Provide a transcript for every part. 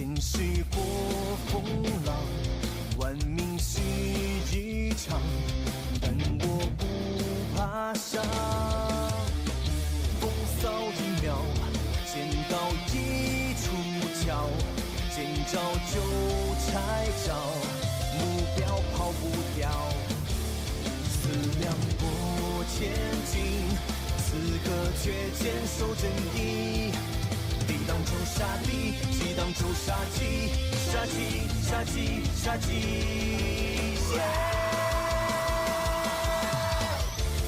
见识过风浪，万民是日常，但我不怕伤。风骚一秒，见到一出鞘，见招就拆招，目标跑不掉。思量过前进，此刻却坚守正义。抵挡住杀敌，抵挡住杀机，杀机，杀机，杀机。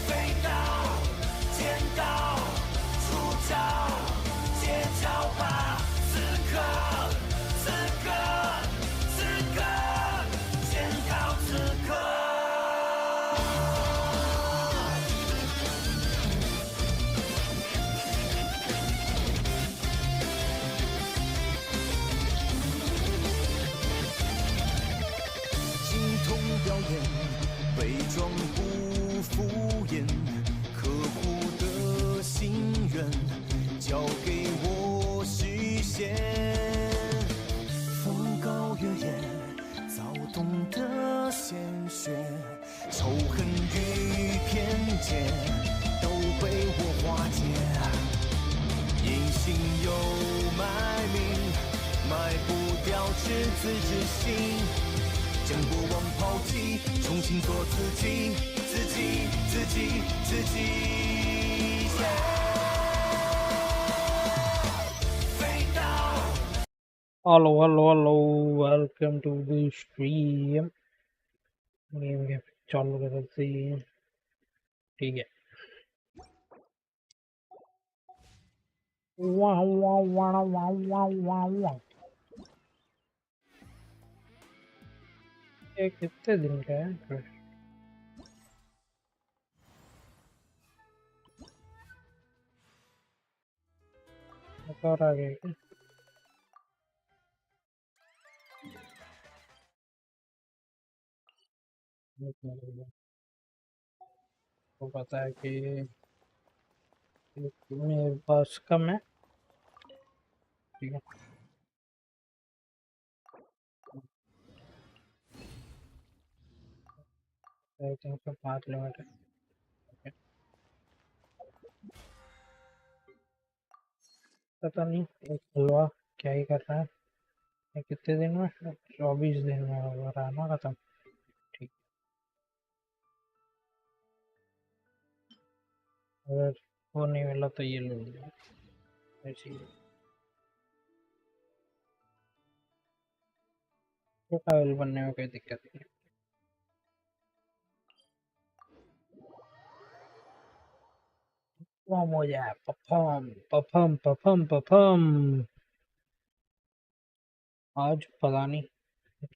飞刀，剑刀，出招，接招吧！此刻，此刻，此刻，剑刀此刻。表演伪装不敷衍，客户的心愿交给我实现。风高月夜，躁动的鲜血，仇恨与偏见都被我化解。隐形又卖命，卖不掉赤子之心。将过往抛弃，重新做自己，自己，自己，自己。飞刀。Hello, welcome to the stream. Game के चालू कर सकते हैं, ठीक है। वाह वाह वाह वाह वाह वाह वाह। ये कितने दिन का है? और आगे तो पता है कि मेरे पास कम है, ठीक है। आई थिंक तो 5 लिमिट है, okay। पता नहीं एक हलवा क्या ही कर रहा है। ये कितने दिन में? 24 दिन में हो रहा है ना खत्म, ठीक। अगर वो नहीं मिला तो ये ले लिया ऐसी। फाइल बनने में कोई दिक्कत नहीं। परफॉर्म हो जाए, परफॉर्म परफॉर्म परफॉर्म परफॉर्म। आज पता नहीं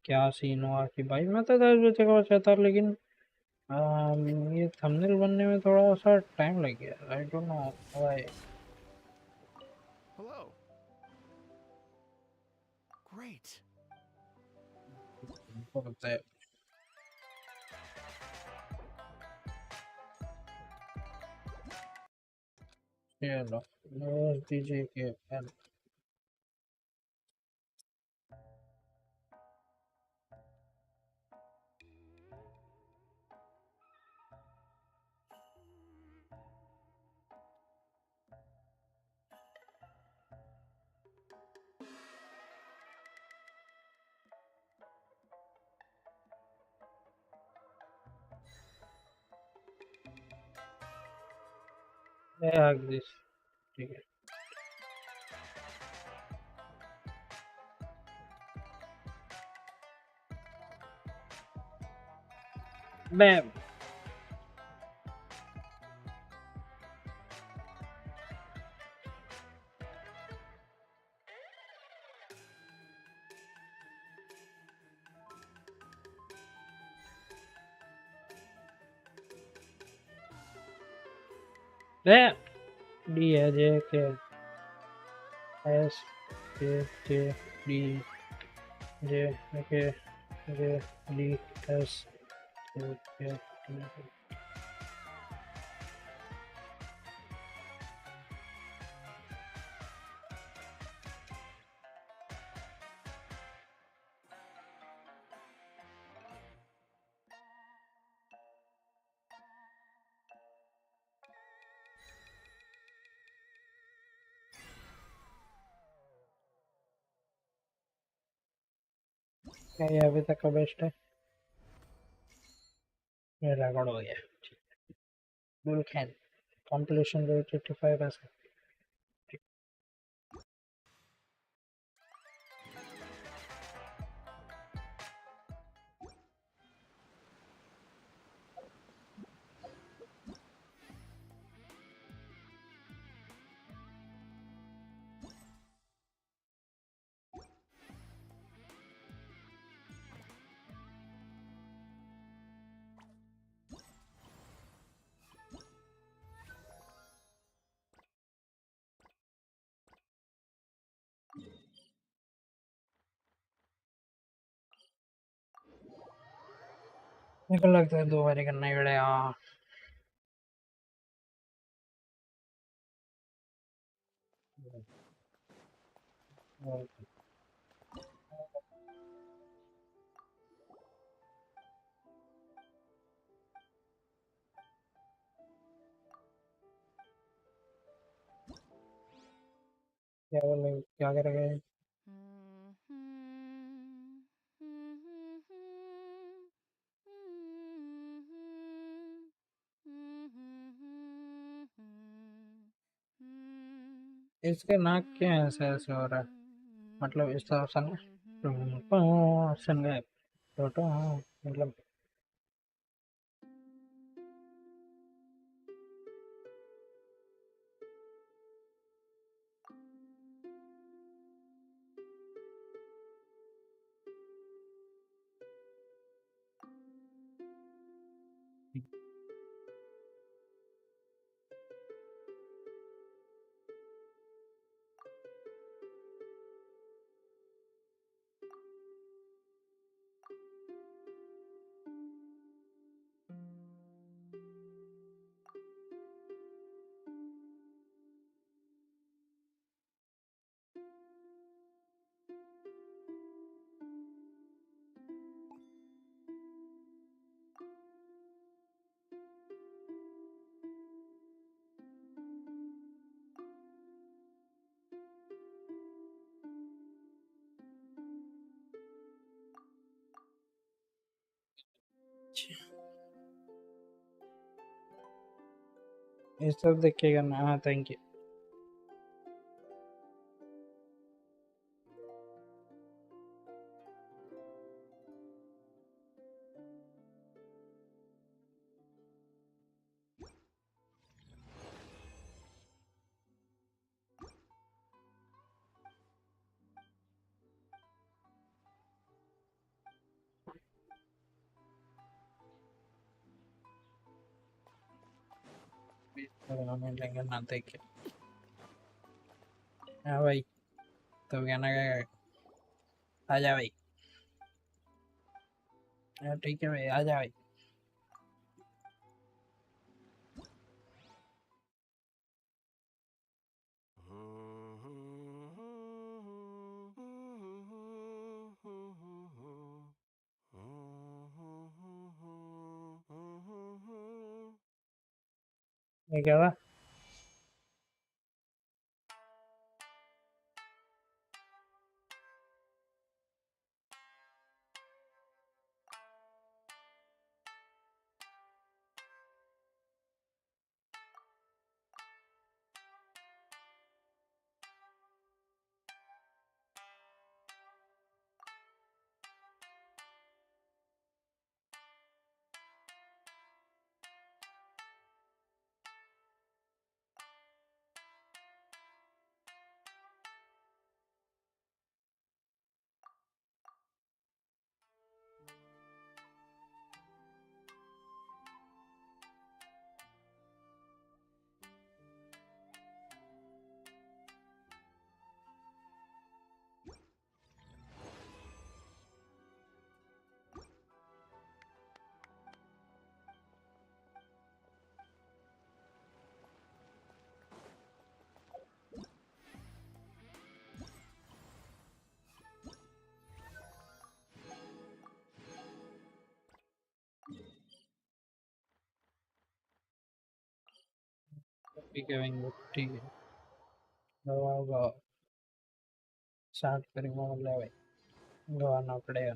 क्या सीन हुआ कि भाई मैं तो 10 बजे का बचा था, लेकिन ये थंबनेल बनने में थोड़ा सा टाइम लग गया। I don't know why. Hello. Great. होता है। चलो दीजिए के दिस, ठीक है। मैम डी है जे के एस के जे डी जे के जे डी एस के डी। क्या ये अभी तक का बेस्ट है? ये रिकॉर्ड हो गया। Bull can completion rate 85%। मेरे को लगता है 2 बारी करना ही पड़ेगा। क्या बोले, क्या करेंगे? इसके नाक क्या ऐसे ऐसे हो रहा है? मतलब इस तरह सन सन गए तो मतलब इस तरफ देख के करना। हाँ थैंक यू। हमें लेंगे ना देख के। हाँ भाई, तो कहना क्या? आ जा भाई। हाँ ठीक है भाई, आ जा भाई। ये क्या था? ठीक है भाई, ठीक है। गवा गवा स्टार्ट करेंगे मतलब भाई, गवाना पड़ेगा।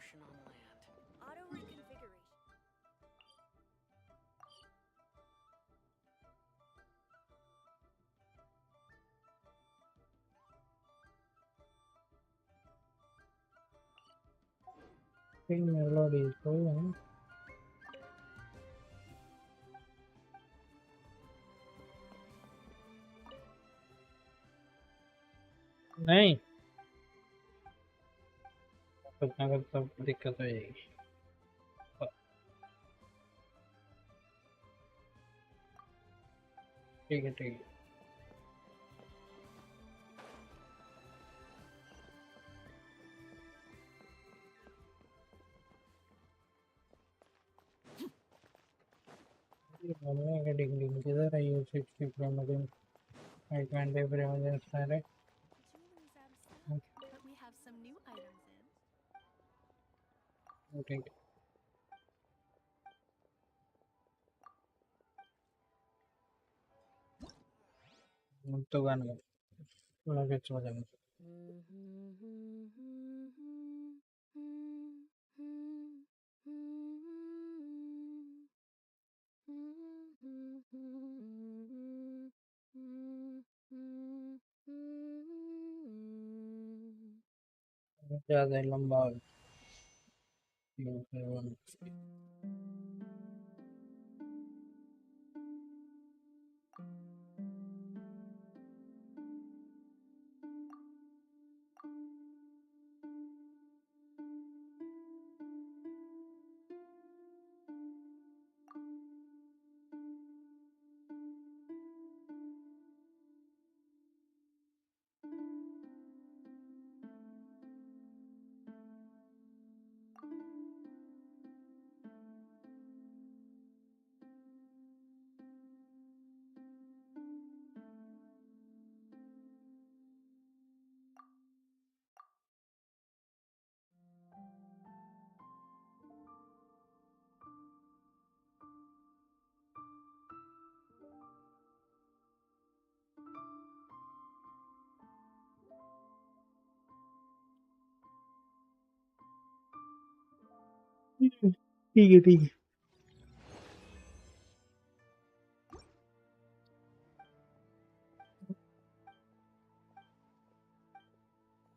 ocean on land. Auto reconfiguration. Melody कोई है नहीं कुछ ना कुछ तो दिक्कत हो जाएगी ठीक है ठीक है मम्मी का डिंग किधर है ये 60 प्रोमोजन 520 प्रोमोजन सारे Jewelry's out of stock, but we have some new items in. ठीक है तो गाना लगे चला जाएगा ज़्यादा लंबा ठीक है ठीक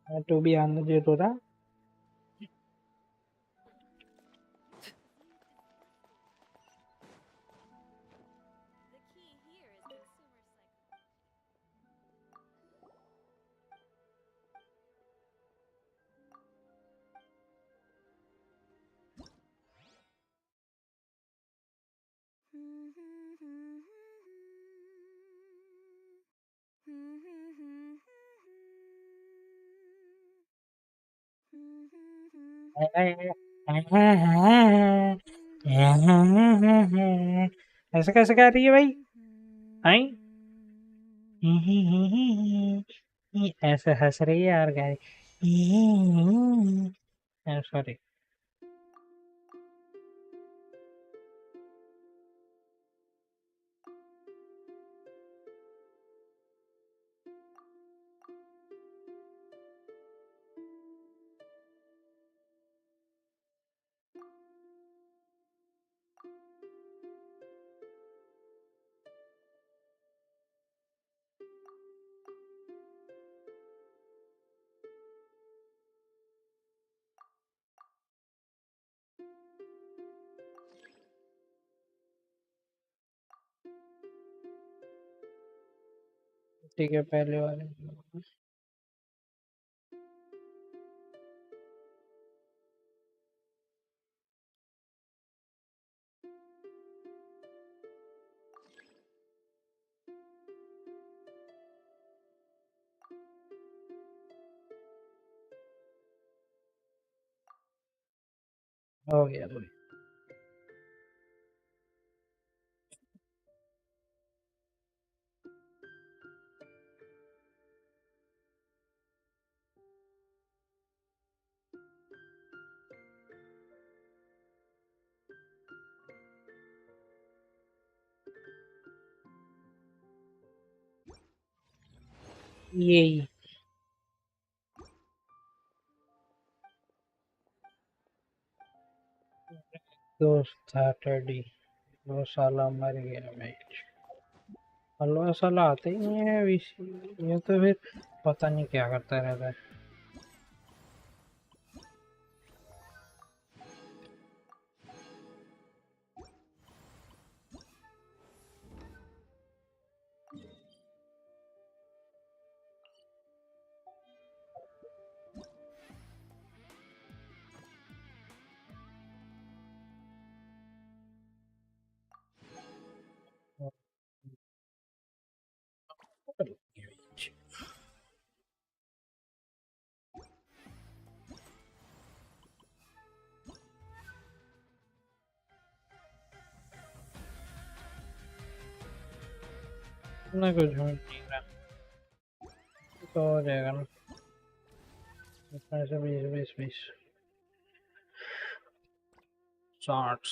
है तो भी आना चाहिए तो रहा The key here is consumer psychology. ऐसे कैसे कर रही है भाई आई ऐसे हंस रही है यार गाय सॉरी ठीक है पहले वाले हो गया भाई यही दोस्त था टेडी, वो साला मर गया मैच। हलवा साला आते ही नहीं है VC, ये तो फिर पता नहीं क्या करता रहता है। ना कुछ हो नहीं रहा, तो हो जाएगा ना, इसमें से 20 60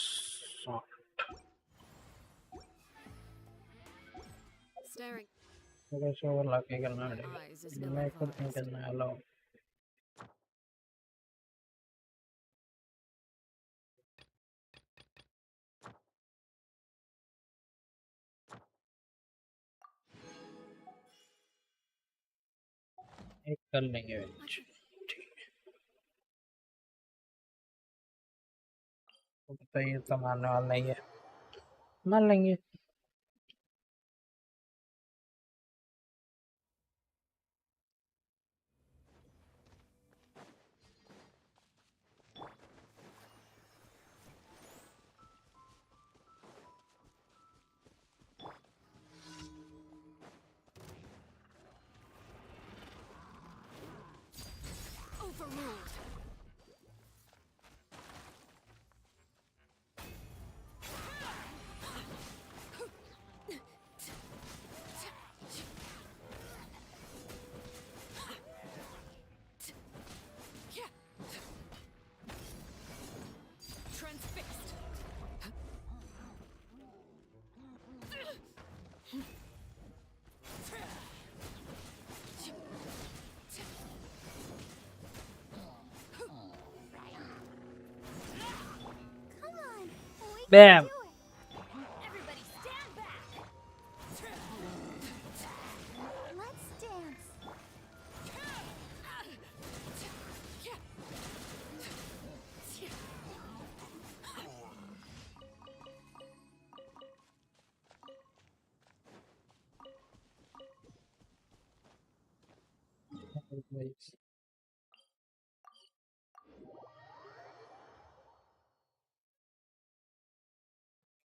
Staring थोड़ा सा और लाके करना पड़ेगा, eyes is ill मैं खुद नहीं advised. करना है। अलाउ एक कर लेंगे मैच, ठीक है। तो बताइए तो मारने वाला नहीं है, मान लेंगे। Overruled. Transfixed. Come on, we can Bam. do it. Everybody stand back. Let's dance.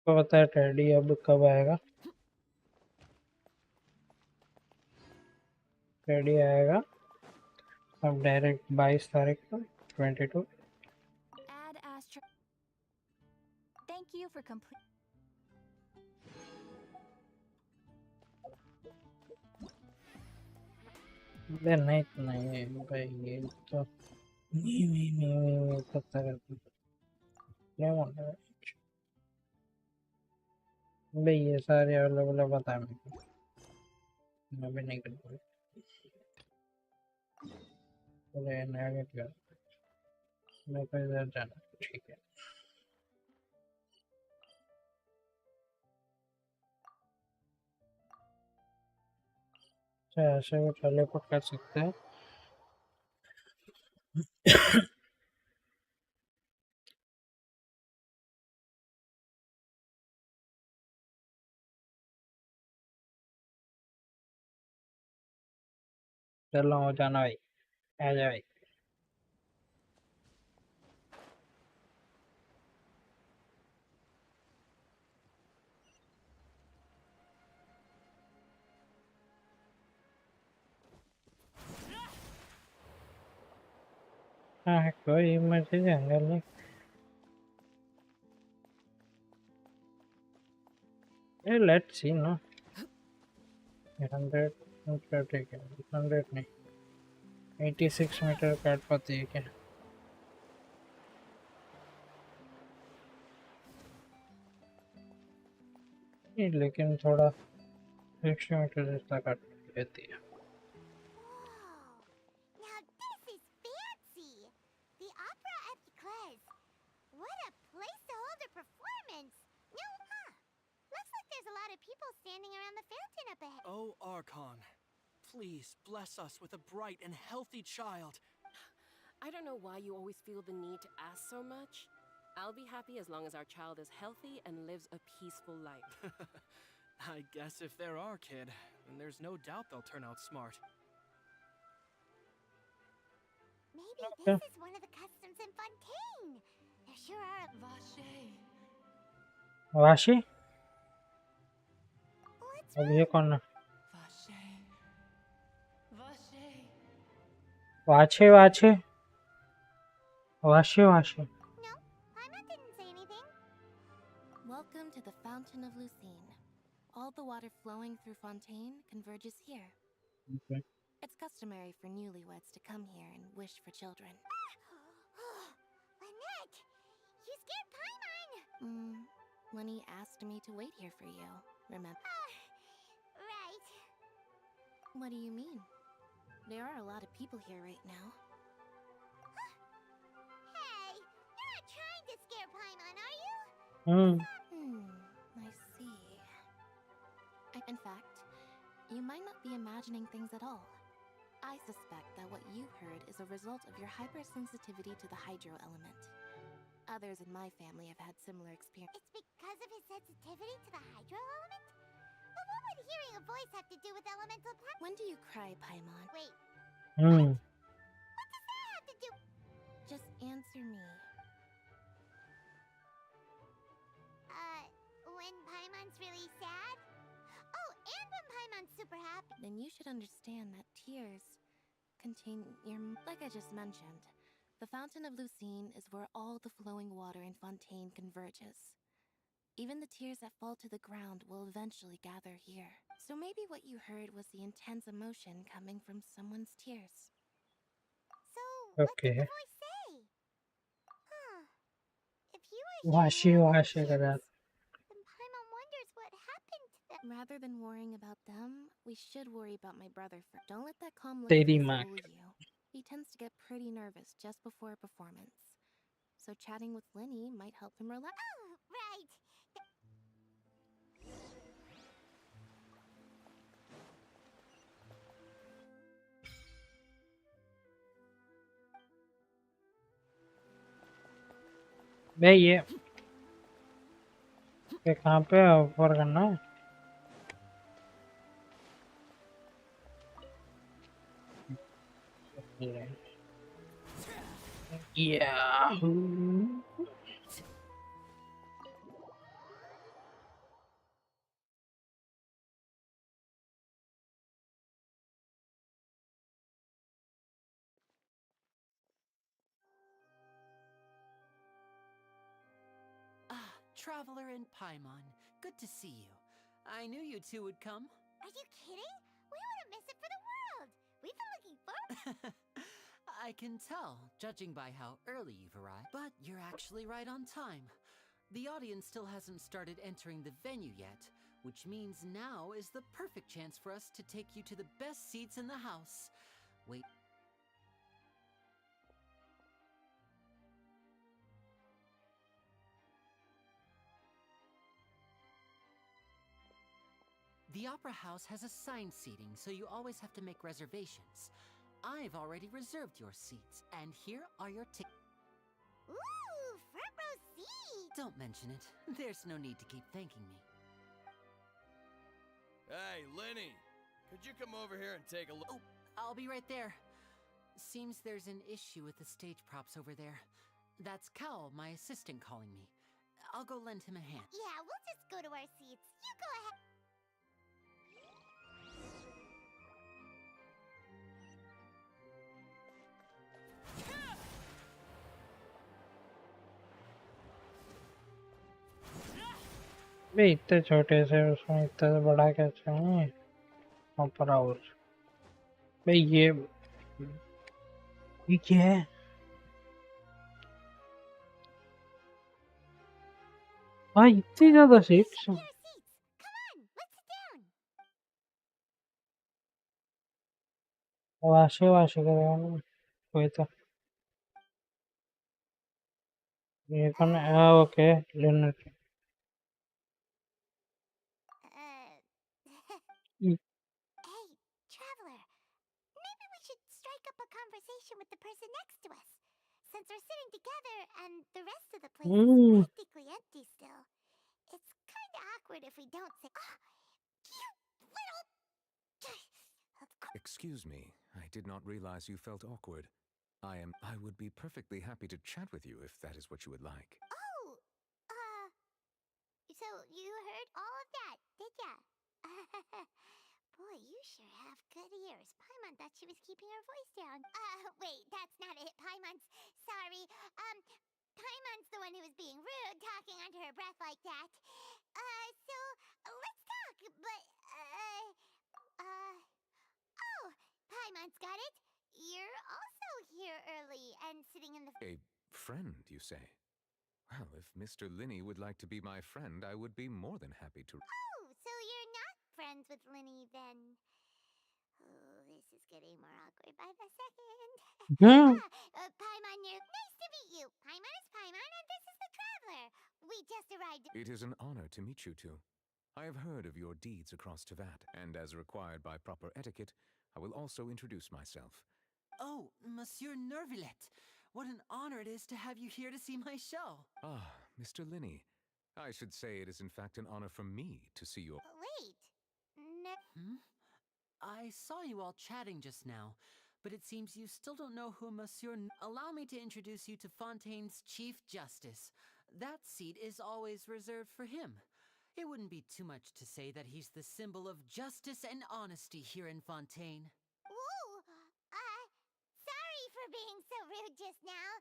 तो पता है टेडी अब कब आएगा? टेडी आएगा अब डायरेक्ट 22 तारीख को 22। Add Astra. Thank you for complete. अरे नहीं तो नहीं है भाई, ये तो नहीं तब तक क्या बोल रहा है भाई, ये सारे अवेलेबल बता मेरे को, मैं भी नहीं कर पाऊँ। अरे नया गेट कर, मेरे को इधर जाना, ठीक है। अच्छा ऐसे वो टेलीपोर्ट कर सकते हैं। चलो हो जाना भाई, आ जा भाई। हाँ कोई मर्जी जंगल नहीं, 100 सी नो 100 मीटर, ठीक है 100 नहीं 86 मीटर काट पाती है क्या? नहीं, लेकिन थोड़ा 60 मीटर जितना काट लेती है। Whoa! Now this is fancy. The opera at the Cles. What a place to hold a apartments. No, huh? Looks like there's a lot of people standing around the fountain up ahead. Oh, Archon, please bless us with a bright and healthy child. I don't know why you always feel the need to ask so much. I'll be happy as long as our child is healthy and lives a peaceful life. I guess if they're our kid, then there's no doubt they'll turn out smart. Maybe Okay. this is one of the customs in Fontaine. There sure are. Vashi What's अब ये wrong? कौन है वाचे वाचे वाशे वाशे No, Paimon didn't say anything. Welcome to the Fountain of Lucine. All the water flowing through Fontaine converges here. Okay. It's customary for newlyweds to come here and wish for children. Lynette, you scared Paimon. Lenny asked me to wait here for you. Remember? Right. What do you mean? There are a lot of people here right now. Hey, you're not trying to scare Paimon, are you? I see. In fact, you might not be imagining things at all. I suspect that what you heard is a result of your hypersensitivity to the hydro element. Others in my family have had similar experience. It's because of his sensitivity to the hydro element? But what would hearing a voice have to do with elemental power? When do you cry, Paimon? Wait, Hmm. what does that have to do? Just answer me. When Paimon's really sad? Oh, and when Paimon's super happy. Then you should understand that tears contain your... Like I just mentioned, the Fountain of Lucine is where all the flowing water in Fontaine converges. Even the tears that fall to the ground will eventually gather here. So maybe what you heard was the intense emotion coming from someone's tears. So, what did Okay. the voice say? Huh. If you were Vashi hearing all those वाशे कर tears, then Paimon wonders what happened to them. Rather than worrying about them, we should worry about my brother first. Don't let that calm look तेरी face माँ fool you. He tends to get pretty nervous just before a performance. So chatting with Lenny might help him relax. Oh, right. बे ये कहाँ पे offer करना है Yeah. Traveler and Paimon, good to see you. I knew you two would come. Are you kidding? We wouldn't miss it for the world. We've been looking forward. I can tell, judging by how early you've arrived. But you're actually right on time. The audience still hasn't started entering the venue yet, which means now is the perfect chance for us to take you to the best seats in the house. Wait. The Opera House has assigned seating, so you always have to make reservations. I've already reserved your seats, and here are your tickets. Ooh, front row seat. Don't mention it. There's no need to keep thanking me. Hey, Lenny, could you come over here and take a look? Oh, I'll be right there. Seems there's an issue with the stage props over there. That's Cal, my assistant, calling me. I'll go lend him a hand. Yeah, we'll just go to our seats. You go ahead. बे इतने छोटे से उसमें इतना बड़ा क्या चाहिए offer house बे ये क्या है हाँ इतनी ज्यादा seats Check your seats. Come on, let's sit down. वाशे वाशे करेगा ना कोई तो ये कौन है हाँ ओके लेना Hey, traveler. Maybe we should strike up a conversation with the person next to us. Since we're sitting together and the rest of the place is practically empty still. It's kind of awkward if we don't say, "Oh, you little..." Of course. Excuse me, I did not realize you felt awkward. I would be perfectly happy to chat with you if that is what you would like. Oh, so you heard all of that, did ya? Boy, you sure have good ears. Paimon thought she was keeping her voice down. Wait, that's not it, Paimon's. Sorry. Paimon's the one who was being rude, talking under her breath like that. So, let's talk, but, oh, Paimon's got it. You're also here early and sitting in the... A friend, you say? Well, if Mr. Linney would like to be my friend, I would be more than happy to. Oh, so you're not friends with Linny then? Oh, this is getting more awkward by the second. Paimon, nice to meet you. Paimon is Paimon, and this is the Traveler. We just arrived. It is an honor to meet you two. I have heard of your deeds across Tevat, and as required by proper etiquette, I will also introduce myself. Oh, Monsieur Nervillet. What an honor it is to have you here to see my show. Ah, Mr. Linney. I should say it is in fact an honor for me to see your... Wait. I saw you all chatting just now, but it seems you still don't know who Allow me to introduce you to Fontaine's Chief Justice. That seat is always reserved for him. It wouldn't be too much to say that he's the symbol of justice and honesty here in Fontaine. Whoa! Sorry for being so rude just now.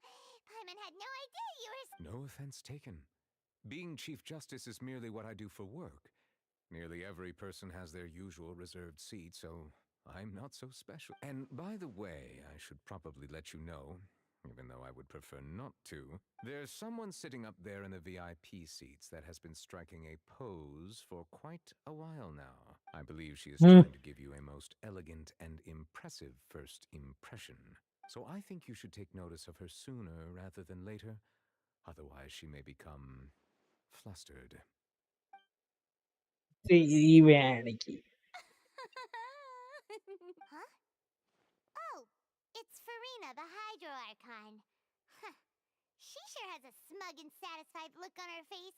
Paimon had no idea you were... No offense taken. Being Chief Justice is merely what I do for work. Nearly every person has their usual reserved seat, so I'm not so special. And by the way, I should probably let you know, even though I would prefer not to, there's someone sitting up there in the VIP seats that has been striking a pose for quite a while now. I believe she is trying to give you a most elegant and impressive first impression. So I think you should take notice of her sooner rather than later. Otherwise, she may become flustered. Huh? Oh, it's Farina, the Hydro Archon. Huh. She sure has a smug and satisfied look on her face.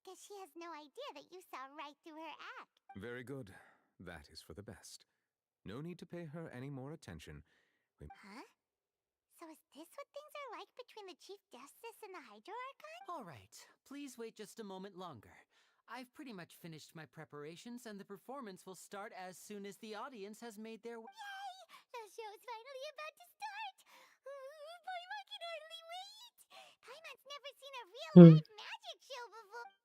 Guess she has no idea that you saw right through her act. Very good. That is for the best. No need to pay her any more attention. Huh? So is this what things are like between the Chief Justice and the Hydro Archon? All right, please wait just a moment longer. I've pretty much finished my preparations, and the performance will start as soon as the audience has made their... Yay! The show's finally about to start! Paimon can hardly wait! Paimon's never seen a real-life magic show before!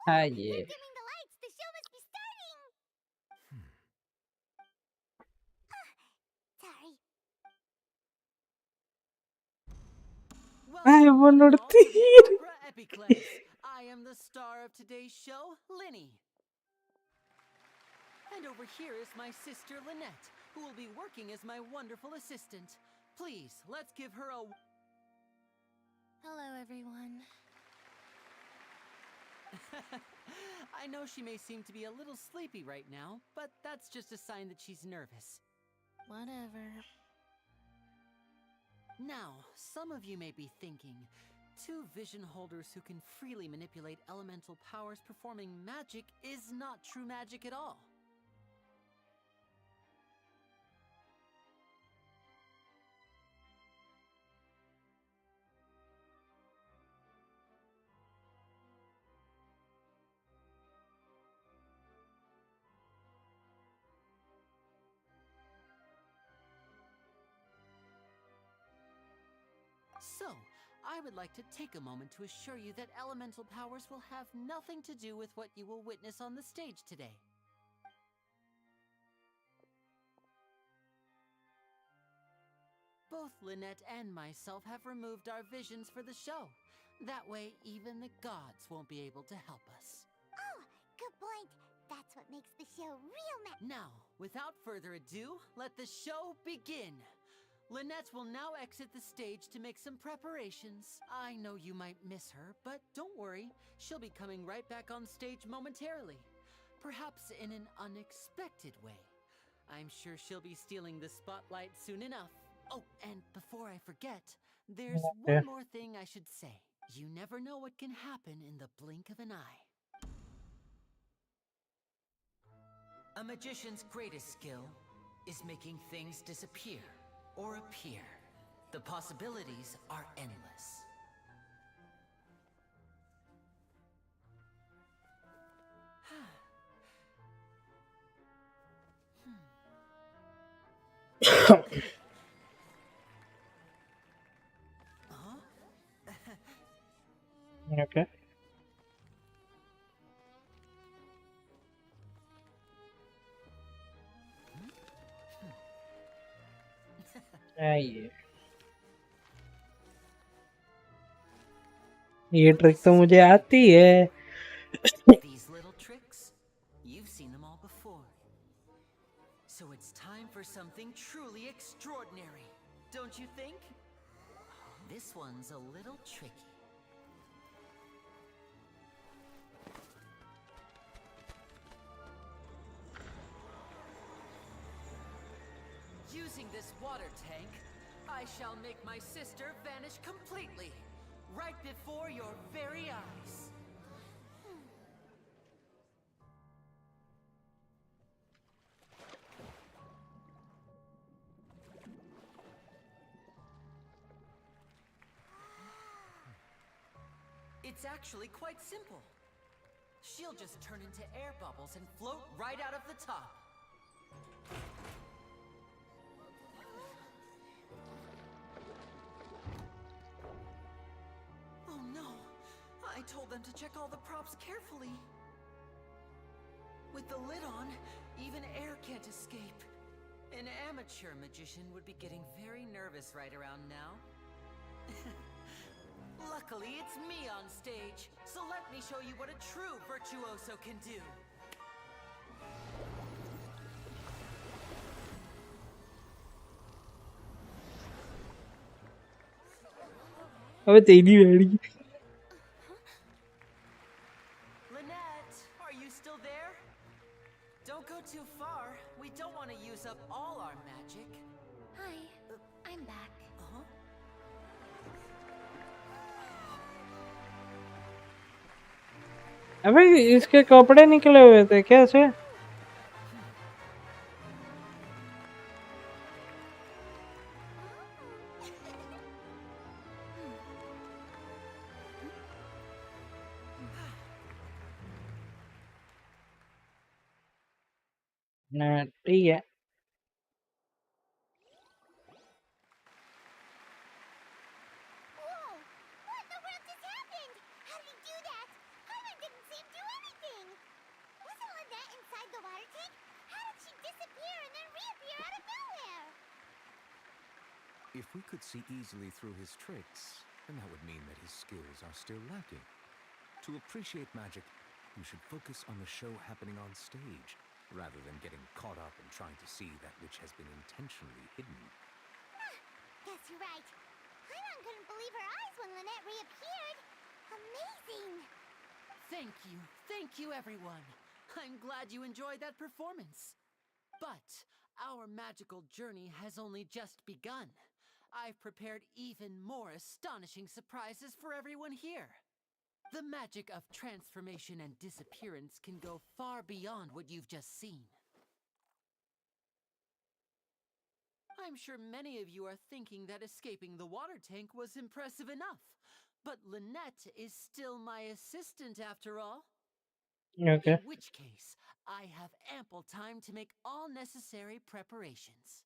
They're dimming the lights! The show must be starting! Sorry. Welcome, one and all, to the Opera Epiclese. I am the star of today's show, Linny. And over here is my sister, Lynette, who will be working as my wonderful assistant. Please, let's give her a... Hello, everyone. I know she may seem to be a little sleepy right now, but that's just a sign that she's nervous. Whatever. Now, some of you may be thinking, two vision holders who can freely manipulate elemental powers performing magic is not true magic at all. So, I would like to take a moment to assure you that elemental powers will have nothing to do with what you will witness on the stage today. Both Lynette and myself have removed our visions for the show. That way, even the gods won't be able to help us. Oh, good point. That's what makes the show real Now, without further ado, let the show begin. Lynette will now exit the stage to make some preparations. I know you might miss her, but don't worry. She'll be coming right back on stage momentarily. Perhaps in an unexpected way. I'm sure she'll be stealing the spotlight soon enough. Oh, and before I forget, there's Yeah. one more thing I should say. You never know what can happen in the blink of an eye. A magician's greatest skill is making things disappear or appear. The possibilities are endless. Okay. ये trick तो मुझे आती है. These little tricks, you've seen them all before. So it's time for something truly extraordinary, don't you think? This one's a little tricky. Using this water tank, I shall make my sister vanish completely, right before your very eyes. It's actually quite simple. She'll just turn into air bubbles and float right out of the top. Oh no! I told them to check all the props carefully. With the lid on, even air can't escape. An amateur magician would be getting very nervous right around now. Luckily, it's me on stage, so let me show you what a true virtuoso can do. अबे तेरी बेड़ी. Lynette, are you still there? Don't go too far. We don't want to use up all our magic. Hi, I'm back. Uh-huh. अबे इसके कपड़े निकले हुए थे कैसे? ना ठीक है. Whoa! What in the world just happened? How did he do that? Paimon didn't see him do anything. Wasn't Lynette inside the water tank? How did she disappear and then reappear out of nowhere? If we could see easily through his tricks, then that would mean that his skills are still lacking. To appreciate magic, you should focus on the show happening on stage, rather than getting caught up in trying to see that which has been intentionally hidden. Guess you're right. Paimon couldn't believe her eyes when Lynette reappeared. Amazing! Thank you everyone. I'm glad you enjoyed that performance. But our magical journey has only just begun. I've prepared even more astonishing surprises for everyone here. The magic of transformation and disappearance can go far beyond what you've just seen. I'm sure many of you are thinking that escaping the water tank was impressive enough. But Lynette is still my assistant after all. Okay. In which case, I have ample time to make all necessary preparations.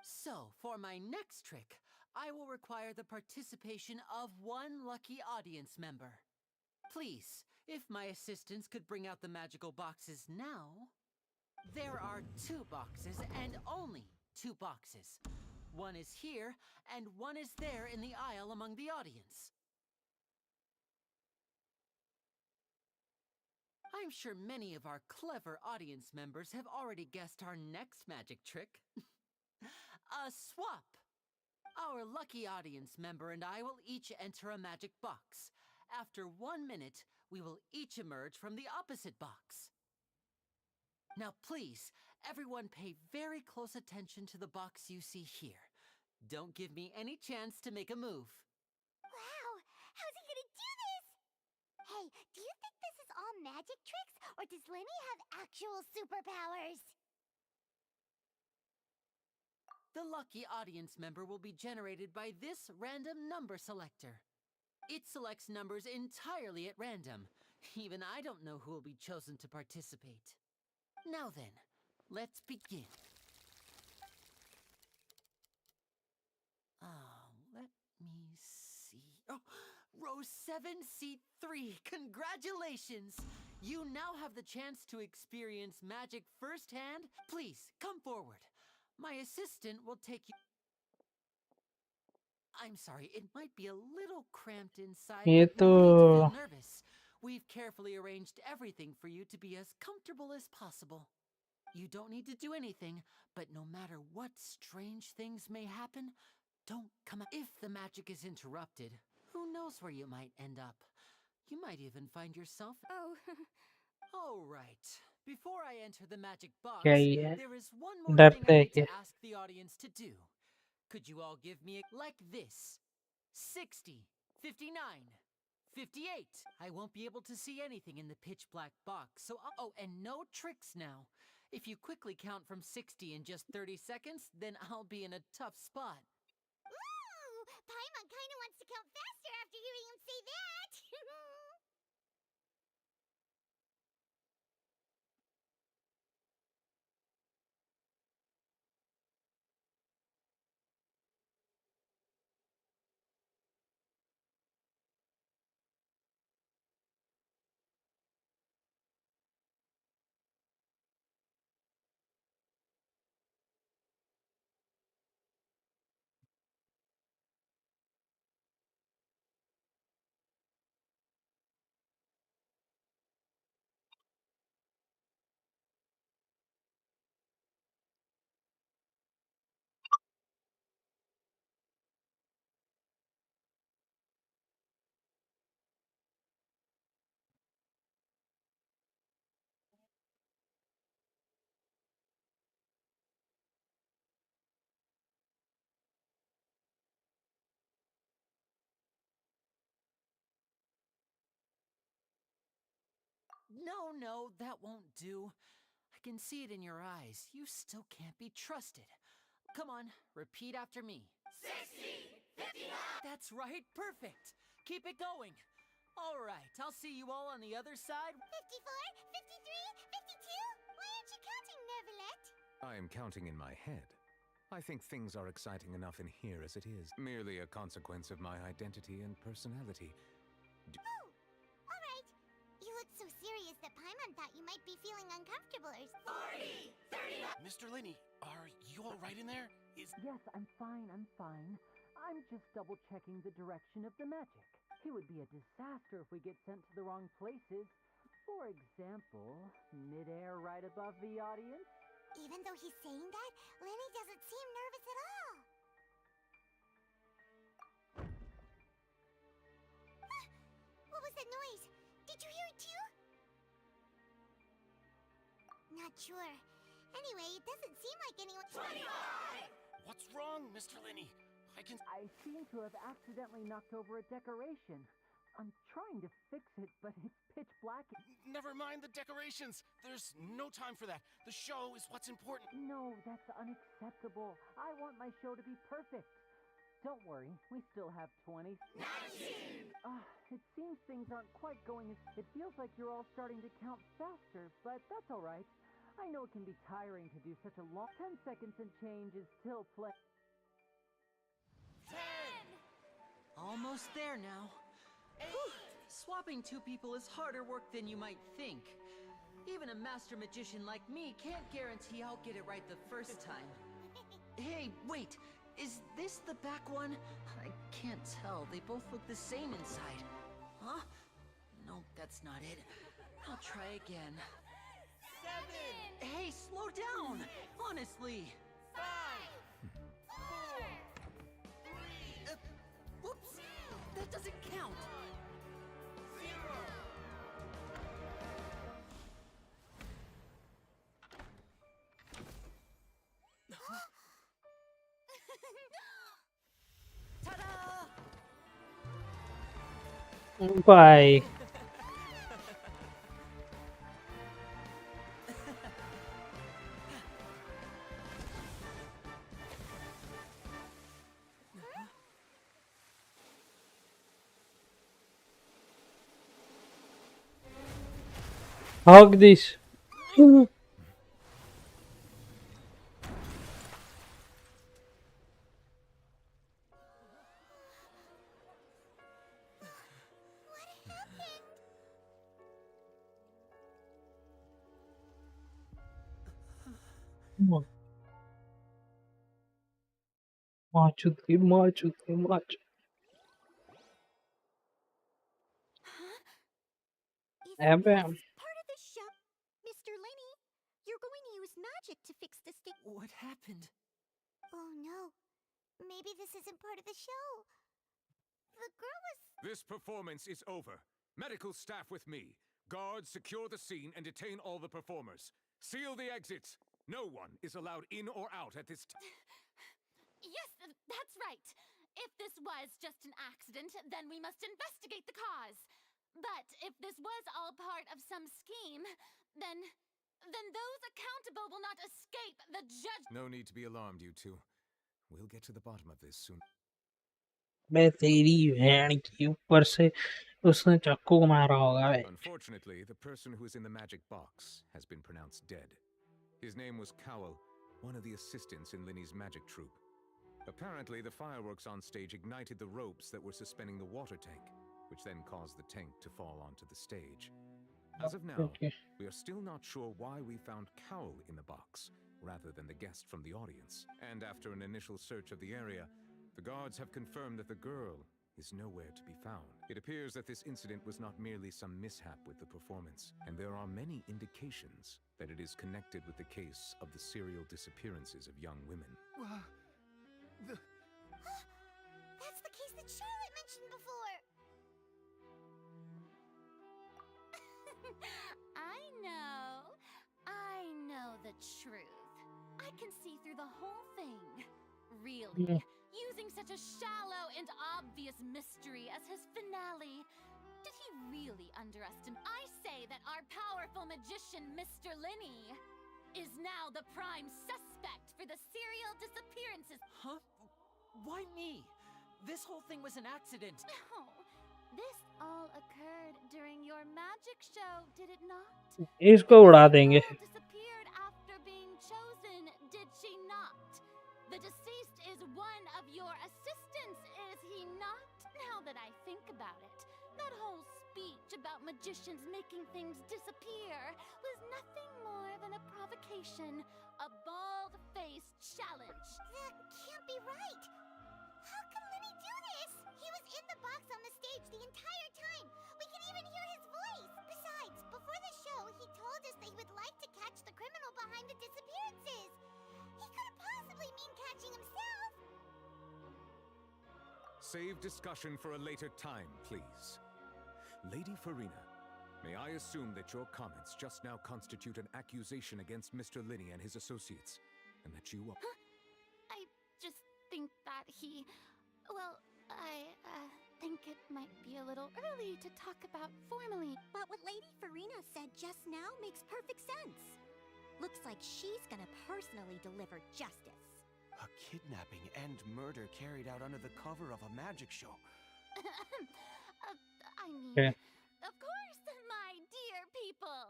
So, for my next trick, I will require the participation of one lucky audience member. Please, if my assistants could bring out the magical boxes now. There are 2 boxes and only 2 boxes. One is here and one is there in the aisle among the audience. I'm sure many of our clever audience members have already guessed our next magic trick. A swap. Our lucky audience member and I will each enter a magic box. After 1 minute, we will each emerge from the opposite box. Now please, everyone pay very close attention to the box you see here. Don't give me any chance to make a move. Wow! How's he gonna do this? Hey, do you think this is all magic tricks, or does Lenny have actual superpowers? The lucky audience member will be generated by this random number selector. It selects numbers entirely at random. Even I don't know who will be chosen to participate. Now then, let's begin. Let me see. Oh, row 7, seat 3. Congratulations! You now have the chance to experience magic firsthand. Please, come forward. My assistant will take you... I'm sorry, it might be a little cramped inside, ये but no need to feel nervous. We've carefully arranged everything for you to be as comfortable as possible. You don't need to do anything, but no matter what strange things may happen, don't come out. If the magic is interrupted, who knows where you might end up? You might even find yourself... Oh, All right. Before I enter the magic box, क्या ही है there is one more thing डरते I है need to क्या ask the audience to do. Could you all give me a... like this? 60, 59, 58. I won't be able to see anything in the pitch black box, so oh, and no tricks now. If you quickly count from 60 in just 30 seconds, then I'll be in a tough spot. Ooh! Paimon kinda wants to count faster after hearing him say that! No, that won't do. I can see it in your eyes. You still can't be trusted. Come on, repeat after me. 60, 59. That's right, perfect. Keep it going. All right, I'll see you all on the other side. 54, 53, 52? Why aren't you counting, Neverlet? I am counting in my head. I think things are exciting enough in here as it is. Merely a consequence of my identity and personality. Oh! Alright. You look so serious that Paimon thought you might be feeling uncomfortable or... 40, 39. Mr. Lenny, are you all right in there? Yes, I'm fine. I'm just double-checking the direction of the magic. It would be a disaster if we get sent to the wrong places. For example, midair right above the audience. Even though he's saying that, Lenny doesn't seem nervous at all. Ah! What was that noise? Did you hear it too? Not sure. Anyway, it doesn't seem like anyone... 25! What's wrong, Mr. Lenny? I seem to have accidentally knocked over a decoration. I'm trying to fix it, but it's pitch black. Never mind the decorations. There's no time for that. The show is what's important. No, that's unacceptable. I want my show to be perfect. Don't worry, we still have 20. 19! It seems things aren't quite going as... It feels like you're all starting to count faster, but that's all right. I know it can be tiring to do such a long... 10 seconds and change is still play... 10! Almost there now. Swapping two people is harder work than you might think. Even a master magician like me can't guarantee I'll get it right the first time. Hey, wait! Is this the back one? I can't tell. They both look the same inside. Huh? No, that's not it. I'll try again. 7! Hey, slow down! Honestly! 5! 4! 3! count. Ta-da! Bye. Hug this. March. Is Abam. this part of the show? Mr. Lenny, you're going to use magic to fix the stick. What happened? Oh no. Maybe this isn't part of the show. The girl was. This performance is over. Medical staff with me. Guards, secure the scene and detain all the performers. Seal the exits. No one is allowed in or out at this time. Yes, that's right. If this was just an accident, then we must investigate the cause. But if this was all part of some scheme, then those accountable will not escape the judge. No need to be alarmed, you two. We'll get to the bottom of this soon. मैं तेरी बहन के ऊपर से उसने चाकू मारा होगा बे। Unfortunately, the person who is in the magic box has been pronounced dead. His name was Cowell, one of the assistants in Linny's magic troupe. Apparently, the fireworks on stage ignited the ropes that were suspending the water tank, which then caused the tank to fall onto the stage. As of now, Okay. we are still not sure why we found Cowell in the box, rather than the guest from the audience. And after an initial search of the area, the guards have confirmed that the girl is nowhere to be found. It appears that this incident was not merely some mishap with the performance, and there are many indications that it is connected with the case of the serial disappearances of young women. That's the case that Charlotte mentioned before. I know the truth. I can see through the whole thing. Really? Yeah. Using such a shallow and obvious mystery as his finale. Did he really underestimate? I say that our powerful magician, Mr. Linny, is now the prime suspect for the serial disappearances. Huh? Why me? This whole thing was an accident. No, this all occurred during your magic show, did it not? इसको उड़ा देंगे। Girl disappeared after being chosen, did she not? The deceased is one of your assistants, is he not? Now that I think about it, that whole speech about magicians making things disappear was nothing more than a provocation, a bald-faced challenge. That can't be right. How can Lenny do this? He was in the box on the stage the entire time. We can even hear his voice. Besides, before the show, he told us that he would like to catch the criminal behind the disappearances. He couldn't possibly mean catching himself. Save discussion for a later time, please. Lady Farina, may I assume that your comments just now constitute an accusation against Mr. Linny and his associates, and that you are... I just think that he... Well, I think it might be a little early to talk about formally. But what Lady Farina said just now makes perfect sense. Looks like she's gonna personally deliver justice. A kidnapping and murder carried out under the cover of a magic show. I mean, Okay. of course, my dear people.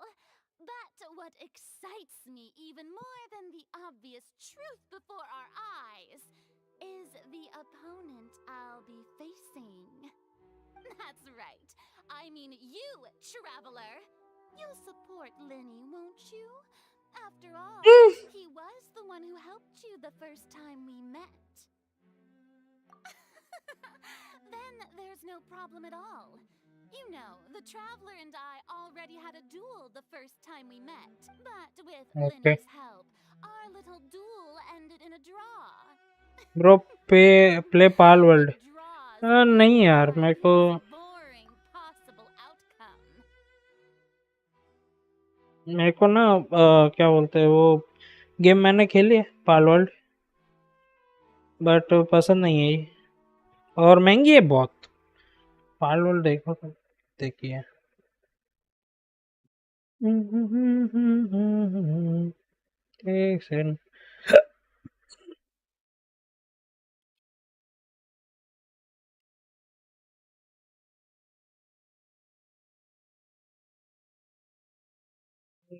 But what excites me even more than the obvious truth before our eyes is the opponent I'll be facing. That's right. I mean you, traveler. You'll support Linny, won't you? After all, he was the one who helped you the first time we met. Then there's no problem at all. You know, the traveler and I already had a duel the first time we met. But with Okay. Linny's help, our little duel ended in a draw. Bro, play Pal World। Draws नहीं यार, are मेरे को invisible. मेरे को ना क्या बोलते हैं वो गेम मैंने खेली है पाल वर्ल्ड, बट पसंद नहीं है ये, और महंगी है बहुत। पाल वर्ल्ड देखो तो देखिए। एक सेकंड।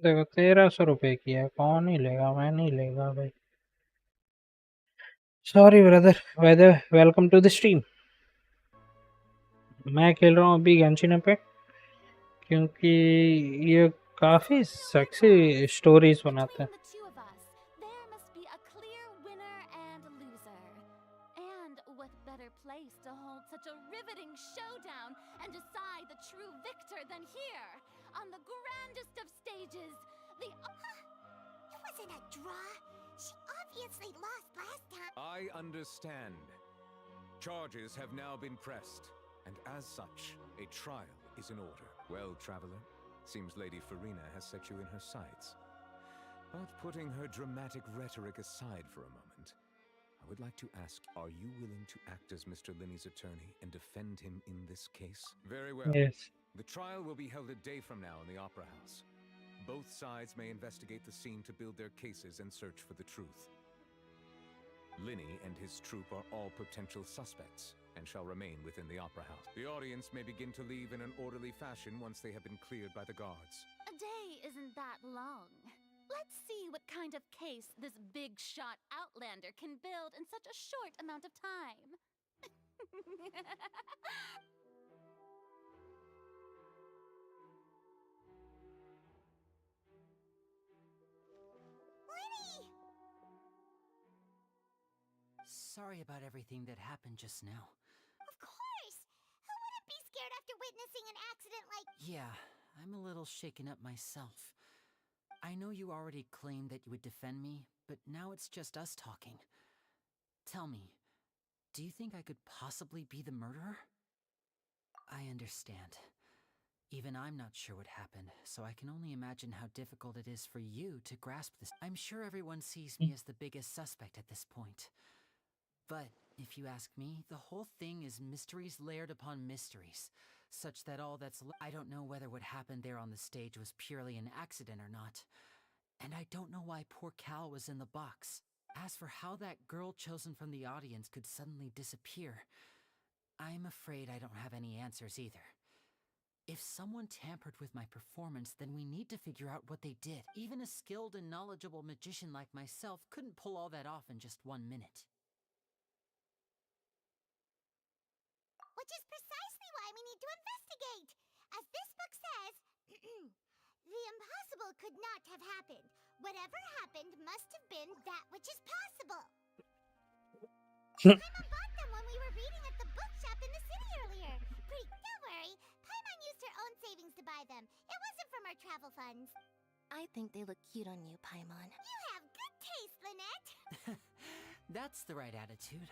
देखो 1300 रुपए की है, कौन ही लेगा, मैं नहीं लेगा भाई। Sorry brother. Welcome to the stream. मैं खेल रहा हूँ अभी गेंशिन पे, क्योंकि ये काफी सेक्सी स्टोरीज बनाता है। Between the two of us, there must be a clear winner and loser. And what better place to hold such a riveting showdown and decide the true victor than here, on the grandest of stages, the... It wasn't a draw. She obviously lost last time. I understand. Charges have now been pressed, and as such, a trial is in order. Well, traveler, seems Lady Farina has set you in her sights. But putting her dramatic rhetoric aside for a moment, I would like to ask, are you willing to act as Mr. Linney's attorney and defend him in this case? Very well. Yes. The trial will be held a day from now in the Opera House. Both sides may investigate the scene to build their cases and search for the truth. Linney and his troupe are all potential suspects and shall remain within the Opera House. The audience may begin to leave in an orderly fashion once they have been cleared by the guards. A day isn't that long. Let's see what kind of case this big shot outlander can build in such a short amount of time. Lenny! Sorry about everything that happened just now. Of course! Who wouldn't be scared after witnessing an accident like... Yeah, I'm a little shaken up myself. I know you already claimed that you would defend me, but now it's just us talking. Tell me, do you think I could possibly be the murderer? I understand. Even I'm not sure what happened, so I can only imagine how difficult it is for you to grasp this. I'm sure everyone sees me as the biggest suspect at this point. But if you ask me, the whole thing is mysteries layered upon mysteries, such that all that's I don't know whether what happened there on the stage was purely an accident or not. And I don't know why poor Cal was in the box. As for how that girl chosen from the audience could suddenly disappear, I'm afraid I don't have any answers either. If someone tampered with my performance, then we need to figure out what they did. Even a skilled and knowledgeable magician like myself couldn't pull all that off in just 1 minute. Which is precisely why we need to investigate! As this book says, the impossible could not have happened. Whatever happened must have been that which is possible. Paimon bought them when we were reading at the bookshop in the city earlier. Don't worry, Paimon used her own savings to buy them. It wasn't from our travel funds. I think they look cute on you, Paimon. You have good taste, Lynette. That's the right attitude.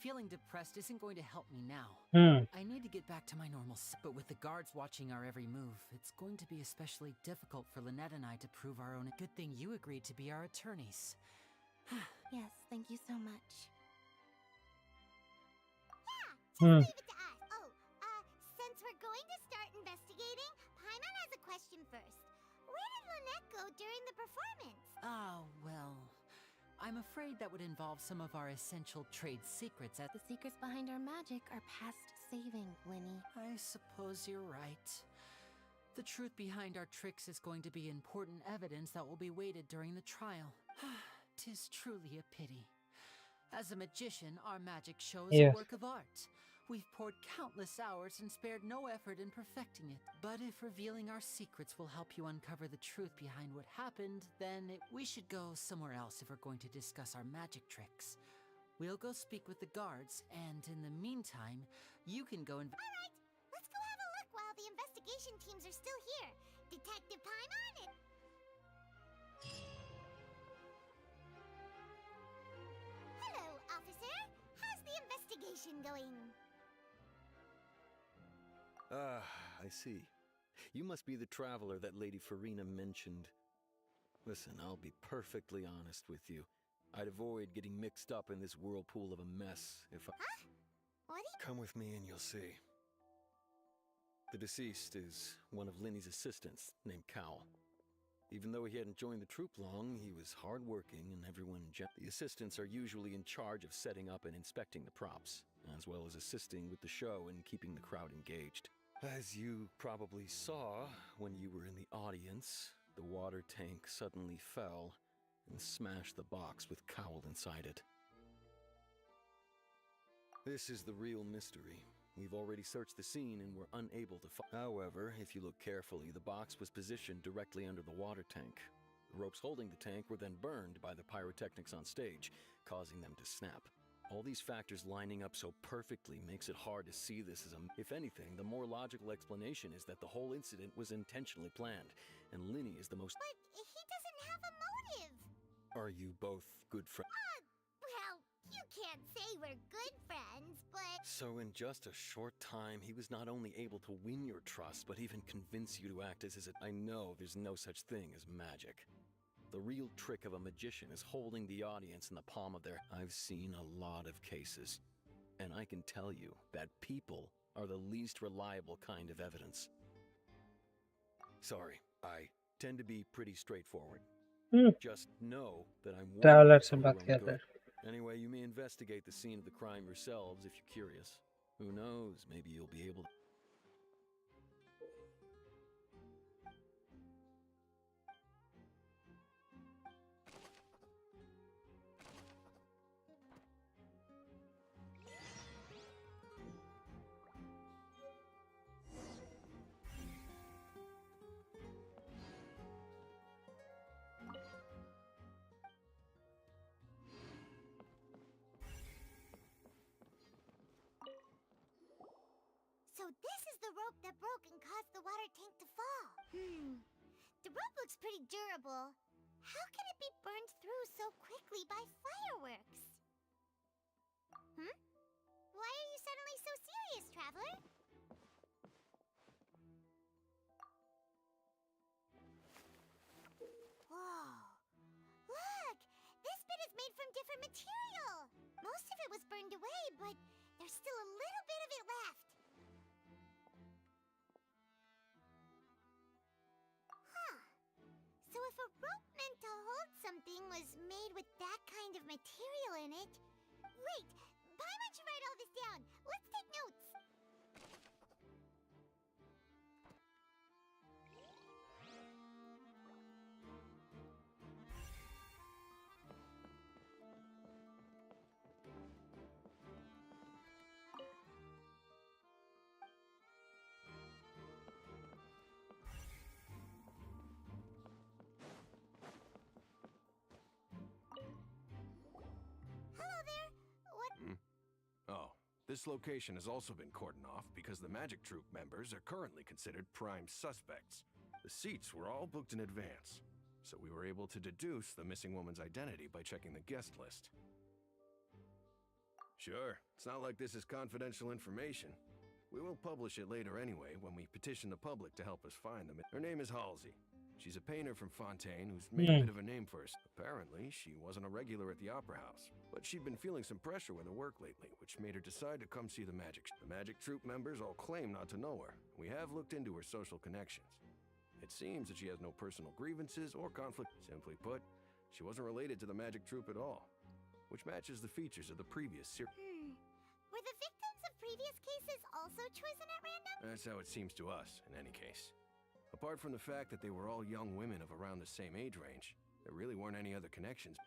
Feeling depressed isn't going to help me now. I need to get back to my normal self. But with the guards watching our every move, it's going to be especially difficult for Lynette and I to prove our own. Good thing you agreed to be our attorneys. Yes, thank you so much. Yeah, just leave it to us. Oh, since we're going to start investigating, Paimon has a question first. Where did Lynette go during the performance? Oh, well, I'm afraid that would involve some of our essential trade secrets at The secrets behind our magic are past saving, Winnie. I suppose you're right. The truth behind our tricks is going to be important evidence that will be weighted during the trial. 'Tis truly a pity. As a magician, our magic show is a work of art. We've poured countless hours and spared no effort in perfecting it. But if revealing our secrets will help you uncover the truth behind what happened, then we should go somewhere else if we're going to discuss our magic tricks. We'll go speak with the guards, and in the meantime, you can go and... Alright, let's go have a look while the investigation teams are still here. Detective Paimon and... Hello, officer. How's the investigation going? I see. You must be the traveler that Lady Farina mentioned. Listen, I'll be perfectly honest with you. I'd avoid getting mixed up in this whirlpool of a mess if I... Huh? What do you... Come with me and you'll see. The deceased is one of Linny's assistants, named Cowell. Even though he hadn't joined the troop long, he was hardworking and everyone... The assistants are usually in charge of setting up and inspecting the props, as well as assisting with the show and keeping the crowd engaged. As you probably saw when you were in the audience, the water tank suddenly fell and smashed the box with Cowell inside it. This is the real mystery. We've already searched the scene and were unable to find... However, if you look carefully, the box was positioned directly under the water tank. The ropes holding the tank were then burned by the pyrotechnics on stage, causing them to snap. All these factors lining up so perfectly makes it hard to see this as a... If anything, the more logical explanation is that the whole incident was intentionally planned, and Linny is the most... But he doesn't have a motive! Are you both good friends? Well, you can't say we're good friends, but... So in just a short time, he was not only able to win your trust, but even convince you to act as his... I know there's no such thing as magic. The real trick of a magician is holding the audience in the palm of their... I've seen a lot of cases, and I can tell you that people are the least reliable kind of evidence. Sorry, I tend to be pretty straightforward. Just know that I'm traveller worried से for बात your own करता है. good. Anyway, you may investigate the scene of the crime yourselves if you're curious. Who knows, maybe you'll be able to... So this is the rope that broke and caused the water tank to fall. The rope looks pretty durable. How can it be burned through so quickly by fireworks? Why are you suddenly so serious, traveler? Whoa. Look! This bit is made from different material. Most of it was burned away, but there's still a little bit of it left. So if a rope meant to hold something was made with that kind of material in it... Wait! Paimon should write all this down! Let's take notes! This location has also been cordoned off because the Magic Troop members are currently considered prime suspects. The seats were all booked in advance, so we were able to deduce the missing woman's identity by checking the guest list. Sure, it's not like this is confidential information. We will publish it later anyway when we petition the public to help us find them. Her name is Halsey. She's a painter from Fontaine who's made a bit of a name for herself. Apparently, she wasn't a regular at the Opera House, but she'd been feeling some pressure with her work lately, which made her decide to come see the Magic. The Magic Troop members all claim not to know her. We have looked into her social connections. It seems that she has no personal grievances or conflict. Simply put, she wasn't related to the Magic Troop at all, which matches the features of the previous series. Were the victims of previous cases also chosen at random? That's how it seems to us, in any case. Apart from the fact that they were all young women of around the same age range, there really weren't any other connections.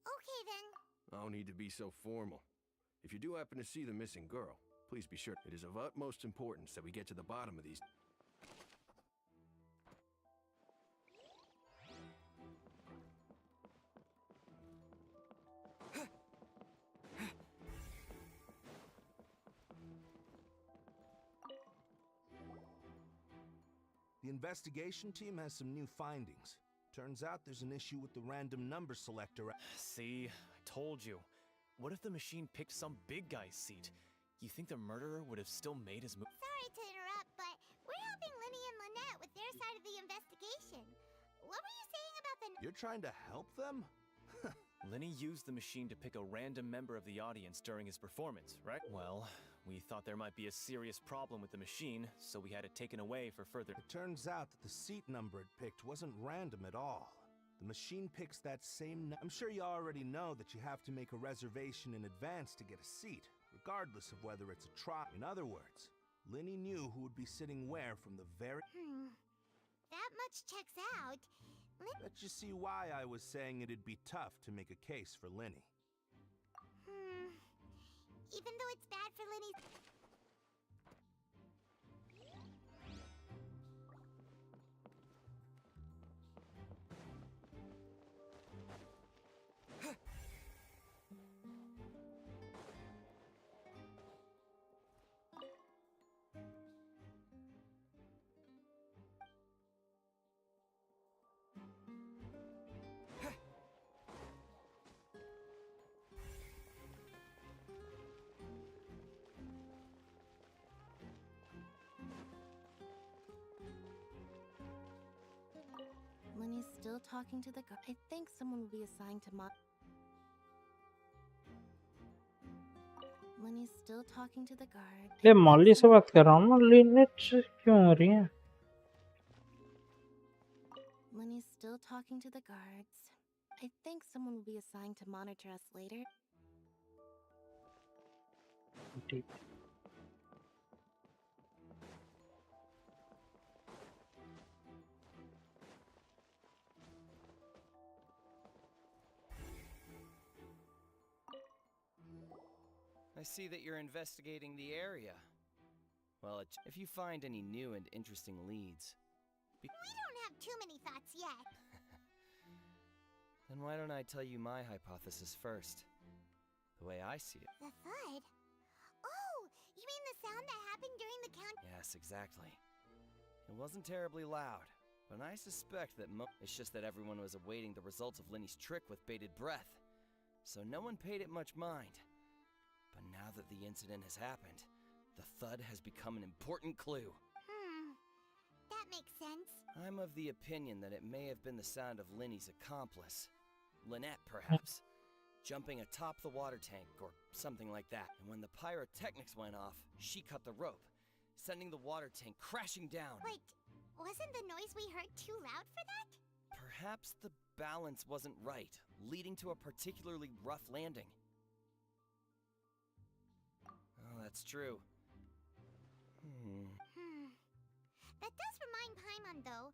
Okay then. No need to be so formal. If you do happen to see the missing girl, please be sure it is of utmost importance that we get to the bottom of these. The investigation team has some new findings. Turns out there's an issue with the random number selector. See, I told you. What if the machine picked some big guy's seat? You think the murderer would have still made his move? Sorry to interrupt, but we're helping Linny what were you saying about the... You're trying to help them? Lenny used the machine to pick a random member of the audience during his performance, right? Well, we thought there might be a serious problem with the machine, so we had it taken away for further... It turns out that the seat number it picked wasn't random at all. The machine picks that same... I'm sure you already know that you have to make a reservation in advance to get a seat, regardless of whether it's a trial. In other words, Linny knew who would be sitting where from the very... That much checks out. Let you see why I was saying it'd be tough to make a case for Linny. Even though it's bad for Linny's... Lenny's still talking to the guard. I think someone will be assigned to Lenny's still talking to the guard. ये Molly से बात कर रहा हूँ ना, Lynette से क्यों हो रही है? Lenny's still talking to the guards. I think someone will be assigned to monitor us later. ठीक. I see that you're investigating the area. Well, if you find any new and interesting leads... We don't have too many thoughts yet. Then why don't I tell you my hypothesis first? The way I see it. The thud? Oh, you mean the sound that happened during the count? Yes, exactly. It wasn't terribly loud, but I suspect that it's just that everyone was awaiting the results of Lenny's trick with bated breath, so no one paid it much mind. But now that the incident has happened, the thud has become an important clue. That makes sense. I'm of the opinion that it may have been the sound of Lenny's accomplice. Lynette, perhaps. Jumping atop the water tank or something like that. And when the pyrotechnics went off, she cut the rope, sending the water tank crashing down. Wait, wasn't the noise we heard too loud for that? Perhaps the balance wasn't right, leading to a particularly rough landing. Oh, that's true. That does remind Paimon, though.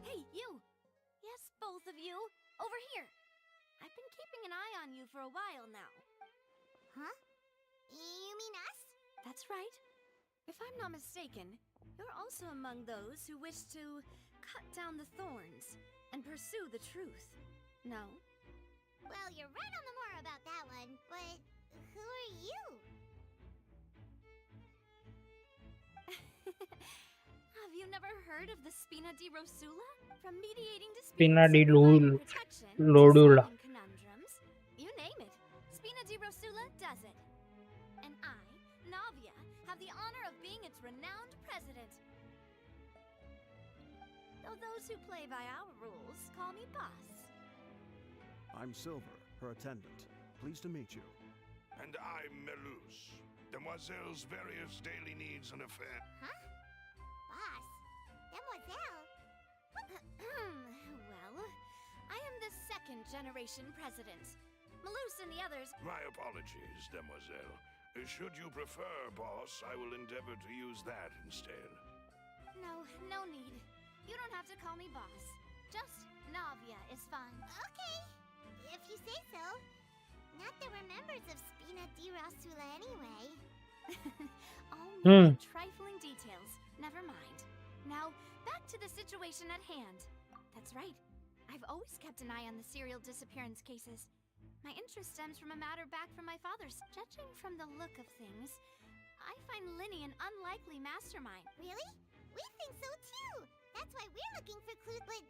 Hey, you! Yes, both of you! Over here! I've been keeping an eye on you for a while now. Huh? You mean us? That's right. If I'm not mistaken, you're also among those who wish to cut down the thorns and pursue the truth. No? Well, you're right on the more about that one, but who are you? Have you never heard of the Spina di Rosula? From mediating disputes Spina di and providing protection to Lodula. solving conundrums, you name it, Spina di Rosula does it. And I, Navia, have the honor of being its renowned president. Though those who play by our rules call me boss. I'm Silver, her attendant. Pleased to meet you. And I'm Melus, Demoiselle's various daily needs and affairs. Huh? Boss? Demoiselle? Well, I am the second generation president. Melus and the others... My apologies, Demoiselle. Should you prefer, boss, I will endeavor to use that instead. No need. You don't have to call me boss. Just Navia is fine. Okay, if you say so. Not that we're members of Spina di Rosula anyway. Hmm. Trifling details. Never mind. Now, back to the situation at hand. That's right. I've always kept an eye on the serial disappearance cases. My interest stems from a matter back from my father's. Judging from the look of things, I find Linny an unlikely mastermind. Really? We think so too. That's why we're looking for clues. But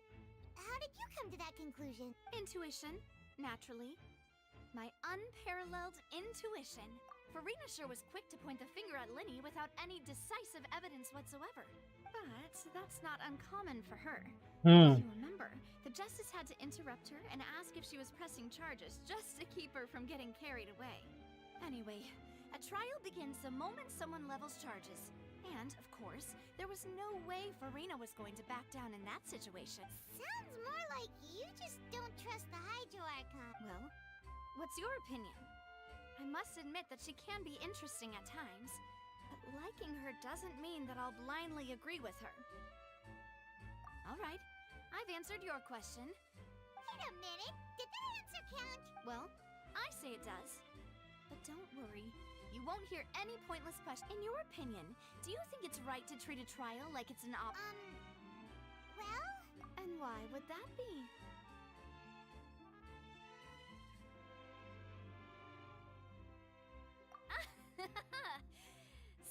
how did you come to that conclusion? Intuition, naturally. My unparalleled intuition. Farina sure was quick to point the finger at Linny without any decisive evidence whatsoever. But that's not uncommon for her. If you remember, the justice had to interrupt her and ask if she was pressing charges just to keep her from getting carried away. Anyway, a trial begins the moment someone levels charges. And, of course, there was no way Farina was going to back down in that situation. Sounds more like you just don't trust the Hydro Archon. Well, what's your opinion? I must admit that she can be interesting at times, but liking her doesn't mean that I'll blindly agree with her. All right, I've answered your question. Wait a minute, did that answer count? Well, I say it does. But don't worry, you won't hear any pointless questions. In your opinion, do you think it's right to treat a trial like it's an Well? And why would that be?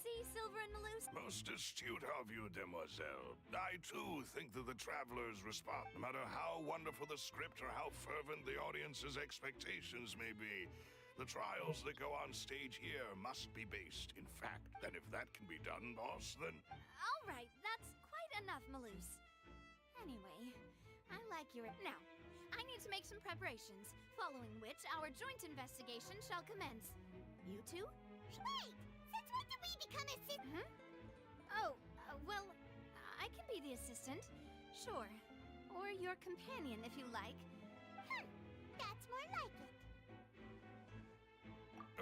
See, Silver and Malus? Most astute of you, demoiselle. I too think that the traveler's response, no matter how wonderful the script or how fervent the audience's expectations may be, the trials that go on stage here must be based in fact. And if that can be done, boss, then... All right, that's quite enough, Malus. Anyway, I like your... Now, I need to make some preparations, following which our joint investigation shall commence. You two? Wait! Since when did we become assistants? Oh, well, I can be the assistant. Sure. Or your companion, if you like. That's more like it.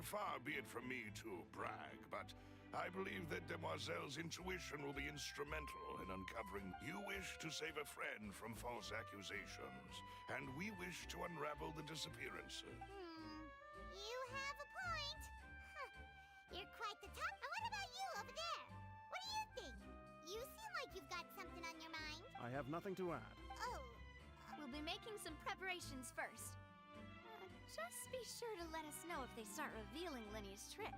Far be it from me to brag, but I believe that Demoiselle's intuition will be instrumental in uncovering. You wish to save a friend from false accusations, and we wish to unravel the disappearances. You have a point. You're quite the top. And what about you over there? What do you think? You seem like you've got something on your mind. I have nothing to add. Oh. We'll be making some preparations first. Just be sure to let us know if they start revealing Linny's trick.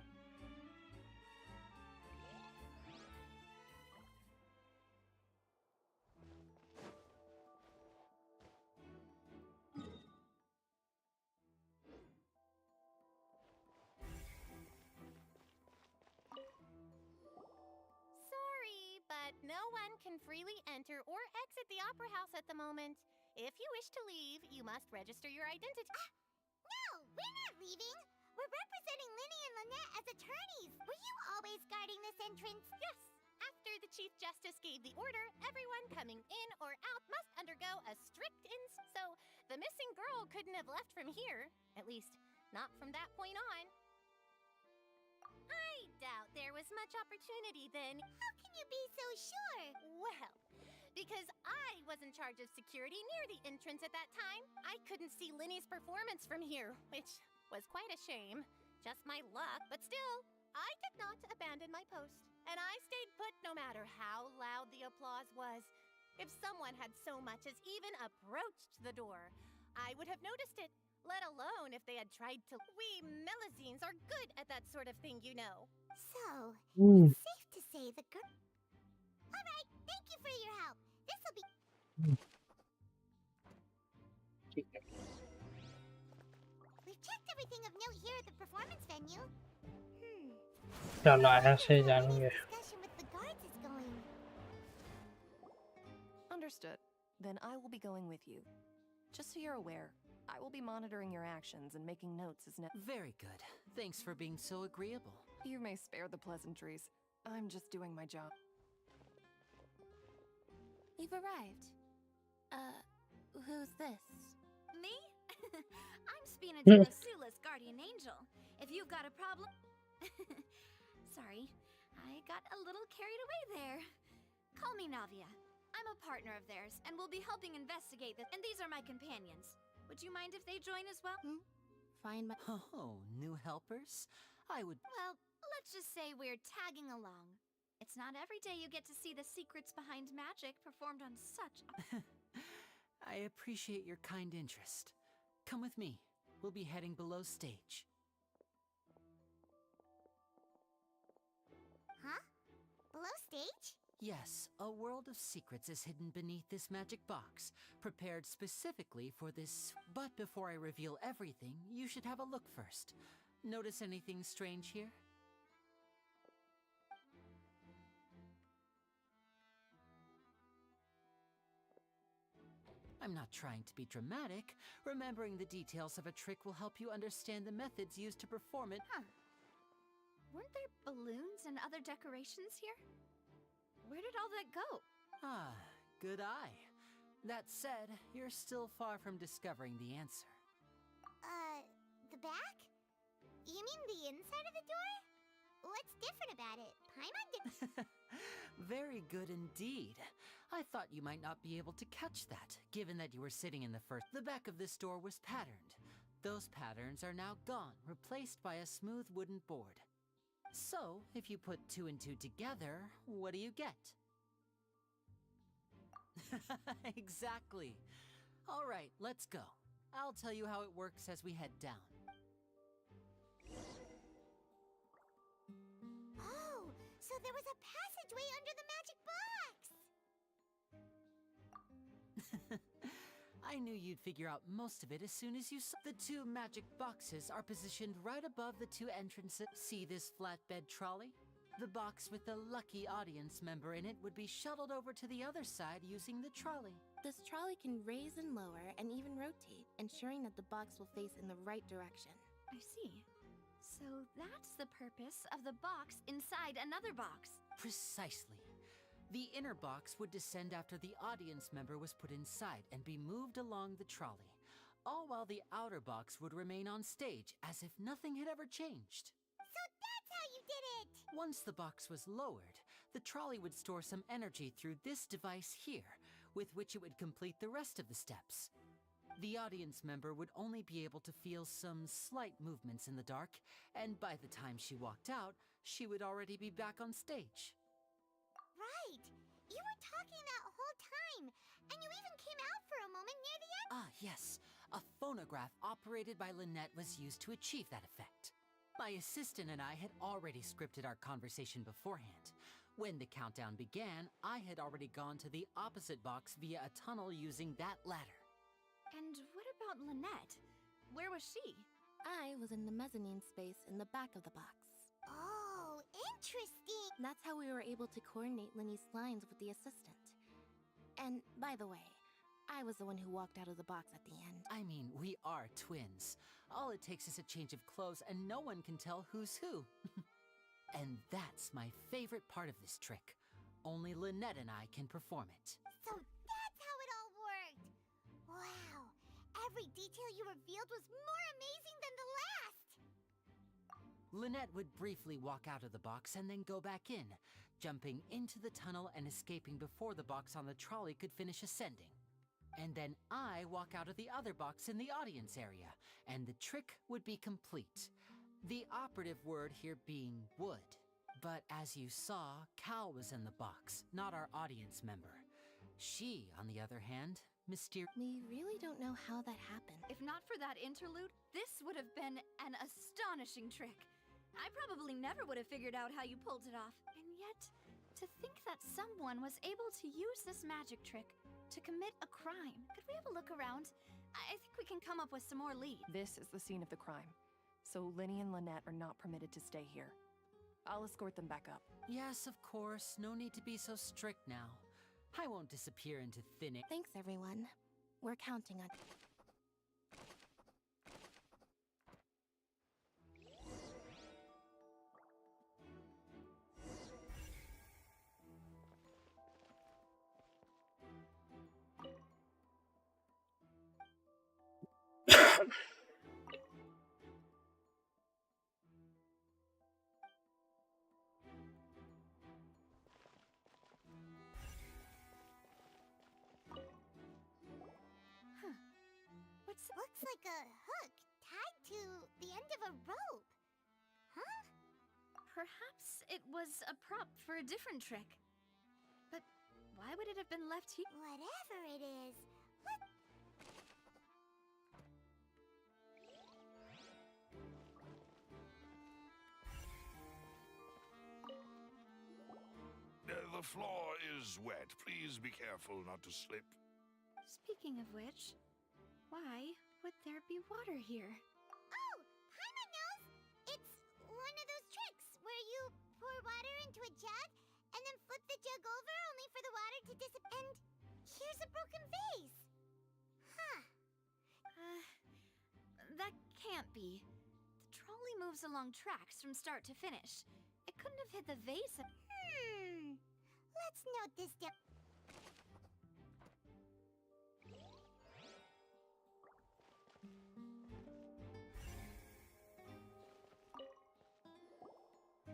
Sorry, but no one can freely enter or exit the Opera House at the moment. If you wish to leave, you must register your identity. No, we're not leaving. We're representing Linny and Lynette as attorneys. Were you always guarding this entrance? Yes. After the Chief Justice gave the order, everyone coming in or out must undergo a strict so the missing girl couldn't have left from here. At least, not from that point on. I doubt there was much opportunity then. How can you be so sure? Well, because I was in charge of security near the entrance at that time. I couldn't see Linny's performance from here, which was quite a shame. Just my luck, but still, I did not abandon my post. And I stayed put no matter how loud the applause was. If someone had so much as even approached the door, I would have noticed it, let alone if they had tried to. We Melazines are good at that sort of thing, you know. So, it's safe to say the girl... All right, thank you for your help. This'll be... We've checked everything of note here at the performance venue. चलो ऐसे जानेंगे. Discussion with the guards is going. Understood. Then I will be going with you. Just so you're aware, I will be monitoring your actions and making notes as Very good. Thanks for being so agreeable. You may spare the pleasantries. I'm just doing my job. You've arrived. Who's this? Me? I'm Spina de Rosula's guardian angel. If you've got a problem... Sorry, I got a little carried away there. Call me Navia. I'm a partner of theirs, and will be helping investigate this. And these are my companions. Would you mind if they join as well? Find my... Oh, new helpers? I would... Well, Let's just say we're tagging along. It's not every day you get to see the secrets behind magic performed on such I appreciate your kind interest. Come with me. We'll be heading below stage. Huh? Below stage? Yes, a world of secrets is hidden beneath this magic box, prepared specifically for this. But before I reveal everything, you should have a look first. Notice anything strange here? I'm not trying to be dramatic. Remembering the details of a trick will help you understand the methods used to perform it. Huh. Weren't there balloons and other decorations here? Where did all that go? Ah, good eye. That said, you're still far from discovering the answer. The back? You mean the inside of the door? What's different about it? Paimon did... Very good indeed. I thought you might not be able to catch that, given that you were sitting in the first. The back of this door was patterned. Those patterns are now gone, replaced by a smooth wooden board. So, if you put 2 and 2 together, what do you get? Exactly. All right, let's go. I'll tell you how it works as we head down. Oh, so there was a passageway under the magic box! I knew you'd figure out most of it as soon as you saw. The 2 magic boxes are positioned right above the 2 entrances. See this flatbed trolley? The box with the lucky audience member in it would be shuttled over to the other side using the trolley. This trolley can raise and lower and even rotate, ensuring that the box will face in the right direction. I see. So that's the purpose of the box inside another box. Precisely. The inner box would descend after the audience member was put inside and be moved along the trolley, all while the outer box would remain on stage as if nothing had ever changed. So that's how you did it! Once the box was lowered, the trolley would store some energy through this device here, with which it would complete the rest of the steps. The audience member would only be able to feel some slight movements in the dark, and by the time she walked out, she would already be back on stage. Right! You were talking that whole time, and you even came out for a moment near the end. Ah, yes. A phonograph operated by Lynette was used to achieve that effect. My assistant and I had already scripted our conversation beforehand. When the countdown began, I had already gone to the opposite box via a tunnel using that ladder. And what about Lynette? Where was she? I was in the mezzanine space in the back of the box. Oh, interesting! That's how we were able to coordinate Linny's lines with the assistant. And, by the way, I was the one who walked out of the box at the end. I mean, we are twins. All it takes is a change of clothes and no one can tell who's who. And that's my favorite part of this trick. Only Lynette and I can perform it. So that's how it all worked! Wow! Every detail you revealed was more amazing than the last! Lynette would briefly walk out of the box and then go back in, jumping into the tunnel and escaping before the box on the trolley could finish ascending. And then I walk out of the other box in the audience area, and the trick would be complete. The operative word here being would. But as you saw, Cal was in the box, not our audience member. She, on the other hand, We really don't know how that happened. If not for that interlude, this would have been an astonishing trick. I probably never would have figured out how you pulled it off. And yet, to think that someone was able to use this magic trick to commit a crime. Could we have a look around? I think we can come up with some more leads. This is the scene of the crime. So Linny and Lynette are not permitted to stay here. I'll escort them back up. Yes, of course. No need to be so strict now. I won't disappear into thin air. Thanks, everyone. We're counting on... Looks like a hook tied to the end of a rope. Huh? Her Perhaps it was a prop for a different trick. But why would it have been left here? Whatever it is, The floor is wet. Please be careful not to slip. Speaking of which, why would there be water here? Oh, Paimon knows! It's one of those tricks where you pour water into a jug and then flip the jug over only for the water to disappear. And here's a broken vase. Huh. That can't be. The trolley moves along tracks from start to finish. It couldn't have hit the vase. Let's note this down.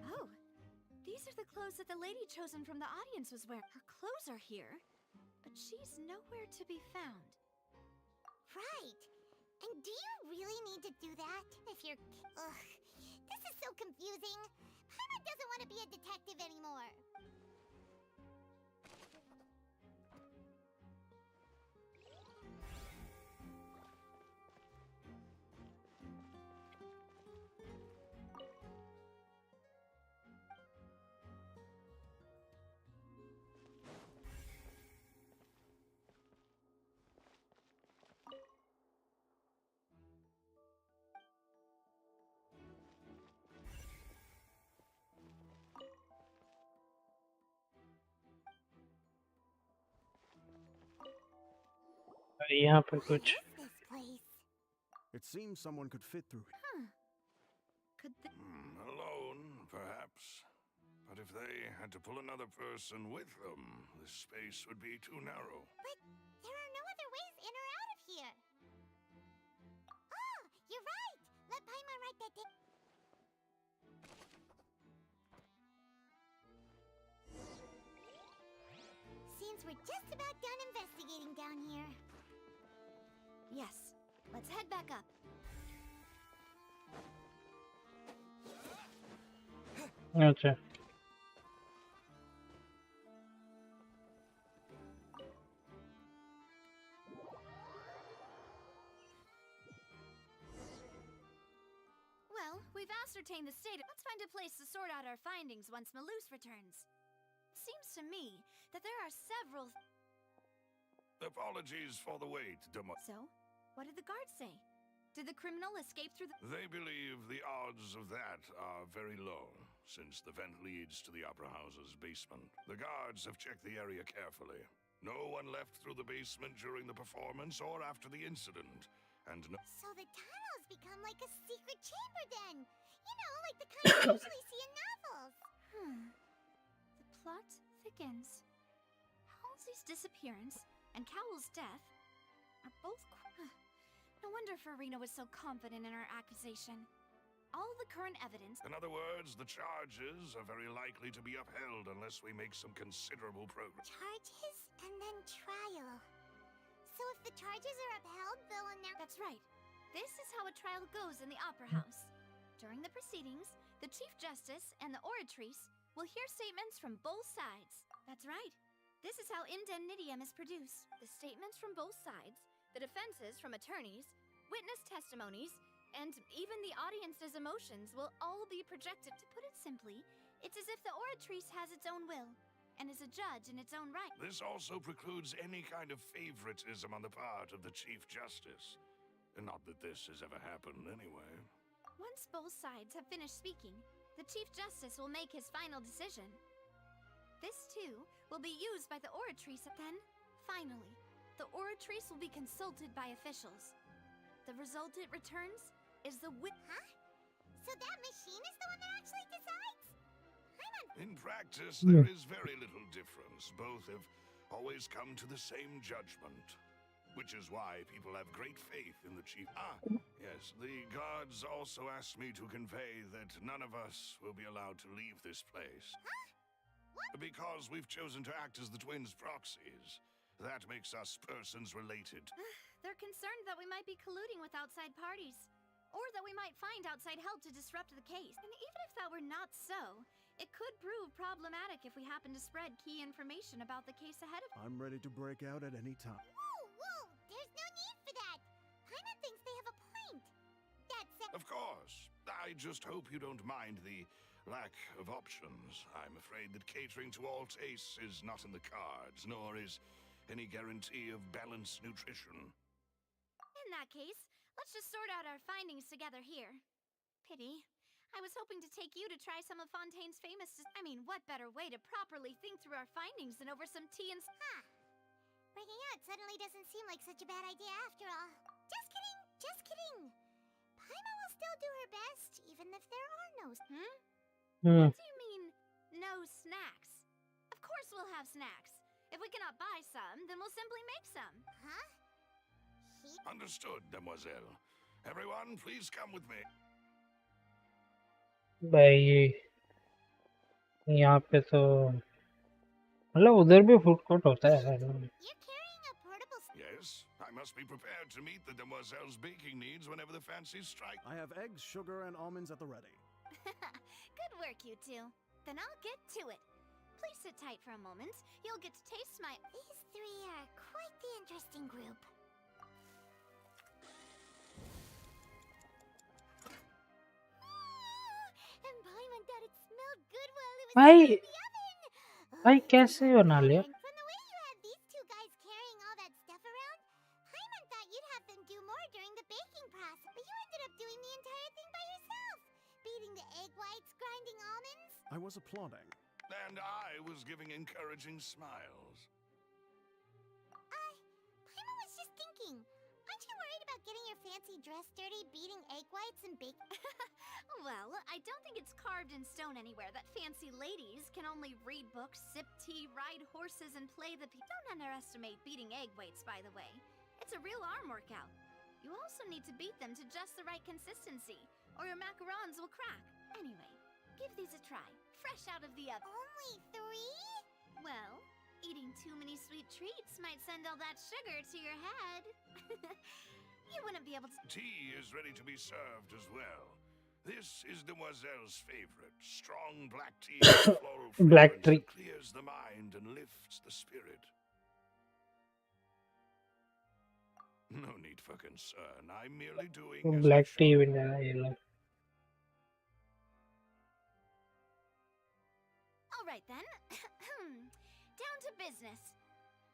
Oh, these are the clothes that the lady chosen from the audience was wearing. Her clothes are here, but she's nowhere to be found. Right. And do you really need to do that? If you're... Ugh. This is so confusing. Paimon doesn't want to be a detective anymore. यहाँ पे कुछ It seems someone could fit through it. Huh. Could they... Alone, perhaps. But if they had to pull another person with them, the space would be too narrow. But there are no other ways in or out of here. Oh, you're right. Let Paimon write that down. Seems we're just about done investigating down here. Yes, let's head back up. अच्छा Well, we've ascertained the state. Let's find a place to sort out our findings once Malus returns. Seems to me that there are several... Apologies for the wait, So, what did the guards say? Did the criminal escape through the... They believe the odds of that are very low, since the vent leads to the Opera House's basement. The guards have checked the area carefully. No one left through the basement during the performance or after the incident, and no... So the tunnels become like a secret chamber then. You know, like the kind you usually see in novels. The plot thickens. Halsey's disappearance and Cowell's death are both... No wonder Farina was so confident in her accusation. All the current evidence... In other words, the charges are very likely to be upheld unless we make some considerable progress. Charges and then trial. So if the charges are upheld, they'll announce... That's right. This is how a trial goes in the Opera House. During the proceedings, the Chief Justice and the Oratrice will hear statements from both sides. That's right. This is how indemnitium is produced. The statements from both sides, the defenses from attorneys, witness testimonies, and even the audience's emotions will all be projected. To put it simply, it's as if the Oratrice has its own will and is a judge in its own right. This also precludes any kind of favoritism on the part of the Chief Justice. And not that this has ever happened anyway. Once both sides have finished speaking, the Chief Justice will make his final decision. This, too, will be used by the Oratrice. Then, finally, the Oratrice will be consulted by officials. The result it returns is the Huh? So that machine is the one that actually decides? In practice, there is very little difference. Both have always come to the same judgment. Which is why people have great faith in the Chief. Yes, the guards also asked me to convey that none of us will be allowed to leave this place. Huh? What? Because we've chosen to act as the twins' proxies. That makes us persons related. They're concerned that we might be colluding with outside parties. or that we might find outside help to disrupt the case. And even if that were not so, it could prove problematic if we happen to spread key information about the case ahead of. I'm ready to break out at any time. Whoa! There's no need for that! Paimon thinks they have a point! That's it. Of course. I just hope you don't mind the lack of options. I'm afraid that catering to all tastes is not in the cards, nor is any guarantee of balanced nutrition. In that case, let's just sort out our findings together here. Pity. I was hoping to take you to try some of Fontaine's famous... I mean, what better way to properly think through our findings than over some tea and... Huh. Breaking out suddenly doesn't seem like such a bad idea after all. Just kidding! Just kidding! Paimon will still do her best, even if there are no... What do you mean, no snacks? Of course we'll have snacks. If we cannot buy some, then we'll simply make some. Huh? Understood, demoiselle. Everyone, please come with me. भाई यहाँ पे तो मतलब उधर भी food court होता है। Yes, I must be prepared to meet the demoiselle's baking needs whenever the fancies strike. I have eggs, sugar, and almonds at the ready. Good work, you two. Then I'll get to it. Please sit tight for a moment. You'll get to taste my... These three are quite the interesting group. And Paimon thought it smelled good while it was भाई in the oven. भाई कैसे बना लिया? From the way you had these two guys carrying all that stuff around, Paimon thought you'd have them do more during the baking process, but you ended up doing the entire thing by yourself. Beating the egg whites, grinding almonds. I was applauding. And I was giving encouraging smiles. Paimon was just thinking. Aren't you worried about getting your fancy dress dirty, beating egg whites and baking? Well, I don't think it's carved in stone anywhere that fancy ladies can only read books, sip tea, ride horses, and play the... Don't underestimate beating egg whites, by the way. It's a real arm workout. You also need to beat them to just the right consistency, or your macarons will crack. Anyway, give these a try, fresh out of the oven. Only 3? Well, eating too many sweet treats might send all that sugar to your head. You wouldn't be able to... Tea is ready to be served as well. This is Demoiselle's favorite, strong black tea with floral Black fragrance tea. that clears the mind and lifts the spirit. No need for concern. I'm merely doing as black I T should. भी नहीं है ये लोग। All right then. Down to business.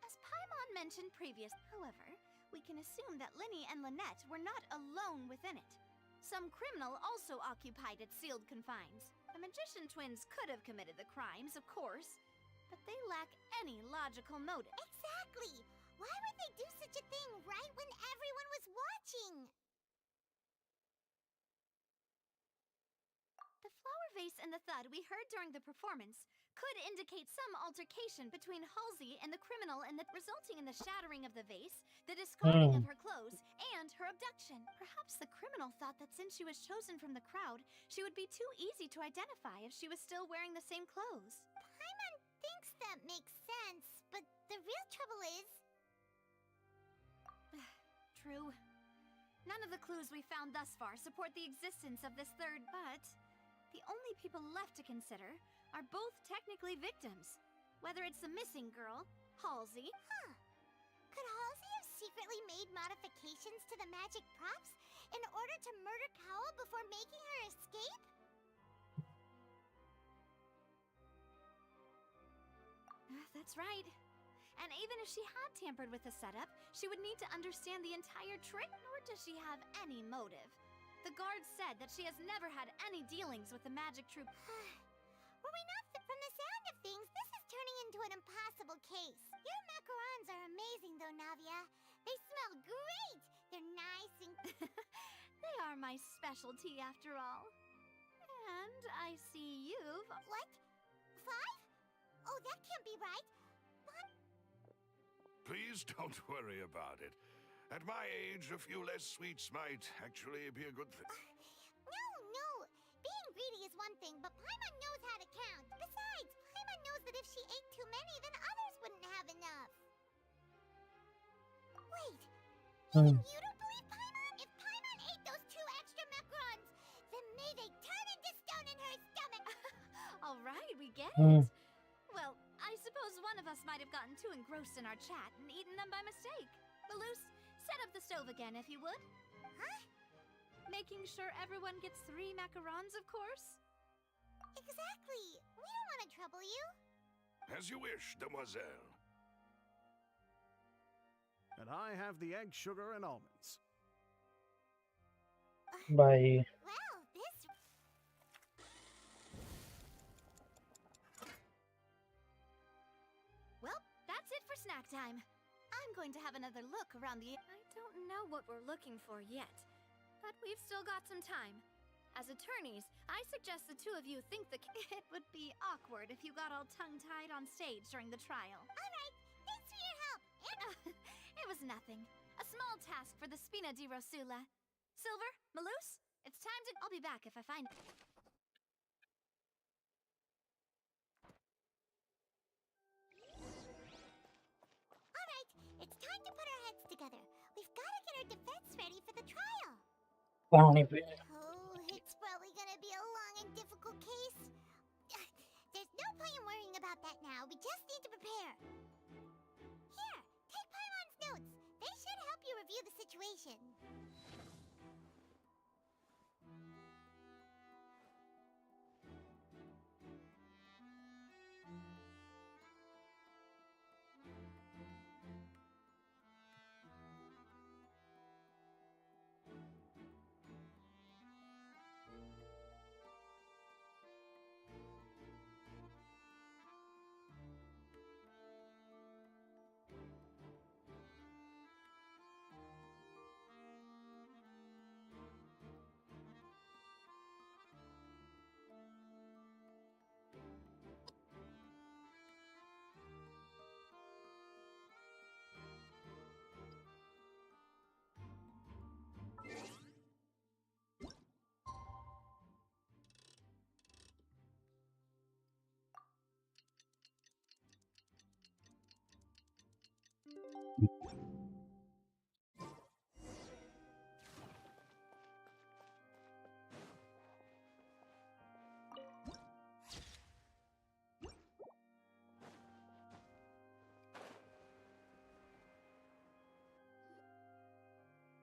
As Paimon mentioned previous, however, we can assume that Linny and Lynette were not alone within it. Some criminal also occupied its sealed confines. The magician twins could have committed the crimes, of course, but they lack any logical motive. Exactly! Why would they do such a thing right when everyone was watching? The flower vase and the thud we heard during the performance could indicate some altercation between Halsey and the criminal, and resulting in the shattering of the vase, the discarding of her clothes, and her abduction. Perhaps the criminal thought that since she was chosen from the crowd, she would be too easy to identify if she was still wearing the same clothes. Paimon thinks that makes sense, but the real trouble is... True. None of the clues we found thus far support the existence of this third, but the only people left to consider are both technically victims. Whether it's the missing girl, Halsey... Huh. Could Halsey have secretly made modifications to the magic props in order to murder Cowell before making her escape? That's right. And even if she had tampered with the setup, she would need to understand the entire trick, nor does she have any motive. The guard said that she has never had any dealings with the magic troupe. Were we not from the sound of things, this is turning into an impossible case. Your macarons are amazing though, Navia. They smell great. They're nice and... They are my specialty after all. And I see you've... What? 5? Oh, that can't be right. Please don't worry about it. At my age, a few less sweets might actually be a good thing. No. Being greedy is one thing, but Paimon knows how to count. Besides, Paimon knows that if she ate too many, then others wouldn't have enough. Wait, even you don't believe Paimon? If Paimon ate those 2 extra did we get Hmm. it? Well, I suppose one of us might have gotten too engrossed in our chat and eaten them by mistake. Maloose, set up the stove again if you would. Huh? Making sure everyone gets 3 macarons, of course. Exactly. We don't want to trouble you. As you wish, demoiselle. And I have the egg, sugar, and almonds. Bye. Well, this... Well, that's it for snack time. I'm going to have another look around the... I don't know what we're looking for yet, but we've still got some time. As attorneys, I suggest the two of you think it would be awkward if you got all tongue-tied on stage during the trial. All right. Thanks for your help. It was nothing. A small task for the Spina di Rosula. Silver, Maloose, it's time to... I'll be back if I find... All right. It's time to put our heads together. We've got to get our defense ready for the trial. पानी पे Oh, it's probably gonna be a long and difficult case. There's no point in worrying about that now. We just need to prepare. Here, take Paimon's notes. They should help you review the situation.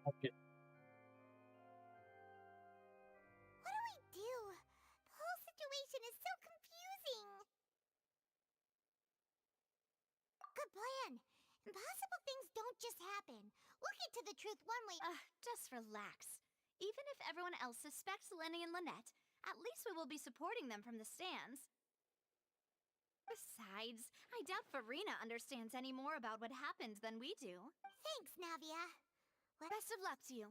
Okay. What do we do? The whole situation is so confusing. Good plan. Impossible things don't just happen. We'll get to the truth one way. Just relax. Even if everyone else suspects Lenny and Lynette, at least we will be supporting them from the stands. Besides, I doubt Farina understands any more about what happened than we do. Thanks, Navia. Best of luck to you.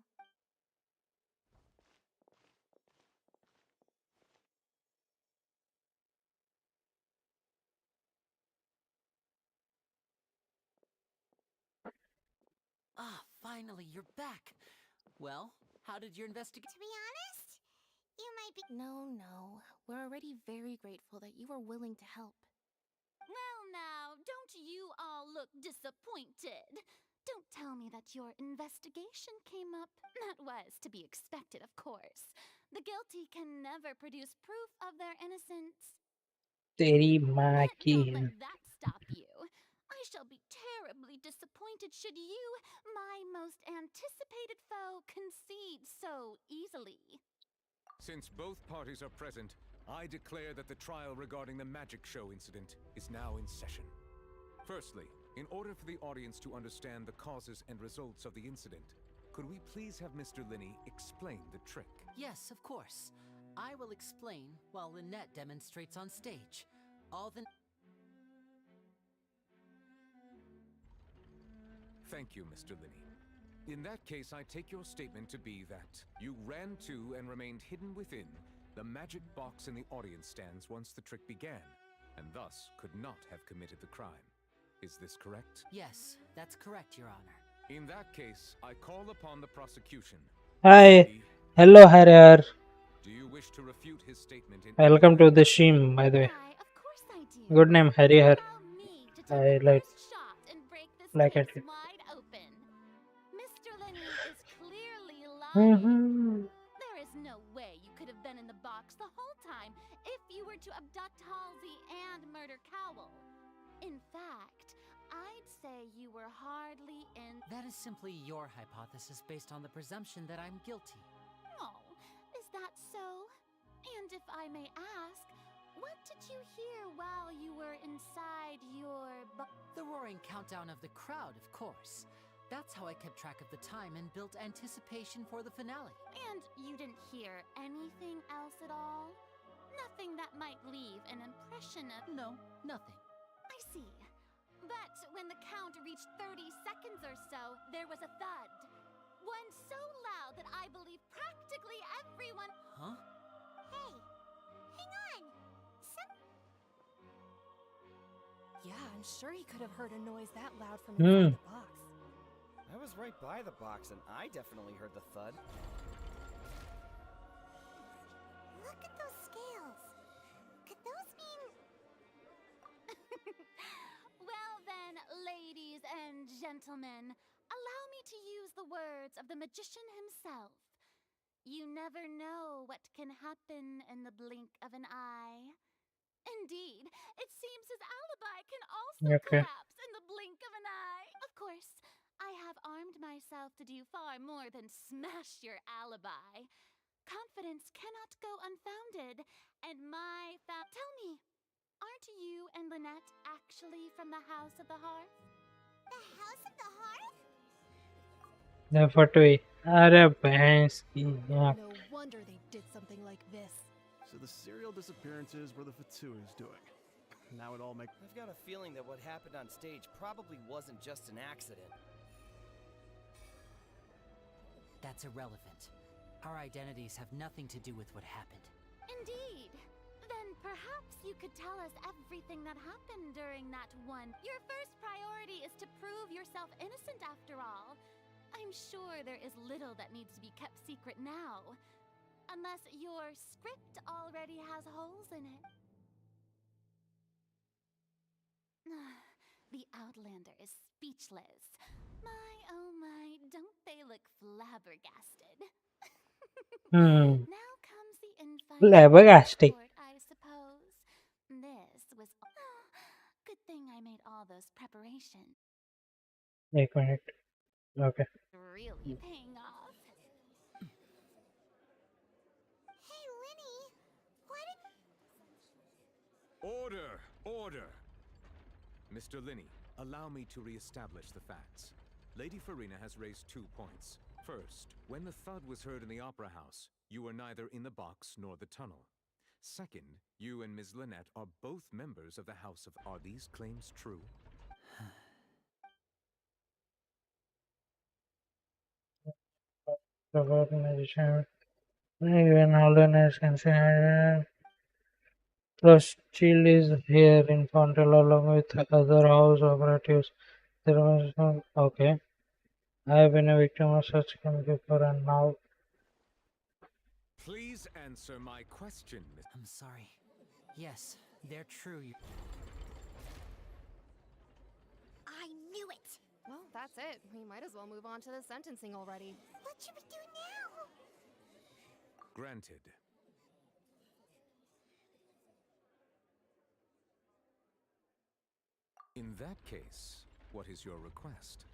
Ah, finally, you're back. Well, how did your investigation... To be honest, you might be... No. We're already very grateful that you were willing to help. Well now, don't you all look disappointed? Don't tell me that your investigation came up. That was to be expected, of course. The guilty can never produce proof of their innocence. तेरी माँ की Don't let that stop you. I shall be terribly disappointed should you, my most anticipated foe, concede so easily. Since both parties are present, I declare that the trial regarding the magic show incident is now in session. Firstly, in order for the audience to understand the causes and results of the incident, could we please have Mr. Linney explain the trick? Yes, of course. I will explain while Lynette demonstrates on stage. All the... Thank you, Mr. Linney. In that case, I take your statement to be that you ran to and remained hidden within the magic box in the audience stands once the trick began, and thus could not have committed the crime. Is this correct? Yes, that's correct, Your Honor. In that case, I call upon the prosecution. Hi. Hello, Harrier. Do you wish to refute his statement in... Welcome to the stream, by the way. Good name, Harrier. I like it. Mr. Linney is clearly Mm-hmm. There is no way you could have been in the box the whole time if you were to abduct abduct Halsey and murder Cowl. In fact, I'd say you were hardly in. That is simply your hypothesis based on the presumption that I'm guilty. Oh, is that so? And if I may ask, what did you hear while you were inside your The roaring countdown of the crowd, of course. That's how I kept track of the time and built anticipation for the finale. And you didn't hear anything else at all? Nothing that might leave an impression of. No, nothing. I see. But when the count reached 30 seconds or so, there was a thud. One so loud that I believe practically everyone. Huh? Hey, hang on. Yeah, I'm sure he could have heard a noise that loud from inside the box. I was right by the box and I definitely heard the thud. Look at those scales. Could those mean... Well then, ladies and gentlemen, allow me to use the words of the magician himself. You never know what can happen in the blink of an eye. Indeed, it seems his alibi can also collapse in the blink of an eye. Of course, I have armed myself to do far more than smash your alibi. Confidence cannot go unfounded, and Tell me, aren't you and Lynette actually from the House of the Hearth? The House of the Hearth? The फटवी अरे भैंस की No wonder they did something like this. So the serial disappearances were the Fatsui's doing. Now it all makes... I've got a feeling that what happened on stage probably wasn't just an accident. That's irrelevant. Our identities have nothing to do with what happened. Indeed. Then perhaps you could tell us everything that happened during that one. Your first priority is to prove yourself innocent after all. I'm sure there is little that needs to be kept secret now. Unless your script already has holes in it. The Outlander is speechless. My, oh my, don't they look flabbergasted? Now comes the Flabbergasted. I suppose. This was... good thing I made all those preparations. 1 minute. Okay. Really paying off. Hey, Linny, what did... Order! Order! Mr. Linney, allow me to re-establish the facts. Lady Farina has raised 2 points. First, when the thud was heard in the Opera House, you were neither in the box nor the tunnel. Second, you and Ms. Lynette are both members of the House of... Are these claims true? About magician. Even Holden is considered. Plus, Chill is here in Fontaine along with other house operatives. There was no. Okay. I have been a victim of such crime before and now. Please answer my question. I'm sorry. Yes, they're true. I knew it! Well, that's it. We might as well move on to the sentencing already. What should we do now? Granted. In that case, what is your request?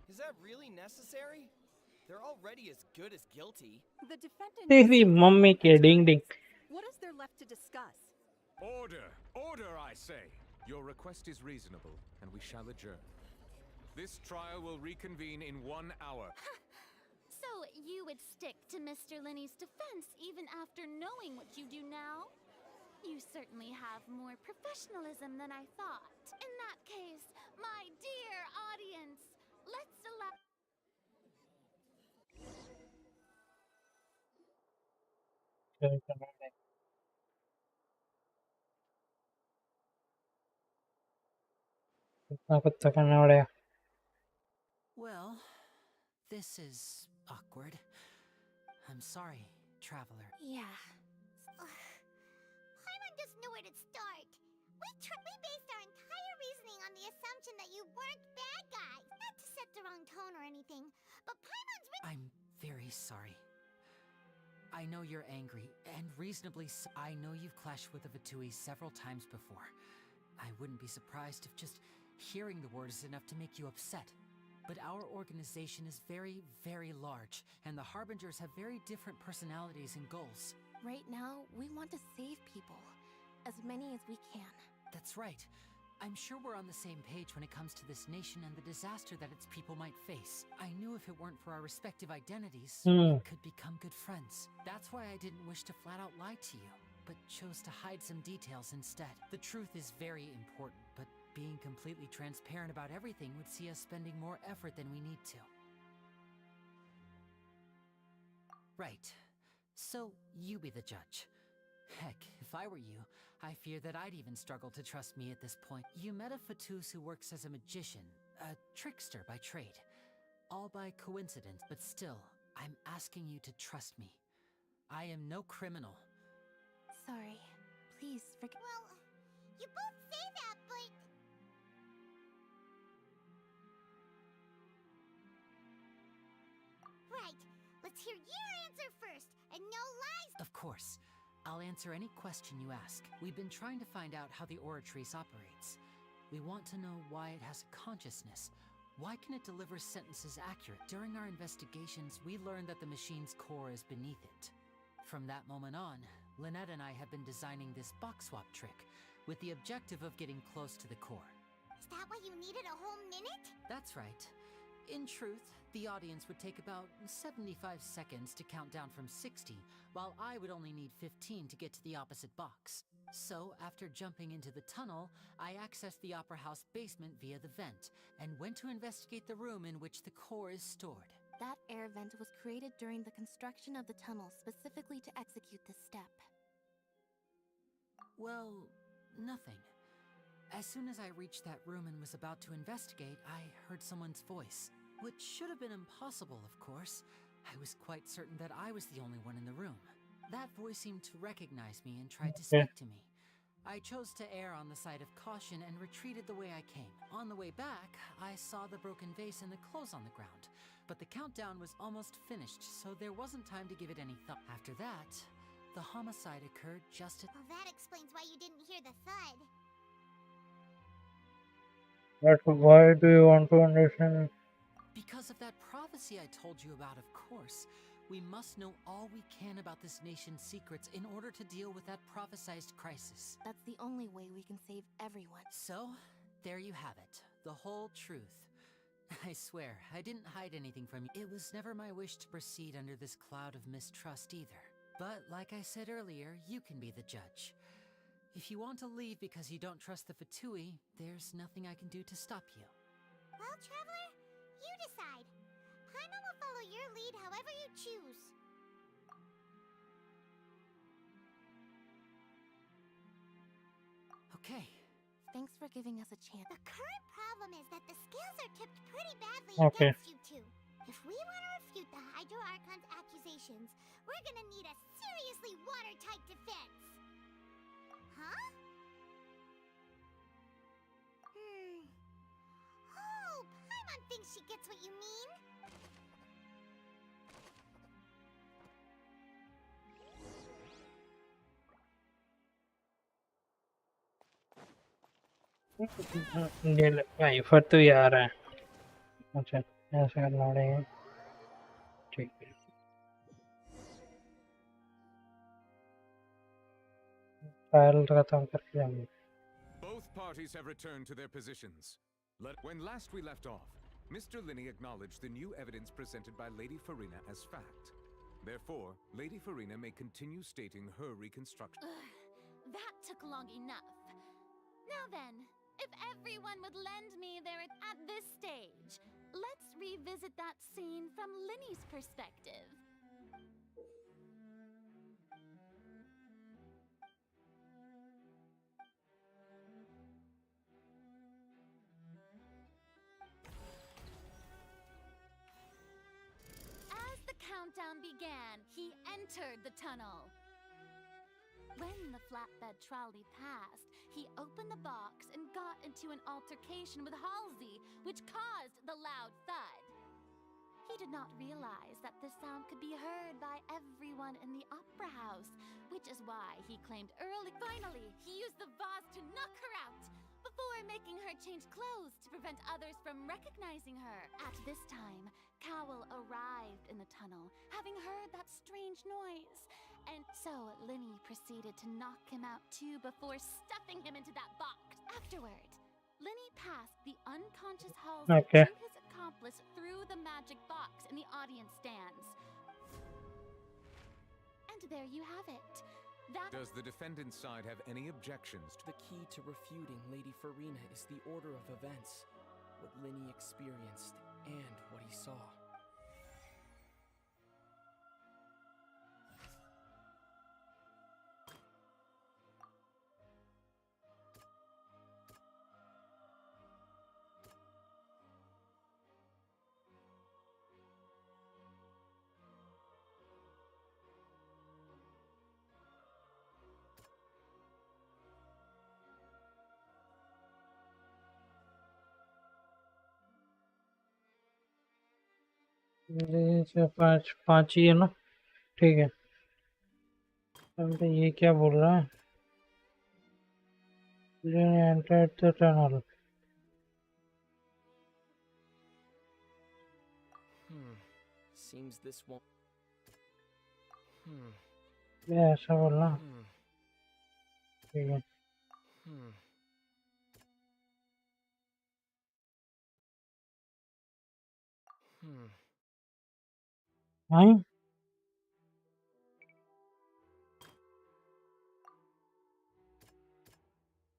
Is that really necessary? They're already as good as guilty. The defendant... तेरी mummy के ding ding. What is there left to discuss? Order! Order, I say! Your request is reasonable, and we shall adjourn. This trial will reconvene in 1 hour. So you would stick to Mr. Linney's defense even after knowing what you do now? You certainly have more professionalism than I thought. In that case, my dear audience, let's allow... Well, this is awkward. I'm sorry, traveler. Yeah. Paimon doesn't know where to start. We based our entire reasoning on the assumption that you weren't bad guys. Not to set the wrong tone or anything, but Paimon's... I'm very sorry. I know you're angry, and reasonably so. I know you've clashed with the Fatui several times before. I wouldn't be surprised if just hearing the word is enough to make you upset. But our organization is very, very large, and the Harbingers have very different personalities and goals. Right now, we want to save people. As many as we can. That's right. I'm sure we're on the same page when it comes to this nation and the disaster that its people might face. I knew if it weren't for our respective identities, we could become good friends. That's why I didn't wish to flat out lie to you, but chose to hide some details instead. The truth is very important, but being completely transparent about everything would see us spending more effort than we need to. Right. So, you be the judge. Heck, if I were you, I fear that I'd even struggle to trust me at this point. You met a Fatus who works as a magician, a trickster by trade. All by coincidence, but still, I'm asking you to trust me. I am no criminal. Sorry. Please forgive. Well, you both say that, but... Right. Let's hear your answer first, and no lies. Of course. I'll answer any question you ask. We've been trying to find out how the Oratrice operates. We want to know why it has a consciousness. Why can it deliver sentences accurate? During our investigations, we learned that the machine's core is beneath it. From that moment on, Lynette and I have been designing this box swap trick, with the objective of getting close to the core. Is that why you needed a whole minute? That's right. In truth, the audience would take about 75 seconds to count down from 60, while I would only need 15 to get to the opposite box. So, after jumping into the tunnel, I accessed the Opera House basement via the vent, and went to investigate the room in which the core is stored. That air vent was created during the construction of the tunnel specifically to execute this step. Well, nothing. As soon as I reached that room and was about to investigate, I heard someone's voice. Which should have been impossible, of course. I was quite certain that I was the only one in the room. That voice seemed to recognize me and tried to speak to me. I chose to err on the side of caution and retreated the way I came. On the way back, I saw the broken vase and the clothes on the ground. But the countdown was almost finished, so there wasn't time to give it any thought. After that, the homicide occurred just at... Well, that explains why you didn't hear the thud. But why do you want to understand? Because of that prophecy I told you about, of course. We must know all we can about this nation's secrets in order to deal with that prophesized crisis. That's the only way we can save everyone. So, there you have it. The whole truth. I swear, I didn't hide anything from you. It was never my wish to proceed under this cloud of mistrust either. But, like I said earlier, you can be the judge. If you want to leave because you don't trust the Fatui, there's nothing I can do to stop you. Well, Traveler, you decide. Paimon will follow your lead however you choose. Okay. Thanks for giving us a chance. The current problem is that the scales are tipped pretty badly Okay. against you two. If we want to refute the Hydro Archon's accusations, we're gonna need a seriously watertight defense. Huh? Oh, Paimon thinks she gets what you mean. ये भाई फट तो आ रहा है अच्छा ऐसे करना पड़ेगा ठीक है फाइल खत्म करके जाऊंगा Both parties have returned to their positions. When last we left off, Mr. Linney acknowledged the new evidence presented by Lady Farina as fact. Therefore, Lady Farina may continue stating her reconstruction. That took long enough. Now then, if everyone would lend me their at this stage, let's revisit that scene from Linney's perspective. As the countdown began, he entered the tunnel. When the flatbed trolley passed, he opened the box and got into an altercation with Halsey, which caused the loud thud. He did not realize that this sound could be heard by everyone in the opera house, which is why he claimed early. Finally, he used the vase to knock her out, before making her change clothes to prevent others from recognizing her. At this time, Cowell arrived in the tunnel, having heard that strange noise. And so Linny proceeded to knock him out too before stuffing him into that box. Afterward, Linny passed the unconscious Halsey to his accomplice through the magic box in the audience stands. And there you have it. Does the defendant's side have any objections to the key to refuting Lady Farina is the order of events, what Linny experienced and what he saw. पाँच ही है ना, ठीक है। अब ये क्या बोल रहा है? Entered the tunnel. Seems this won't. ऐसा बोलना, ठीक है। हाँ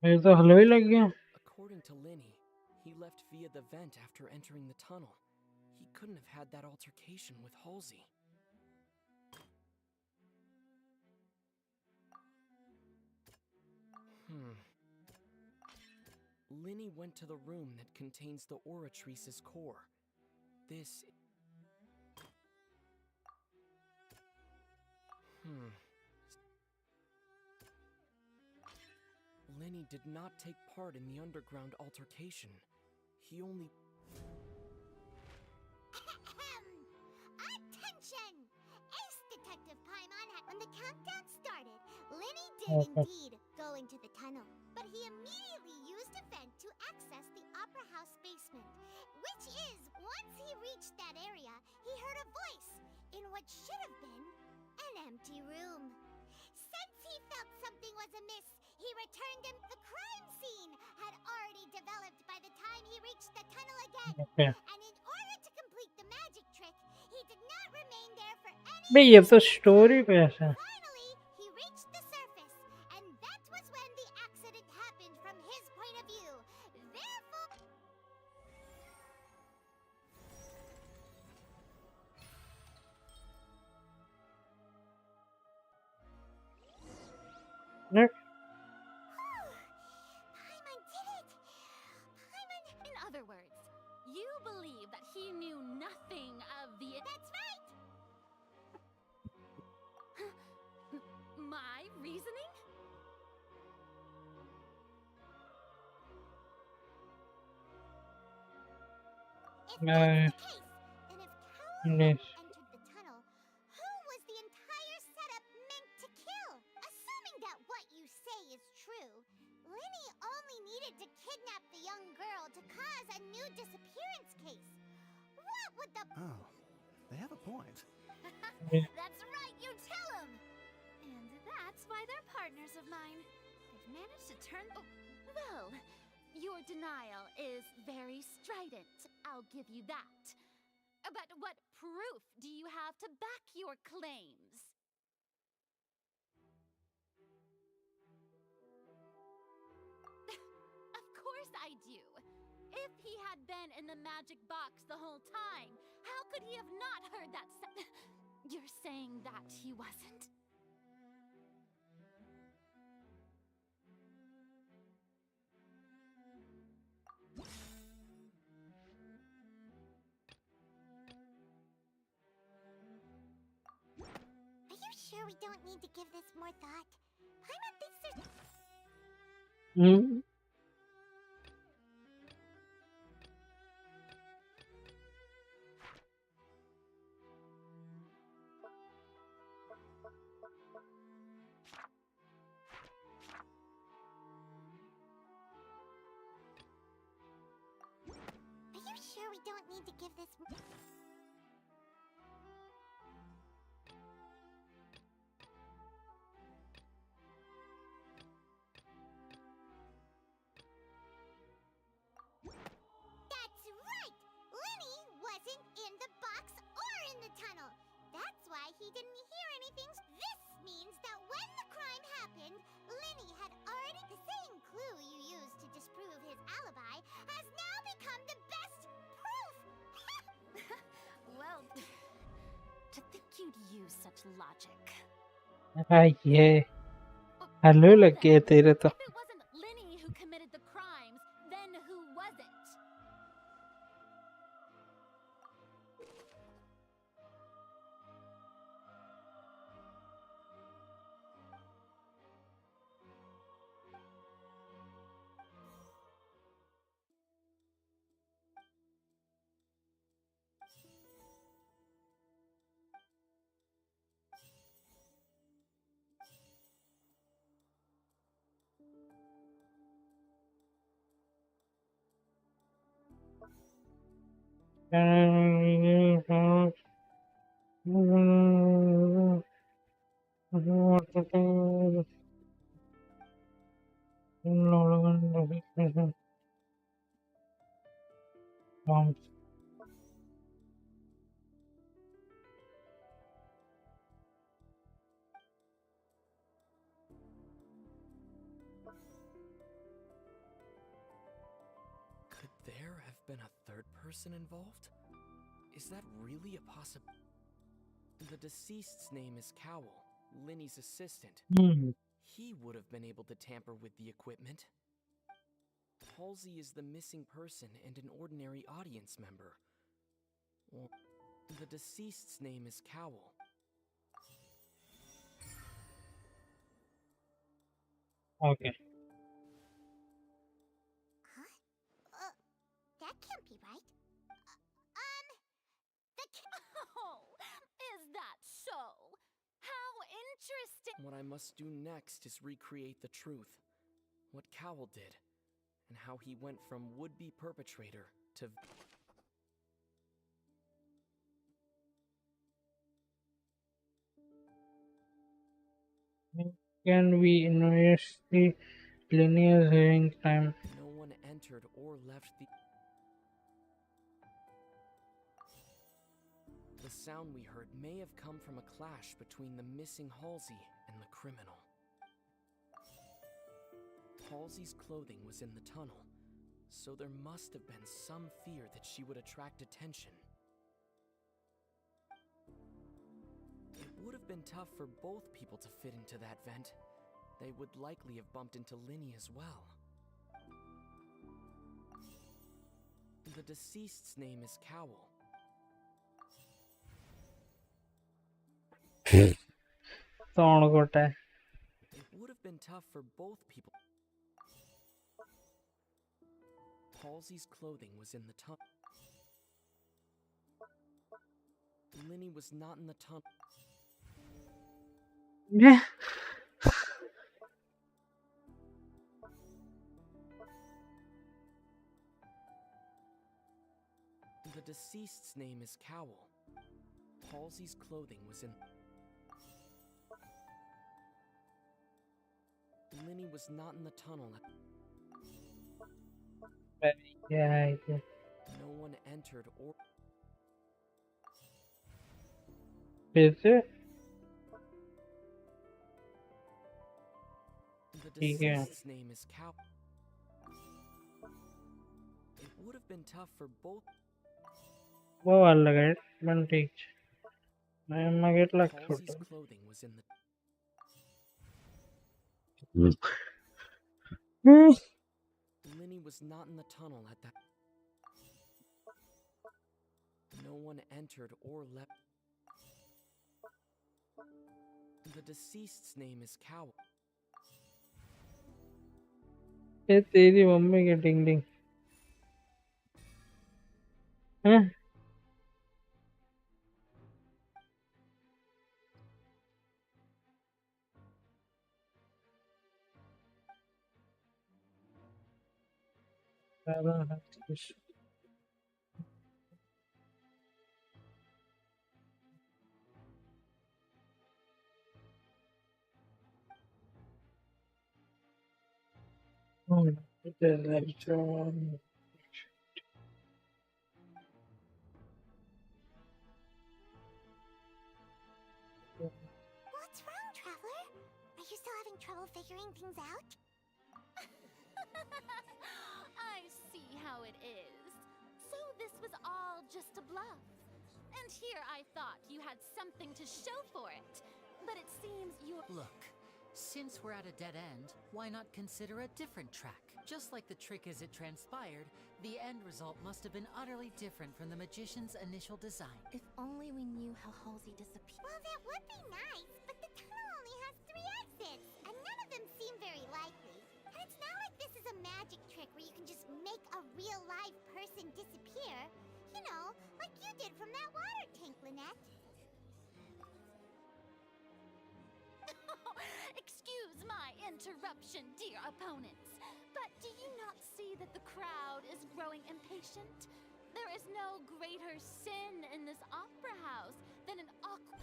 ये तो हलवे लग गया। According to Linny, he left via the vent after entering the tunnel. He couldn't have had that altercation with Halsey. Linny went to the room that contains the Oratrice's core. This... Linny did not take part in the underground altercation. He only... Attention! Ace Detective Paimon had... When the countdown started, Linny did indeed go into the tunnel, but he immediately used a vent to access the Opera House basement, which is, once he reached that area, he heard a voice in what should have been an empty room. Since he felt something was amiss, he returned him. The crime scene had already developed by the time he reached the tunnel again. And in order to complete the magic trick, he did not remain there for any... भाई ये तो story पे है। Finally, he reached the surface, and that was when the accident happened from his point of view. Therefore... In other words, you believe that he knew nothing of the... That's right! My reasoning? If that's the case, then if Cowell entered the tunnel, who was the entire setup meant to kill? Assuming that what you say is true, Linny only needed to kidnap the young girl to cause a new disappearance case. What would the... Oh, they have a point. That's right, you tell him! And that's why they're partners of mine. They've managed to turn... Oh, well, your denial is very strident, I'll give you that. But what proof do you have to back your claims? Of course I do. If he had been in the magic box the whole time, how could he have not heard that You're saying that he wasn't? Are you sure we don't need to give this more thought? Paimon thinks there's... we don't need to give this. That's right! Lenny wasn't in the box or in the tunnel. That's why he didn't hear anything. This means that when the crime happened, Lenny had already. The same clue you used to disprove his alibi has now become the best proof! Well, to think you'd use such logic. ये हल्लू लग गए तेरे तो. If it wasn't Lenny who committed the crimes, then who was it? Could there have been a third person involved? Is that really a possibility? The deceased's name is Cowell, Lenny's assistant. He would have been able to tamper with the equipment. Halsey is the missing person and an ordinary audience member. Or the deceased's name is Cowell. Okay. That can't be right. Oh, is that so? How interesting! What I must do next is recreate the truth. What Cowell did, and how he went from would-be perpetrator to... Can we invest the linear hearing time? No one entered or left the... The sound we heard may have come from a clash between the missing Halsey and the criminal. Halsey's clothing was in the tunnel, so there must have been some fear that she would attract attention. It would have been tough for both people to fit into that vent. They would likely have bumped into Lenny as well. The deceased's name is Cowell. It would have been tough for both people. Halsey's clothing was in the tunnel. Lenny was not in the tunnel. Yeah. The deceased's name is Cowell. Halsey's clothing was in... Lenny was not in the tunnel. Yeah. No one entered or... Is it? The deceased's name is Cowell. It would have been tough for both... वो वाला guide बन ठीक मैं मगेट लग Halsey's clothing was in the... Lenny was not in the tunnel at that... No one entered or left... The deceased's name is Cowell. ये तेरी mummy के डिंग डिंग हैं Oh, it is like, What's wrong, Traveler? Are you still having trouble figuring things out? I see how it is. So this was all just a bluff. And here I thought you had something to show for it. But it seems you're... Look, since we're at a dead end, why not consider a different track? Just like the trick as it transpired, the end result must have been utterly different from the magician's initial design. If only we knew how Halsey disappeared. Well, that would be nice, but the tunnel only has 3 exits, and none of them seem very likely. And it's not like this is a magic trick where you can just make a real live person disappear. You know, like you did from that water tank, Lynette. Excuse my interruption, dear opponents. But do you not see that the crowd is growing impatient? There is no greater sin in this opera house than an awkward...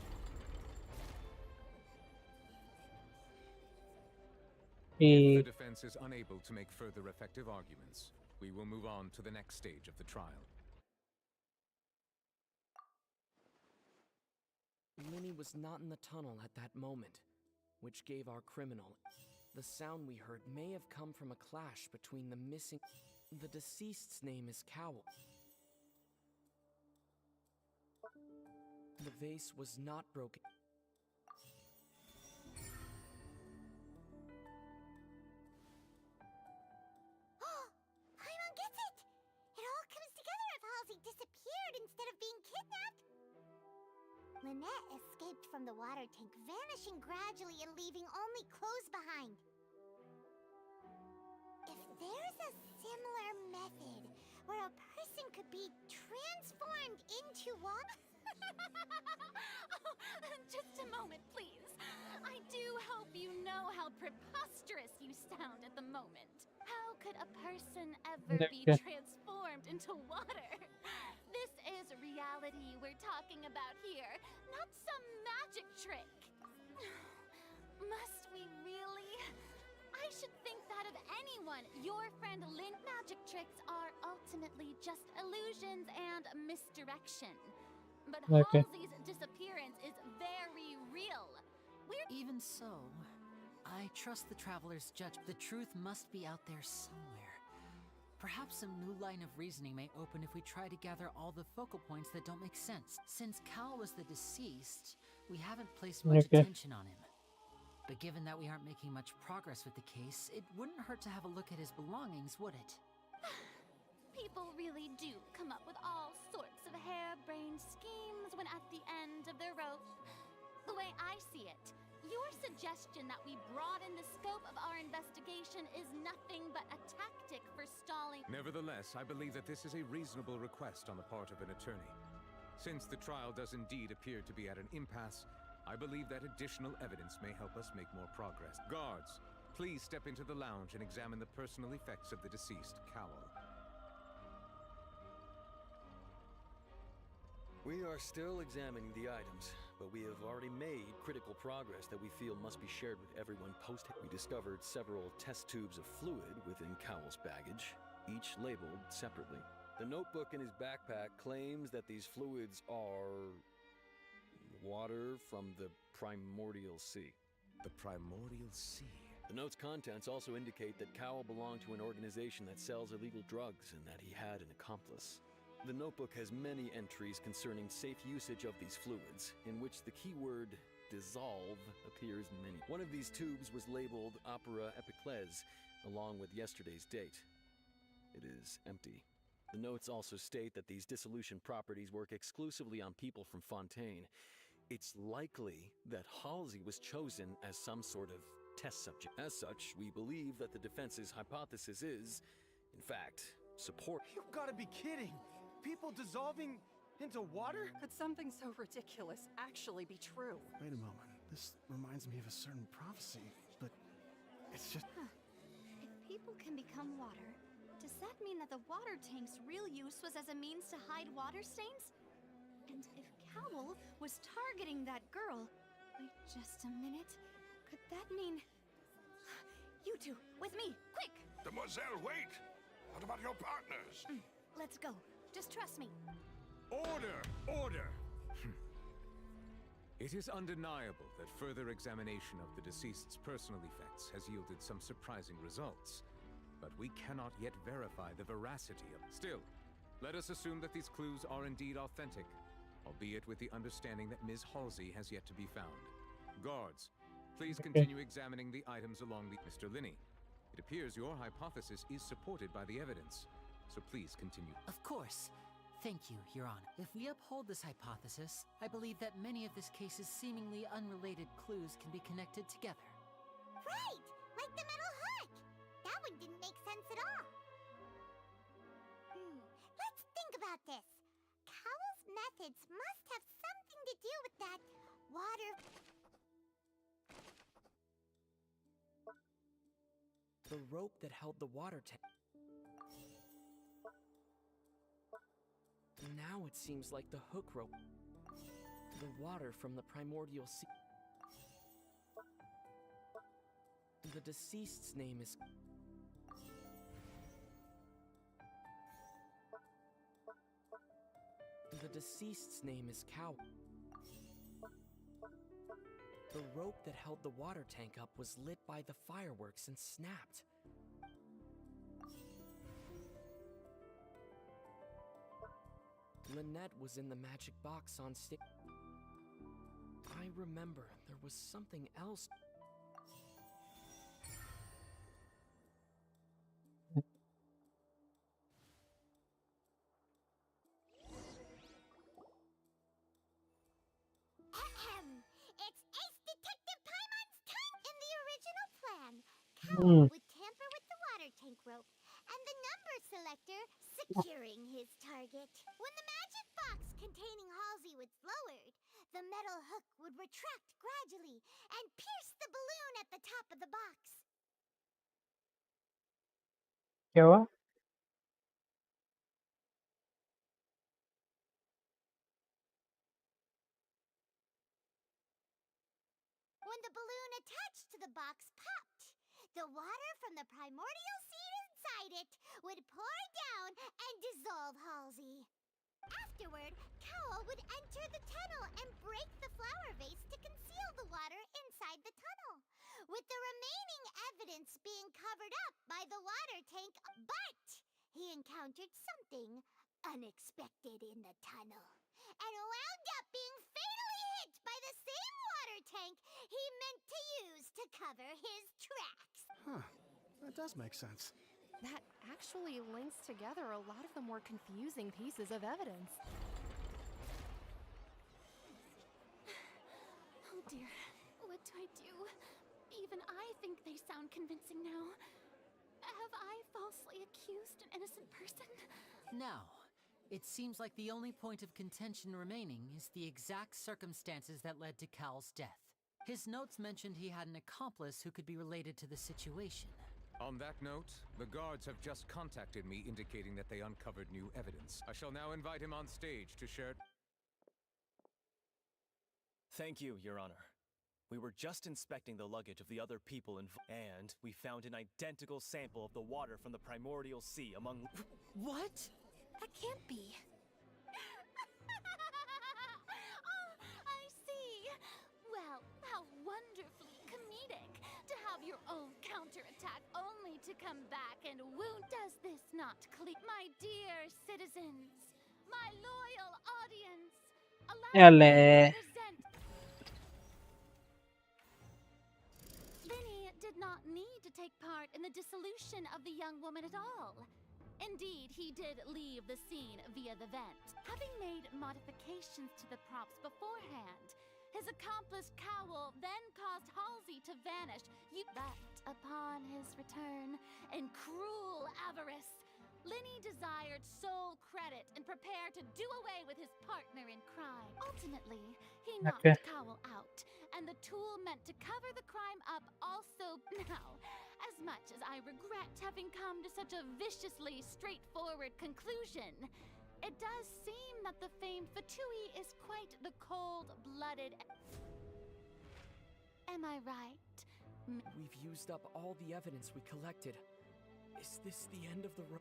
If the defense is unable to make further effective arguments, we will move on to the next stage of the trial. Linny was not in the tunnel at that moment, which gave our criminal. The sound we heard may have come from a clash between the missing... The deceased's name is Cowl. The vase was not broken. Paimon gets it! It all comes together if Halsey disappeared instead of being kidnapped. Lynette escaped from the water tank, vanishing gradually and leaving only clothes behind. If there's a similar method where a person could be transformed into water... Oh, just a moment, please. I do hope you know how preposterous you sound at the moment. How could a person ever be transformed into water? This is reality we're talking about here, not some magic trick. Must we really? I should think that of anyone. Your friend Lynn. Magic tricks are ultimately just illusions and misdirection. But Halsey's disappearance is very real. Even so, I trust the traveler's judge. The truth must be out there somewhere. Perhaps some new line of reasoning may open if we try to gather all the focal points that don't make sense. Since Cal was the deceased, we haven't placed much attention on him. But given that we aren't making much progress with the case, it wouldn't hurt to have a look at his belongings, would it? People really do come up with all sorts of harebrained schemes when at the end of their rope. The way I see it, your suggestion that we broaden the scope of our investigation is nothing but a tactic for stalling. Nevertheless, I believe that this is a reasonable request on the part of an attorney. Since the trial does indeed appear to be at an impasse, I believe that additional evidence may help us make more progress. Guards, please step into the lounge and examine the personal effects of the deceased, Cowl. We are still examining the items, but we have already made critical progress that we feel must be shared with everyone post. We discovered several test tubes of fluid within Cowell's baggage, each labeled separately. The notebook in his backpack claims that these fluids are... water from the Primordial Sea. The Primordial Sea? The note's contents also indicate that Cowell belonged to an organization that sells illegal drugs and that he had an accomplice. The notebook has many entries concerning safe usage of these fluids, in which the keyword dissolve appears many. One of these tubes was labeled Opera Epiclese, along with yesterday's date. It is empty. The notes also state that these dissolution properties work exclusively on people from Fontaine. It's likely that Halsey was chosen as some sort of test subject. As such, we believe that the defense's hypothesis is, in fact, support. You've got to be kidding! People dissolving into water? Could something so ridiculous actually be true? Wait a moment. This reminds me of a certain prophecy, but it's just... If people can become water, does that mean that the water tank's real use was as a means to hide water stains? And if Cowell was targeting that girl... Wait just a minute. Could that mean... You two, with me, quick! The Mademoiselle, wait! What about your partners? Let's go. Just trust me. Order! Order! It is undeniable that further examination of the deceased's personal effects has yielded some surprising results, but we cannot yet verify the veracity of... Still, let us assume that these clues are indeed authentic, albeit with the understanding that Ms. Halsey has yet to be found. Guards, please continue examining the items along the... Mr. Linney, it appears your hypothesis is supported by the evidence, so please continue. Of course. Thank you, Your Honor. If we uphold this hypothesis, I believe that many of this case's seemingly unrelated clues can be connected together. Right! Like the metal hook! That one didn't make sense at all. Let's think about this. Cowell's methods must have something to do with that water... The rope that held the water tank. Now it seems like the hook rope. The water from the primordial sea. The deceased's name is... The deceased's name is Cow. The rope that held the water tank up was lit by the fireworks and snapped. Lynette was in the magic box on stage. I remember there was something else. It's Ace Detective Paimon's turn! In the original plan, Cowell would tamper with the water tank rope and the number selector securing his target. When the magic box containing Halsey was lowered, the metal hook would retract gradually and pierce the balloon at the top of the box. क्या हुआ? When the balloon attached to the box popped, the water from the primordial seed inside it would pour down and dissolve Halsey. Afterward, Cowell would enter the tunnel and break the flower vase to conceal the water inside the tunnel, with the remaining evidence being covered up by the water tank. But he encountered something unexpected in the tunnel and wound up being fatally hit by the same water tank he meant to use to cover his tracks. Huh. That does make sense. That actually links together a lot of the more confusing pieces of evidence. Oh dear, what do I do? Even I think they sound convincing now. Have I falsely accused an innocent person? Now, it seems like the only point of contention remaining is the exact circumstances that led to Cal's death. His notes mentioned he had an accomplice who could be related to the situation. On that note, the guards have just contacted me indicating that they uncovered new evidence. I shall now invite him on stage to share... Thank you, Your Honor. We were just inspecting the luggage of the other people and we found an identical sample of the water from the primordial sea among... What? That can't be. Oh, I see. Well, how wonderfully comedic to have your own counterattack only to come back and wound. Does this not clear? My dear citizens, my loyal audience, allow me to present... Linny did not need to take part in the dissolution of the young woman at all. Indeed, he did leave the scene via the vent, having made modifications to the props beforehand. His accomplice Cowell then caused Halsey to vanish. But upon his return, in cruel avarice, Linny desired sole credit and prepared to do away with his partner in crime. Ultimately, he knocked Cowell out, and the tool meant to cover the crime up also. Now, as much as I regret having come to such a viciously straightforward conclusion, it does seem that the famed Fatui is quite the cold-blooded... Am I right? We've used up all the evidence we collected. Is this the end of the road?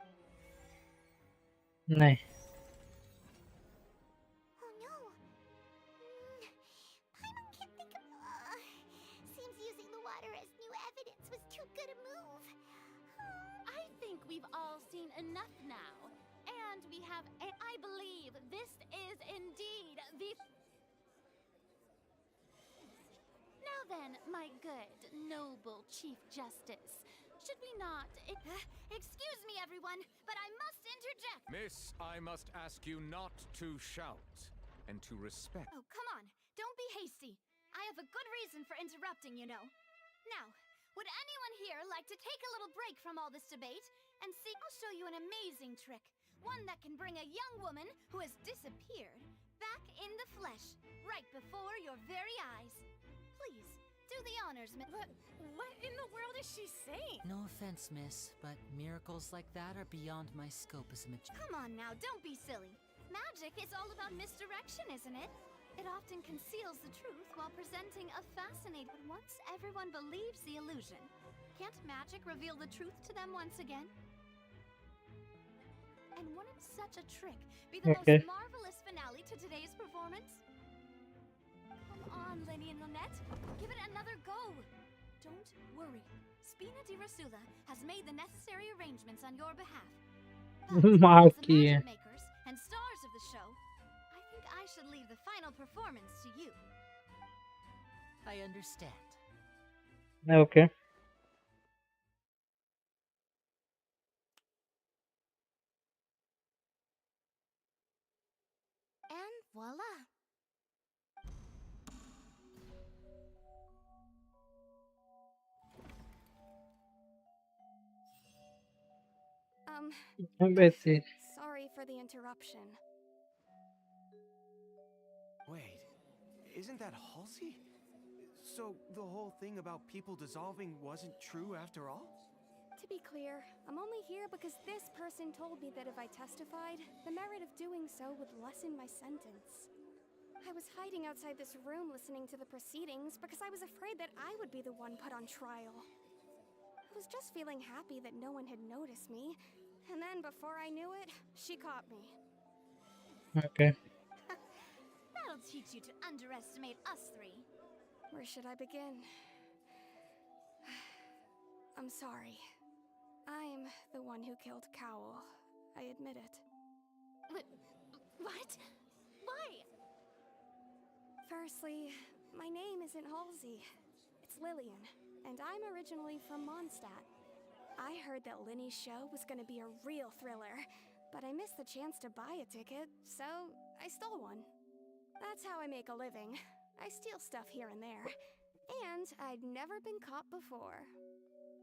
नहीं. Oh no. Paimon can't think of. Seems using the water as new evidence was too good a move. I think we've all seen enough now. And we have, I believe this is indeed the... Now then, my good, noble Chief Justice, should we not... Excuse me, everyone, but I must interject. Miss, I must ask you not to shout and to respect. Oh, come on, don't be hasty. I have a good reason for interrupting, you know. Now, would anyone here like to take a little break from all this debate and see... I'll show you an amazing trick. One that can bring a young woman who has disappeared back in the flesh, right before your very eyes. Please, do the honors, miss. What in the world is she saying? No offense, miss, but miracles like that are beyond my scope as a magician. Come on now, don't be silly. Magic is all about misdirection, isn't it? It often conceals the truth while presenting a fascinating... But once everyone believes the illusion, can't magic reveal the truth to them once again? And wouldn't such a trick be the most marvelous finale to today's performance? Come on, Lenny and Lynette. Give it another go. Don't worry. Spina di Rasula has made the necessary arrangements on your behalf. But as the magic makers and stars of the show, I think I should leave the final performance to you. I understand. Okay. And voila! Sorry for the interruption. Wait, isn't that Halsey? So the whole thing about people dissolving wasn't true after all? To be clear, I'm only here because this person told me that if I testified, the merit of doing so would lessen my sentence. I was hiding outside this room listening to the proceedings because I was afraid that I would be the one put on trial. I was just feeling happy that no one had noticed me, and then before I knew it, she caught me. Okay. That'll teach you to underestimate us three. Where should I begin? I'm sorry. I'm the one who killed Cowl. I admit it. What? Why? Firstly, my name isn't Halsey. It's Lillian, and I'm originally from Mondstadt. I heard that Linny's show was gonna be a real thriller, but I missed the chance to buy a ticket, so I stole one. That's how I make a living. I steal stuff here and there. And I'd never been caught before.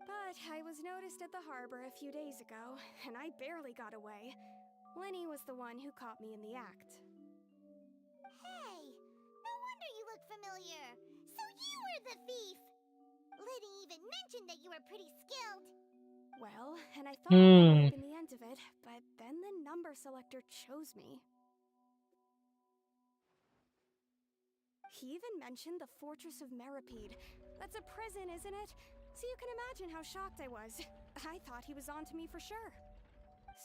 But I was noticed at the harbor a few days ago, and I barely got away. Lenny was the one who caught me in the act. Hey, no wonder you look familiar. So you were the thief. Liddy even mentioned that you were pretty skilled. Well, and I thought that would have been the end of it, but then the number selector chose me. He even mentioned the Fortress of Meripede. That's a prison, isn't it? So you can imagine how shocked I was. I thought he was onto me for sure.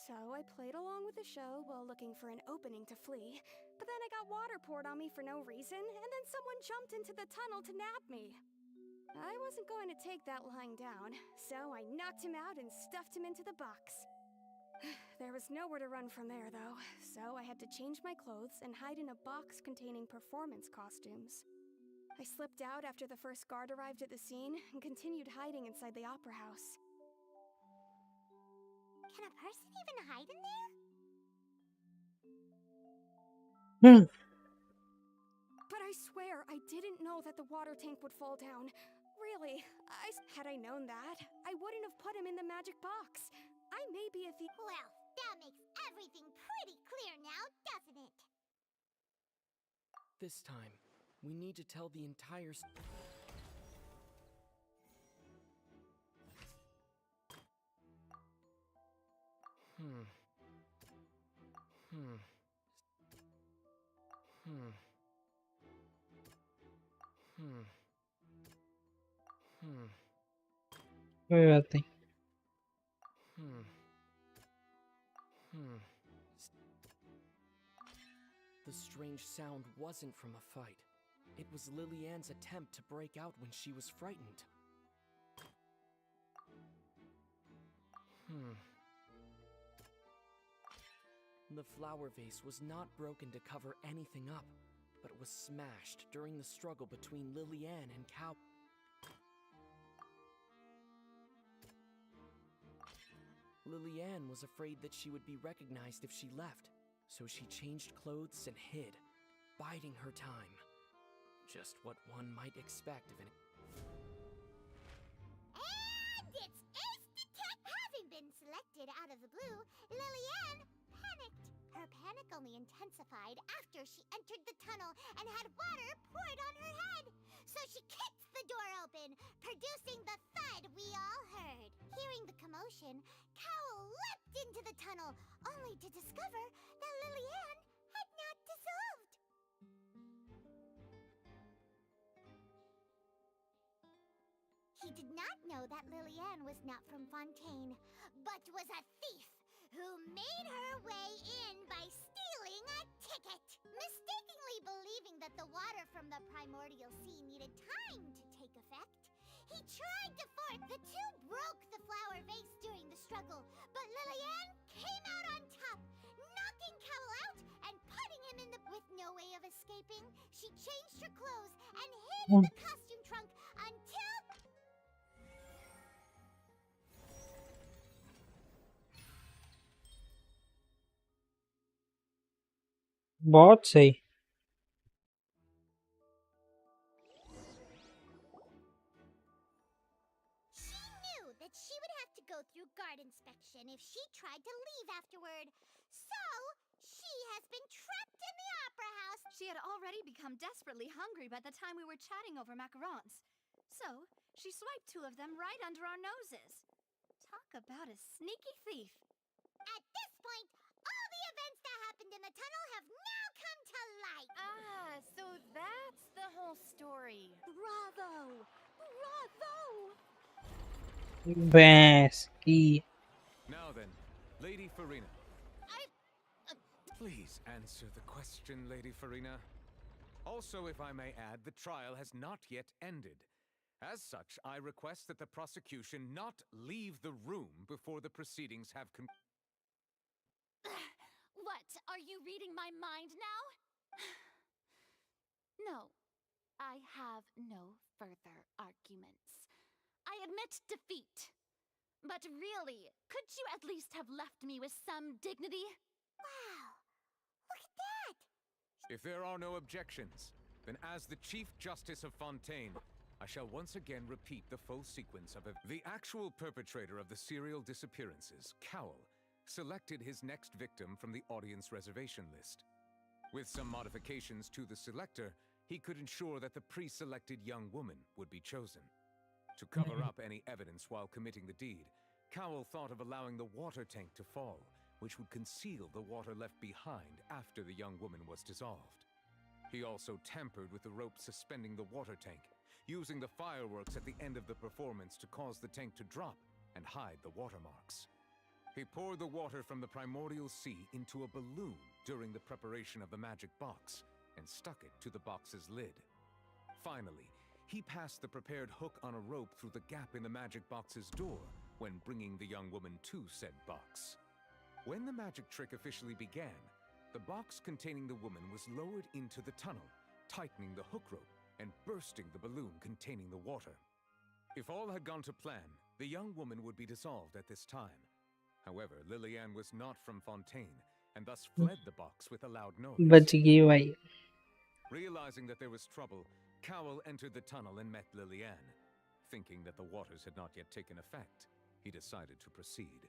So I played along with the show while looking for an opening to flee, but then I got water poured on me for no reason, and then someone jumped into the tunnel to nab me. I wasn't going to take that lying down, so I knocked him out and stuffed him into the box. There was nowhere to run from there, though, so I had to change my clothes and hide in a box containing performance costumes. I slipped out after the first guard arrived at the scene and continued hiding inside the opera house. Can a person even hide in there? But I swear, I didn't know that the water tank would fall down. Really, had I known that, I wouldn't have put him in the magic box. I may be a thief. Well, that makes everything pretty clear now, doesn't it? This time, we need to tell the entire कोई बात नहीं. strange sound wasn't from a fight. It was Lillian's attempt to break out when she was frightened. The flower vase was not broken to cover anything up, but was smashed during the struggle between Lillian and Cow. Lillian was afraid that she would be recognized if she left, so she changed clothes and hid, biding her time. Just what one might expect of an... And it's ace Having been selected out of the blue, Lillian panicked. Her panic only intensified after she entered the tunnel and had water poured on her head. So she kicked the door open, producing the thud we all heard. Hearing the commotion, Cowell leapt into the tunnel, only to discover that Lillian had not dissolved. He did not know that Lillian was not from Fontaine, but was a thief who made her way in by stealing a ticket. Mistakenly believing that the water from the primordial sea needed time to take effect, he tried to force. The two broke the flower vase during the struggle, but Lillian came out on top, knocking Cowell out and putting him in the... With no way of escaping, she changed her clothes and hid in the costume trunk until... बहुत सही. She knew that she would have to go through guard inspection if she tried to leave afterward. So, she has been trapped in the opera house. She had already become desperately hungry by the time we were chatting over macarons. So, she swiped 2 of them right under our noses. Talk about a sneaky thief. At this point, all the events that happened in the tunnel have now come to light. Ah, so that's the whole story. Bravo! Bravo! भैंस की. Now then, Lady Farina. Please answer the question, Lady Farina. Also, if I may add, the trial has not yet ended. As such, I request that the prosecution not leave the room before the proceedings have What? Are you reading my mind now? No. I have no further arguments. I admit defeat. But really, could you at least have left me with some dignity? Wow! Look at that! If there are no objections, then as the Chief Justice of Fontaine, I shall once again repeat the full sequence of the actual perpetrator of the serial disappearances, Cowell, selected his next victim from the audience reservation list. With some modifications to the selector, he could ensure that the pre-selected young woman would be chosen. To cover up any evidence while committing the deed, Cowell thought of allowing the water tank to fall, which would conceal the water left behind after the young woman was dissolved. He also tampered with the rope suspending the water tank, using the fireworks at the end of the performance to cause the tank to drop and hide the watermarks. He poured the water from the primordial sea into a balloon during the preparation of the magic box and stuck it to the box's lid. Finally, he passed the prepared hook on a rope through the gap in the magic box's door when bringing the young woman to said box. When the magic trick officially began, the box containing the woman was lowered into the tunnel, tightening the hook rope and bursting the balloon containing the water. If all had gone to plan, the young woman would be dissolved at this time. However, Lillian was not from Fontaine, and thus fled the box with a loud noise. बच गई भाई. Realizing that there was trouble, Cowell entered the tunnel and met Lillian. Thinking that the waters had not yet taken effect, he decided to proceed.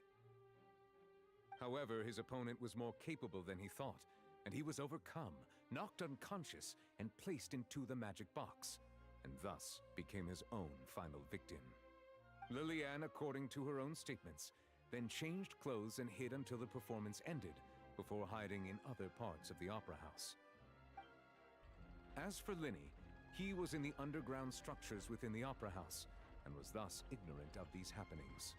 However, his opponent was more capable than he thought, and he was overcome, knocked unconscious, and placed into the magic box, and thus became his own final victim. Lillian, according to her own statements, then changed clothes and hid until the performance ended, before hiding in other parts of the opera house. As for Linny, he was in the underground structures within the opera house, and was thus ignorant of these happenings.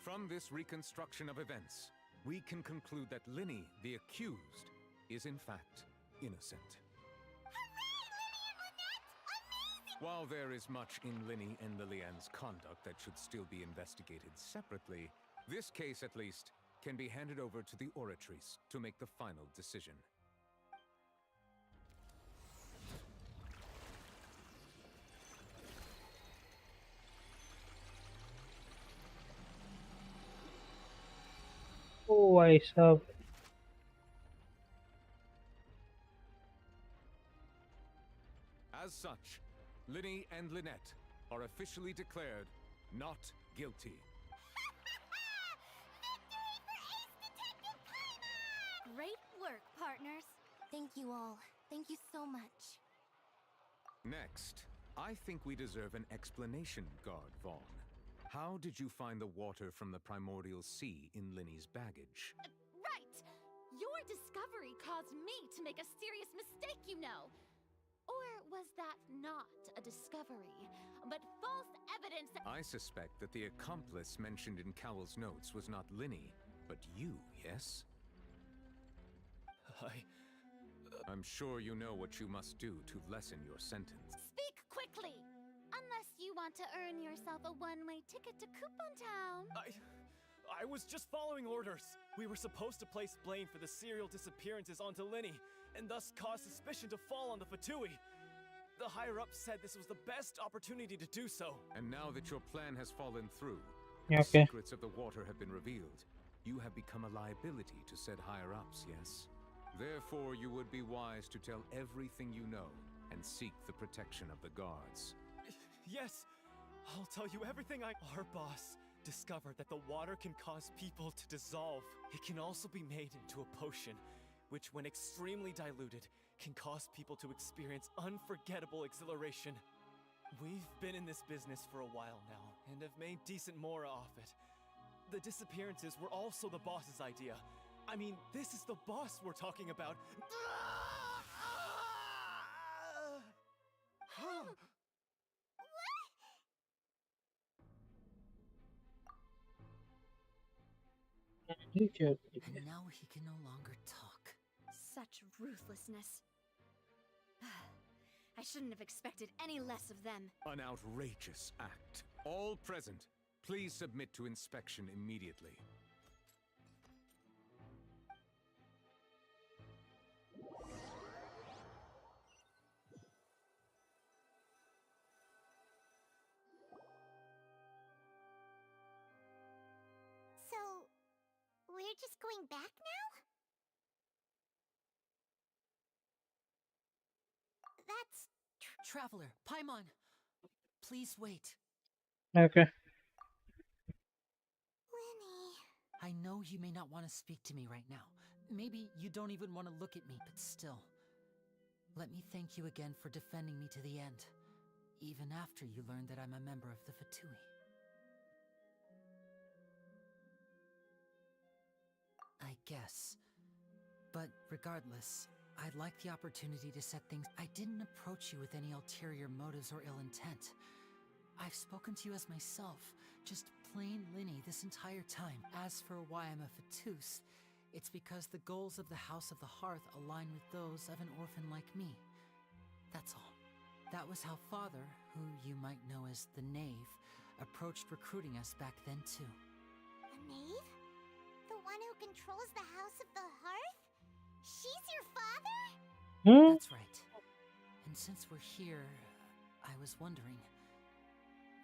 From this reconstruction of events, we can conclude that Linny, the accused, is in fact innocent. While there is much in Linny and Lillian's conduct that should still be investigated separately, this case at least can be handed over to the Oratrice to make the final decision. Oh, I saw. As such, Linny and Lynette are officially declared not guilty. Great work, partners. Thank you all. Thank you so much. Next, I think we deserve an explanation, Guard Vaughn. How did you find the water from the primordial sea in Linny's baggage? Right! Your discovery caused me to make a serious mistake, you know. Or was that not a discovery, but false evidence that— I suspect that the accomplice mentioned in Cowell's notes was not Linny, but you, yes? I'm sure you know what you must do to lessen your sentence. Speak quickly! Unless you want to earn yourself a one-way ticket to Coupon Town. I was just following orders. We were supposed to place blame for the serial disappearances onto Linny, and thus cause suspicion to fall on the Fatui. The higher-ups said this was the best opportunity to do so. And now that your plan has fallen through, Okay. the secrets of the water have been revealed, you have become a liability to said higher-ups, yes? Therefore, you would be wise to tell everything you know and seek the protection of the guards. Yes, I'll tell you everything Our boss discovered that the water can cause people to dissolve. It can also be made into a potion, which when extremely diluted, can cause people to experience unforgettable exhilaration. We've been in this business for a while now, and have made decent mora off it. The disappearances were also the boss's idea. I mean, this is the boss we're talking about. And now he can no longer talk. Such ruthlessness. I shouldn't have expected any less of them. An outrageous act. All present, please submit to inspection immediately. So, we're just going back now? That's... Traveler, Paimon, please wait. Okay. Linny... I know you may not want to speak to me right now. Maybe you don't even want to look at me, but still. Let me thank you again for defending me to the end, even after you learned that I'm a member of the Fatui. I guess. But regardless, I'd like the opportunity to set things. I didn't approach you with any ulterior motives or ill intent. I've spoken to you as myself, just plain Linny this entire time. As for why I'm a Fatus, it's because the goals of the House of the Hearth align with those of an orphan like me. That's all. That was how Father, who you might know as the Knave, approached recruiting us back then too. A knave? The one who controls the House of the Hearth? She's your father? That's right. And since we're here, I was wondering,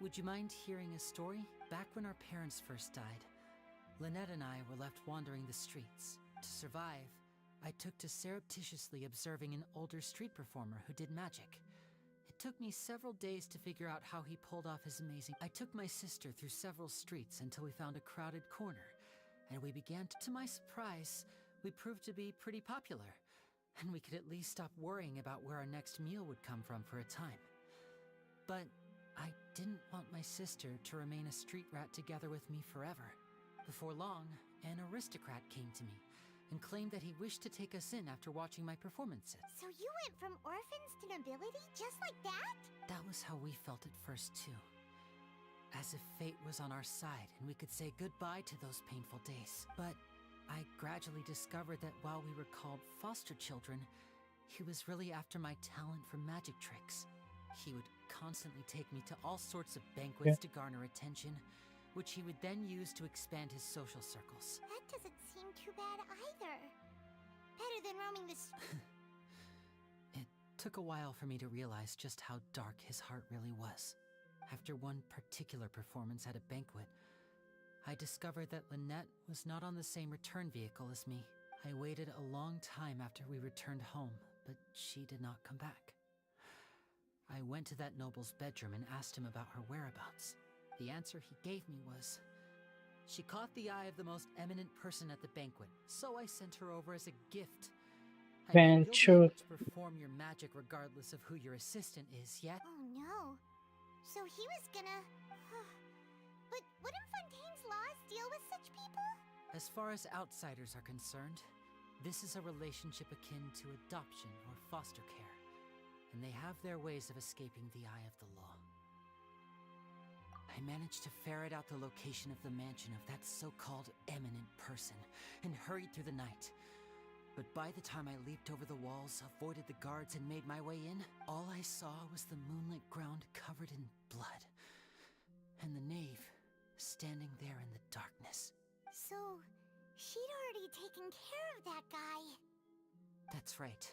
would you mind hearing a story? Back when our parents first died, Lynette and I were left wandering the streets. To survive, I took to surreptitiously observing an older street performer who did magic. It took me several days to figure out how he pulled off his amazing... I took my sister through several streets until we found a crowded corner, and we began to my surprise, we proved to be pretty popular, and we could at least stop worrying about where our next meal would come from for a time. But I didn't want my sister to remain a street rat together with me forever. Before long, an aristocrat came to me and claimed that he wished to take us in after watching my performances. So you went from orphans to nobility just like that? That was how we felt at first too. As if fate was on our side and we could say goodbye to those painful days. But I gradually discovered that while we were called foster children, He was really after my talent for magic tricks. He would constantly take me to all sorts of banquets to garner attention, which he would then use to expand his social circles. That doesn't seem too bad either. Better than roaming the It took a while for me to realize just how dark his heart really was. After one particular performance at a banquet, I discovered that Lynette was not on the same return vehicle as me. I waited a long time after we returned home, but she did not come back. I went to that noble's bedroom and asked him about her whereabouts. The answer he gave me was, she caught the eye of the most eminent person at the banquet, so I sent her over as a gift. I mean, you'll be able to perform your magic regardless of who your assistant is, yet? Oh no. So he was gonna... But wouldn't Fontaine's laws deal with such people? As far as outsiders are concerned, this is a relationship akin to adoption or foster care, and they have their ways of escaping the eye of the law. I managed to ferret out the location of the mansion of that so-called eminent person and hurried through the night. But by the time I leaped over the walls, avoided the guards, and made my way in, all I saw was the moonlit ground covered in blood, and the knave standing there in the darkness. So, she'd already taken care of that guy. That's right.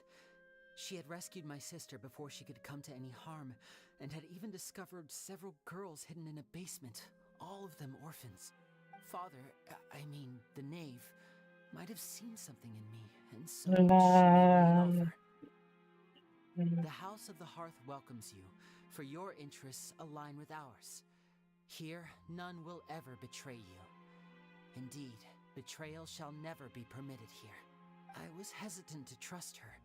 She had rescued my sister before she could come to any harm, and had even discovered several girls hidden in a basement, all of them orphans. Father, the knave, might have seen something in me, and so she made me an offer. The House of the Hearth welcomes you, for your interests align with ours. Here, none will ever betray you. Indeed, betrayal shall never be permitted here. I was hesitant to trust her.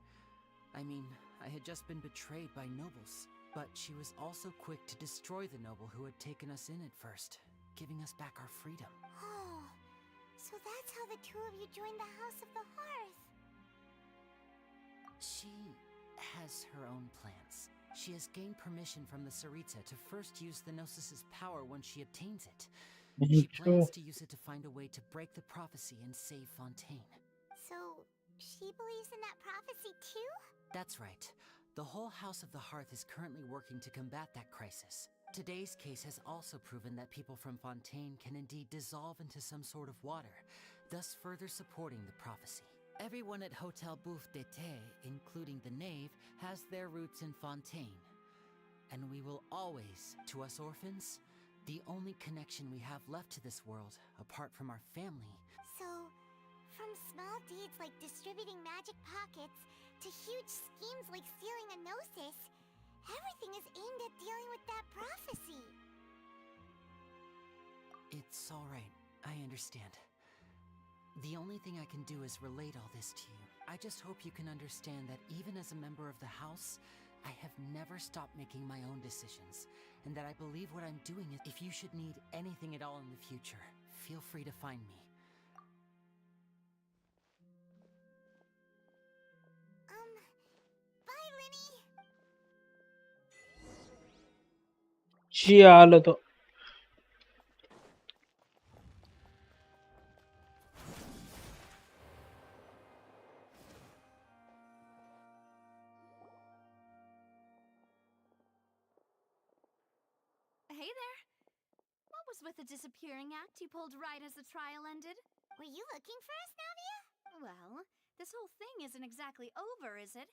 I had just been betrayed by nobles, but she was also quick to destroy the noble who had taken us in at first, giving us back our freedom. Oh, so that's how the two of you joined the House of the Hearth. She has her own plans. She has gained permission from the Tsaritsa to first use the Gnosis' power when she obtains it. She plans to use it to find a way to break the prophecy and save Fontaine. So, she believes in that prophecy too? That's right. The whole House of the Hearth is currently working to combat that crisis. Today's case has also proven that people from Fontaine can indeed dissolve into some sort of water, thus further supporting the prophecy. Everyone at Hotel Bouffe d'été, including the knave, has their roots in Fontaine. And we will always, to us orphans, the only connection we have left to this world, apart from our family. So, from small deeds like distributing magic pockets to huge schemes like stealing a Gnosis, everything is aimed at dealing with that prophecy. It's all right. I understand. The only thing I can do is relate all this to you. I just hope you can understand that even as a member of the House, I have never stopped making my own decisions, and that I believe what I'm doing is... If you should need anything at all in the future, feel free to find me. Bye, Linny! Ciao. Hey there. What was with the disappearing act you pulled right as the trial ended? Were you looking for us, Navia? Well, this whole thing isn't exactly over, is it?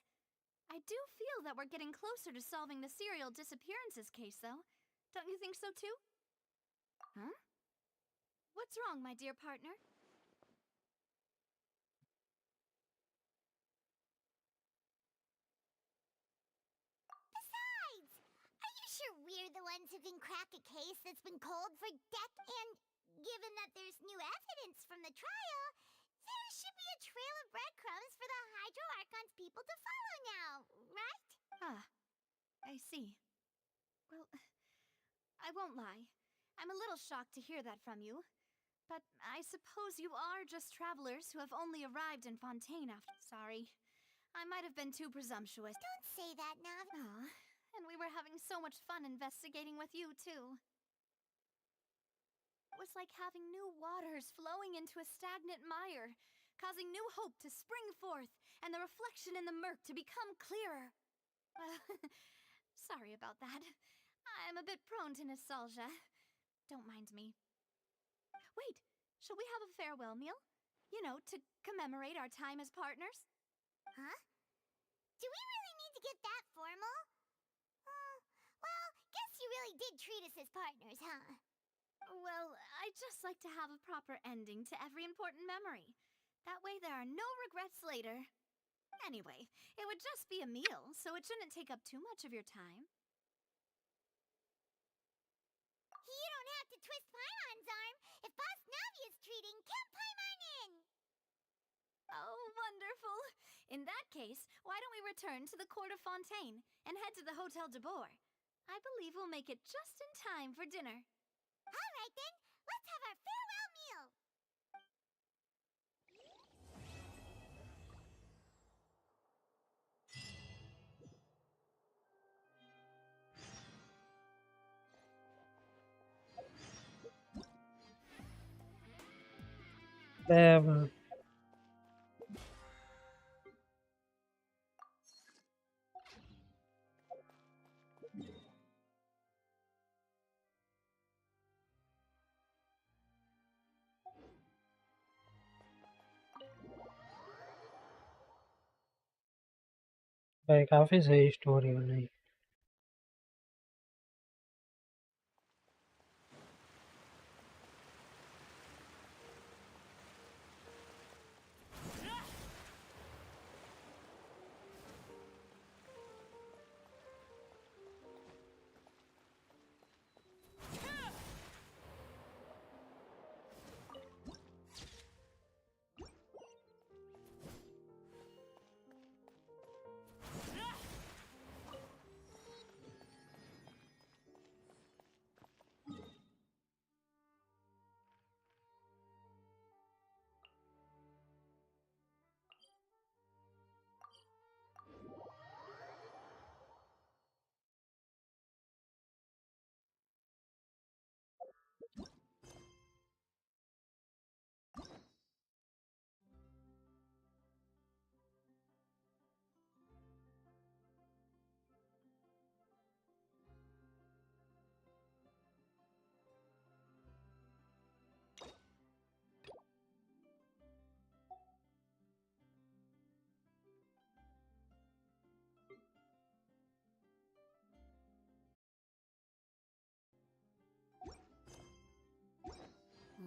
I do feel that we're getting closer to solving the serial disappearances case, though. Don't you think so, too? Huh? What's wrong, my dear partner? Besides, are you sure we're the ones who can crack a case that's been cold for and given that there's new evidence from the trial, there should be a trail of breadcrumbs for the Hydro Archon's people to follow now, right? Ah, I see. Well, I won't lie. I'm a little shocked to hear that from you. But I suppose you are just travelers who have only arrived in Fontaine after... Sorry. I might have been too presumptuous. Don't say that, Nav. Aw, and we were having so much fun investigating with you, too. It was like having new waters flowing into a stagnant mire, causing new hope to spring forth, and the reflection in the murk to become clearer. Sorry about that. I'm a bit prone to nostalgia. Don't mind me. Wait, shall we have a farewell meal? You know, to commemorate our time as partners? Huh? Do we really need to get that formal? Well, guess you really did treat us as partners, huh? Well, I'd just like to have a proper ending to every important memory. That way there are no regrets later. Anyway, it would just be a meal, so it shouldn't take up too much of your time. You don't have to twist Paimon's arm. If Boss Navi is treating, count Paimon in! Oh, wonderful! In that case, why don't we return to the Court of Fontaine and head to the Hotel de Boer? I believe we'll make it just in time for dinner. All right then, let's have our farewell meal! Damn. भाई काफी सही story बनाई.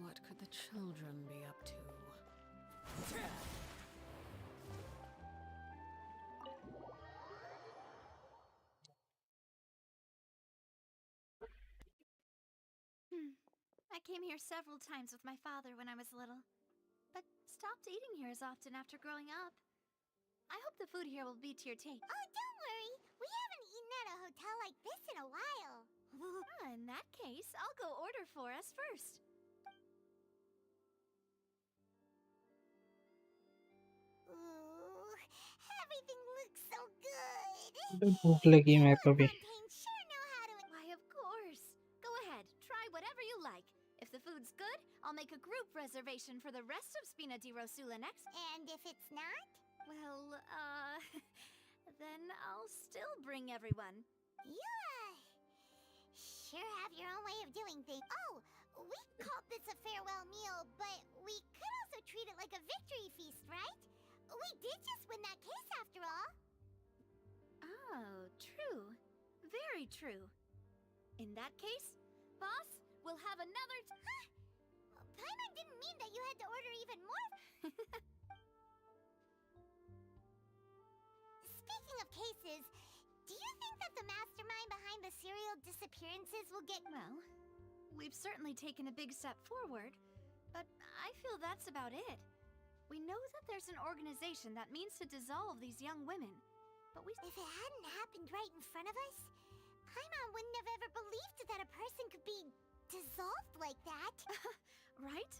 What could the children be up to? I came here several times with my father when I was little, but stopped eating here as often after growing up. I hope the food here will be to your taste. Oh, don't worry. We haven't eaten at a hotel like this in a while. In that case, I'll go order for us first. Ooh, everything looks so good. भूख लगी मेरे को भी. Sure know how to... Why, of course. Go ahead, try whatever you like. If the food's good, I'll make a group reservation for the rest of Spina di Rosula next. And if it's not? Well, then I'll still bring everyone. You, sure have your own way of doing things. Oh, we called this a farewell meal, but we could also treat it like a victory feast, right? We did just win that case after all. Oh, true. Very true. In that case, boss, we'll have another Huh? Paimon didn't mean that you had to order even more. Speaking of cases, do you think that the mastermind behind the serial disappearances will get... Well, we've certainly taken a big step forward, but I feel that's about it. We know that there's an organization that means to dissolve these young women, but we... If it hadn't happened right in front of us, Paimon wouldn't have ever believed that a person could be dissolved like that. Right?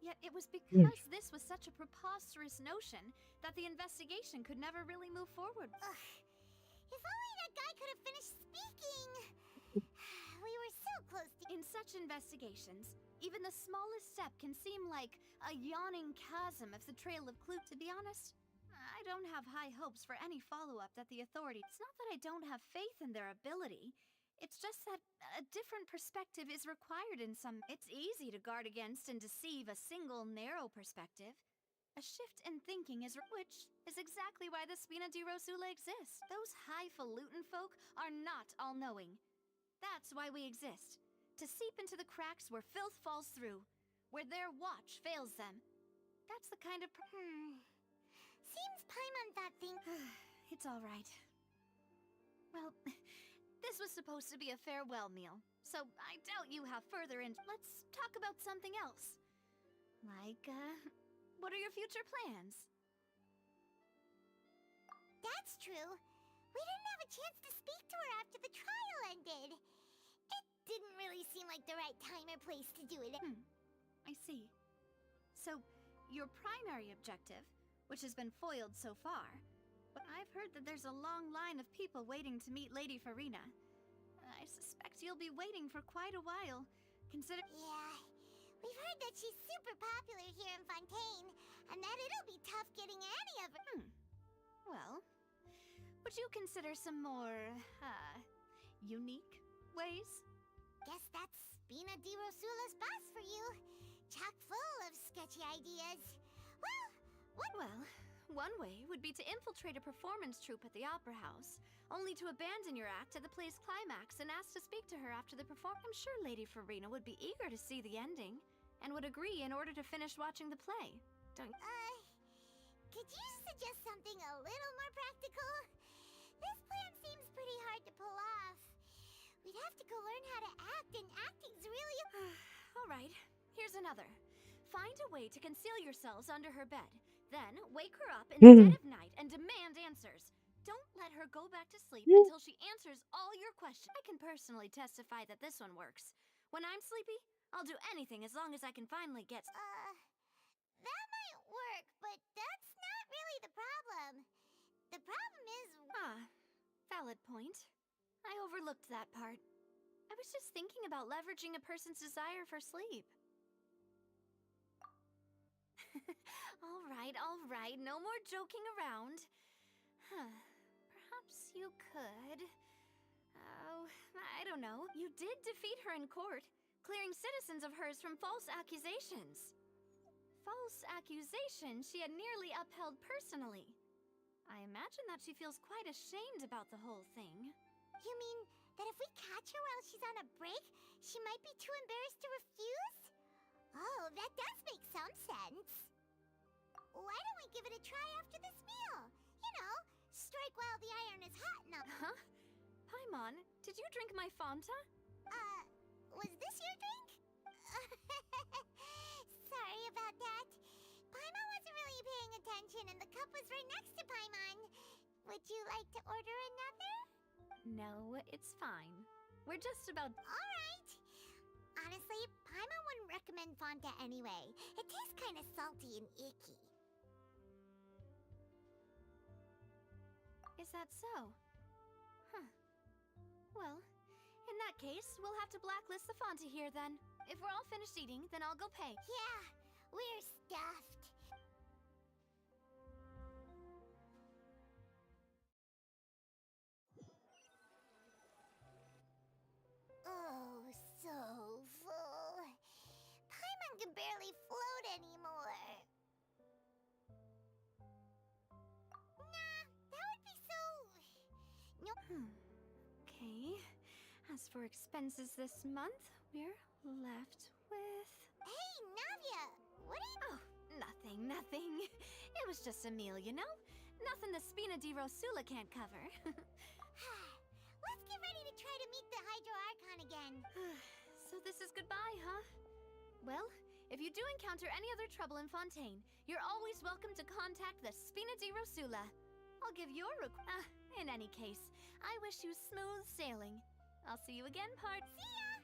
Yet it was because this was such a preposterous notion that the investigation could never really move forward. Ugh. If only that guy could have finished speaking. We were so close to. In such investigations, even the smallest step can seem like a yawning chasm if the trail of clue. To be honest, I don't have high hopes for any follow-up that the authorities. It's not that I don't have faith in their ability. It's just that a different perspective is required in some. It's easy to guard against and deceive a single narrow perspective. A shift in thinking is which is exactly why the Spina di Rosula exists. Those highfalutin folk are not all-knowing. That's why we exist. To seep into the cracks where filth falls through, where their watch fails them. That's the kind of Seems Paimon thought thing. It's all right. Well, this was supposed to be a farewell meal, so I doubt you have further in. Let's talk about something else. Like, what are your future plans? That's true. We didn't have a chance to speak to her after the trial ended. It didn't really seem like the right time or place to do it. I see. So, your primary objective, which has been foiled so far, but I've heard that there's a long line of people waiting to meet Lady Farina. I suspect you'll be waiting for quite a while, consider. Yeah, we've heard that she's super popular here in Fontaine, and that it'll be tough getting any of her. Well, would you consider some more, unique ways? Guess that's Spina di Rosula's boss for you. Chock full of sketchy ideas. Well, one way would be to infiltrate a performance troupe at the Opera House, only to abandon your act at the play's climax and ask to speak to her after the performance. I'm sure Lady Farina would be eager to see the ending, and would agree in order to finish watching the play. Don't. Could you suggest something a little more practical? This plan seems pretty hard to pull off. We'd have to go learn how to act, and acting's really. All right, here's another. Find a way to conceal yourselves under her bed. Then wake her up in the dead of night and demand answers. Don't let her go back to sleep until she answers all your questions. I can personally testify that this one works. When I'm sleepy, I'll do anything as long as I can finally get. That might work, but that's not really the problem. The problem is. Valid point. I overlooked that part. I was just thinking about leveraging a person's desire for sleep. All right, no more joking around. Perhaps you could. Oh, I don't know. You did defeat her in court, clearing citizens of hers from false accusations. False accusations she had nearly upheld personally. I imagine that she feels quite ashamed about the whole thing. You mean that if we catch her while she's on a break, she might be too embarrassed to refuse? Oh, that does make some sense. Why don't we give it a try after this meal? You know, strike while the iron is hot and all. Paimon, did you drink my Fanta? Was this your drink? Sorry about that. Paimon wasn't really paying attention and the cup was right next to Paimon. Would you like to order another? No, it's fine. We're just about. Alright. Honestly, Paimon wouldn't recommend Fanta anyway. It tastes kind of salty and icky. Is that so? Well, in that case, we'll have to blacklist the Fanta here then. If we're all finished eating, then I'll go pay. Yeah, we're stuffed. Oh, so full. Paimon can barely float anymore. Nah, that would be so. Nope. Okay. As for expenses this month, we're left with. Hey, Navia! What are you. Oh, nothing. It was just a meal, you know? Nothing the Spina di Rosula can't cover. Let's get ready to try to meet the Hydro Archon again. So this is goodbye, huh? Well, if you do encounter any other trouble in Fontaine, you're always welcome to contact the Spina di Rosula. I'll give your in any case, I wish you smooth sailing. I'll see you again, Part. See ya!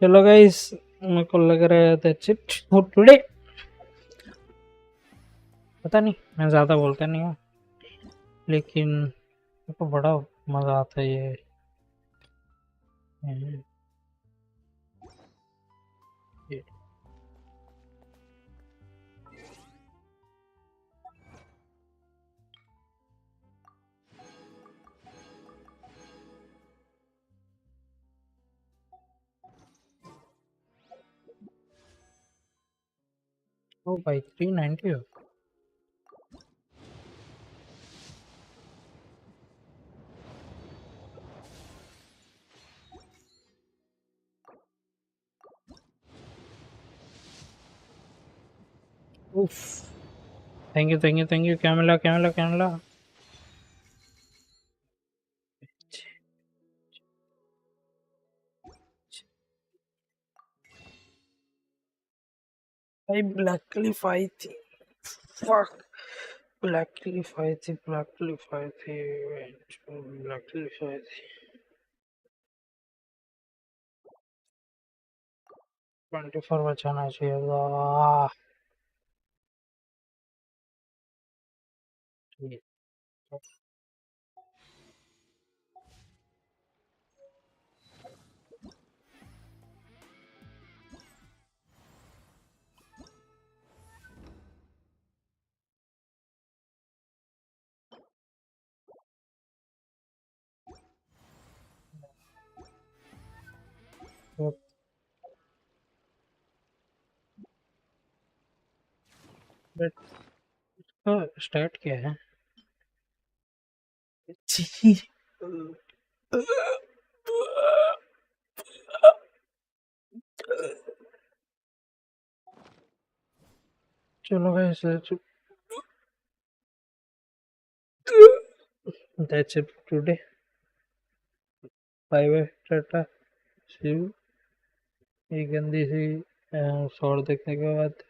चलो guys मेरे को लग रहा है that's it for today. पता नहीं, मैं ज़्यादा बोलता नहीं हूँ, लेकिन मेरे को बड़ा मज़ा आता है ये। ओ भाई 390 हो। उफ, thank you thank you thank you. क्या मिला क्या मिला क्या मिला? भाई ब्लैक क्लिफ आई थी, फक। ब्लैक क्लिफ आई थी, ब्लैक क्लिफ आई थी, ब्लैक क्लिफ आई थी। 24 बचाना चाहिए था। बट इसका स्टार्ट क्या है? चलो guys, that's it for today. Bye bye, tata, see you. ये गंदी सी शॉर्ट देखने के बाद